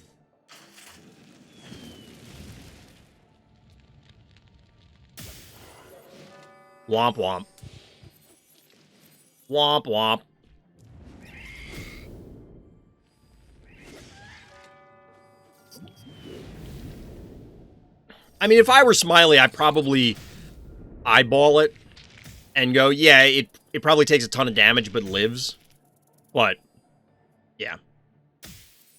Womp womp. Womp womp. I mean, if I were Smiley, I'd probably eyeball it and go, yeah, it probably takes a ton of damage but lives. But, yeah.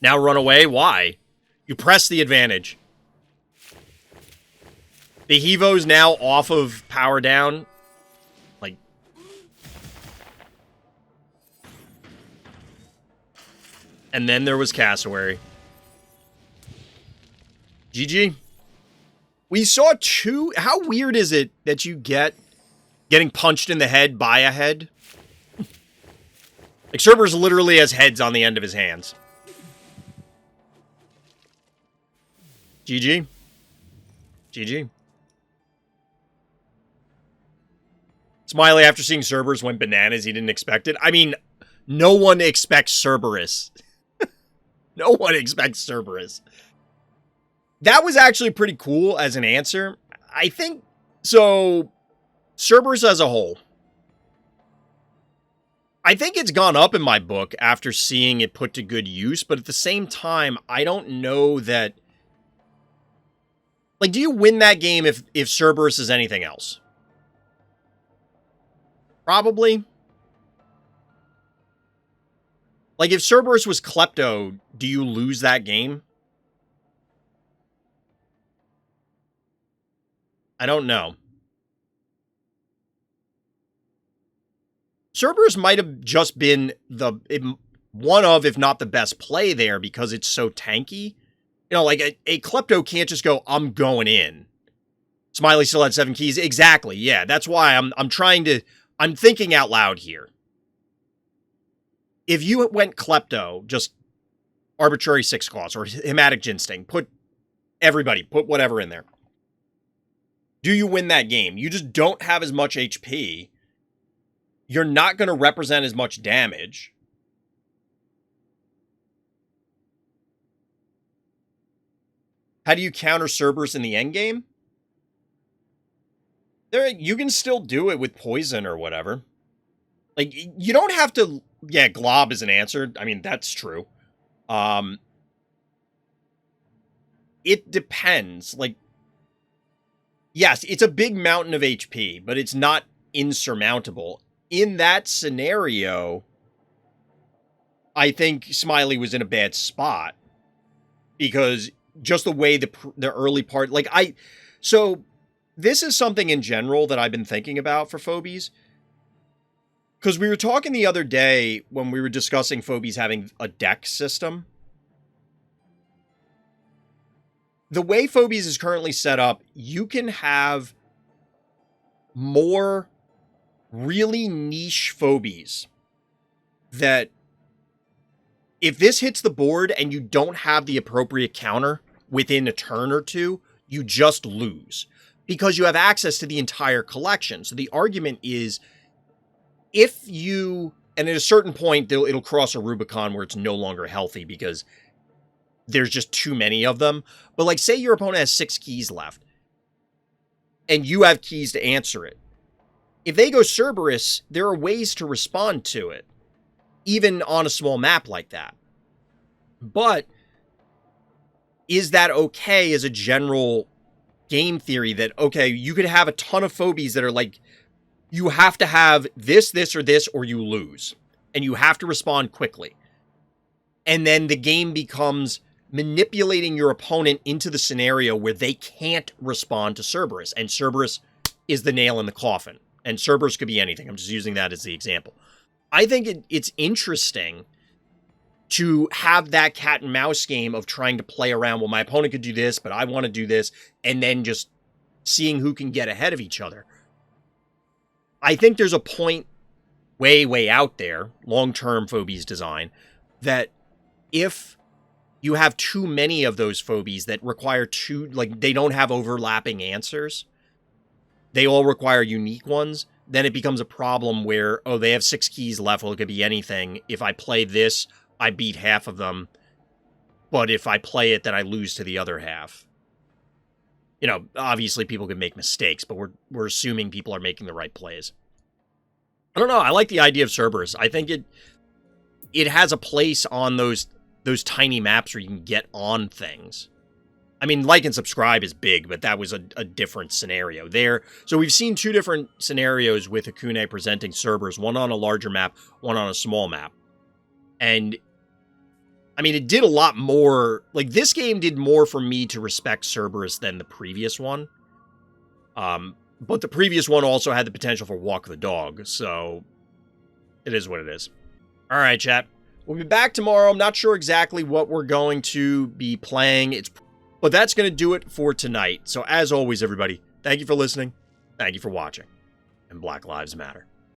Now run away? Why? You press the advantage. The Hevo's now off of power down. Like... And then there was Cassowary. GG. We saw 2... How weird is it that you getting punched in the head by a head? Like, Cerberus literally has heads on the end of his hands. GG. GG. Smiley, after seeing Cerberus, went bananas. He didn't expect it. I mean, no one expects Cerberus. No one expects Cerberus. That was actually pretty cool as an answer. I think, so, Cerberus as a whole, I think it's gone up in my book after seeing it put to good use, but at the same time, I don't know that, like, do you win that game if Cerberus is anything else? Probably. Like, if Cerberus was Klepto, do you lose that game? I don't know. Cerberus might have just been one of, if not the best play there because it's so tanky. You know, like a Klepto can't just go, I'm going in. Smiley still had 7 keys. Exactly. Yeah, that's why I'm thinking out loud here. If you went Klepto, just arbitrary 6 costs or Hematic Ginsting, put whatever in there. Do you win that game? You just don't have as much HP. You're not going to represent as much damage. How do you counter Cerberus in the endgame? You can still do it with poison or whatever. Like, you don't have to... Yeah, Glob is an answer. I mean, that's true. It depends. Like, yes, it's a big mountain of HP, but it's not insurmountable. In that scenario, I think Smiley was in a bad spot. Because just the way the early part... Like, So, this is something in general that I've been thinking about for Phobies. Because we were talking the other day when we were discussing Phobies having a deck system. The way Phobies is currently set up, you can have more really niche Phobies that if this hits the board and you don't have the appropriate counter within a turn or two, you just lose because you have access to the entire collection. So the argument is, if you, and at a certain point, it'll cross a Rubicon where it's no longer healthy because there's just too many of them. But like, say your opponent has 6 keys left and you have keys to answer it. If they go Cerberus, there are ways to respond to it, even on a small map like that. But is that okay as a general game theory that, okay, you could have a ton of Phobies that are like, you have to have this, this, or you lose. And you have to respond quickly. And then the game becomes manipulating your opponent into the scenario where they can't respond to Cerberus. And Cerberus is the nail in the coffin. And Cerberus could be anything. I'm just using that as the example. I think it's interesting to have that cat and mouse game of trying to play around. Well, my opponent could do this, but I want to do this. And then just seeing who can get ahead of each other. I think there's a point way, way out there, long-term Phobies design, that if you have too many of those Phobies that require they don't have overlapping answers, they all require unique ones, then it becomes a problem where, oh, they have 6 keys left, well, it could be anything. If I play this, I beat half of them. But if I play it, then I lose to the other half. You know, obviously people can make mistakes, but we're assuming people are making the right plays. I don't know. I like the idea of Cerberus. I think it has a place on those tiny maps where you can get on things. I mean, like and subscribe is big, but that was a different scenario there. So we've seen 2 different scenarios with Hakunay presenting Cerberus, one on a larger map, one on a small map. And, I mean, it did a lot more. Like, this game did more for me to respect Cerberus than the previous one. But the previous one also had the potential for Walk the Dog, so it is what it is. All right, chat. We'll be back tomorrow. I'm not sure exactly what we're going to be playing. But that's going to do it for tonight. So as always, everybody, thank you for listening. Thank you for watching. And Black Lives Matter.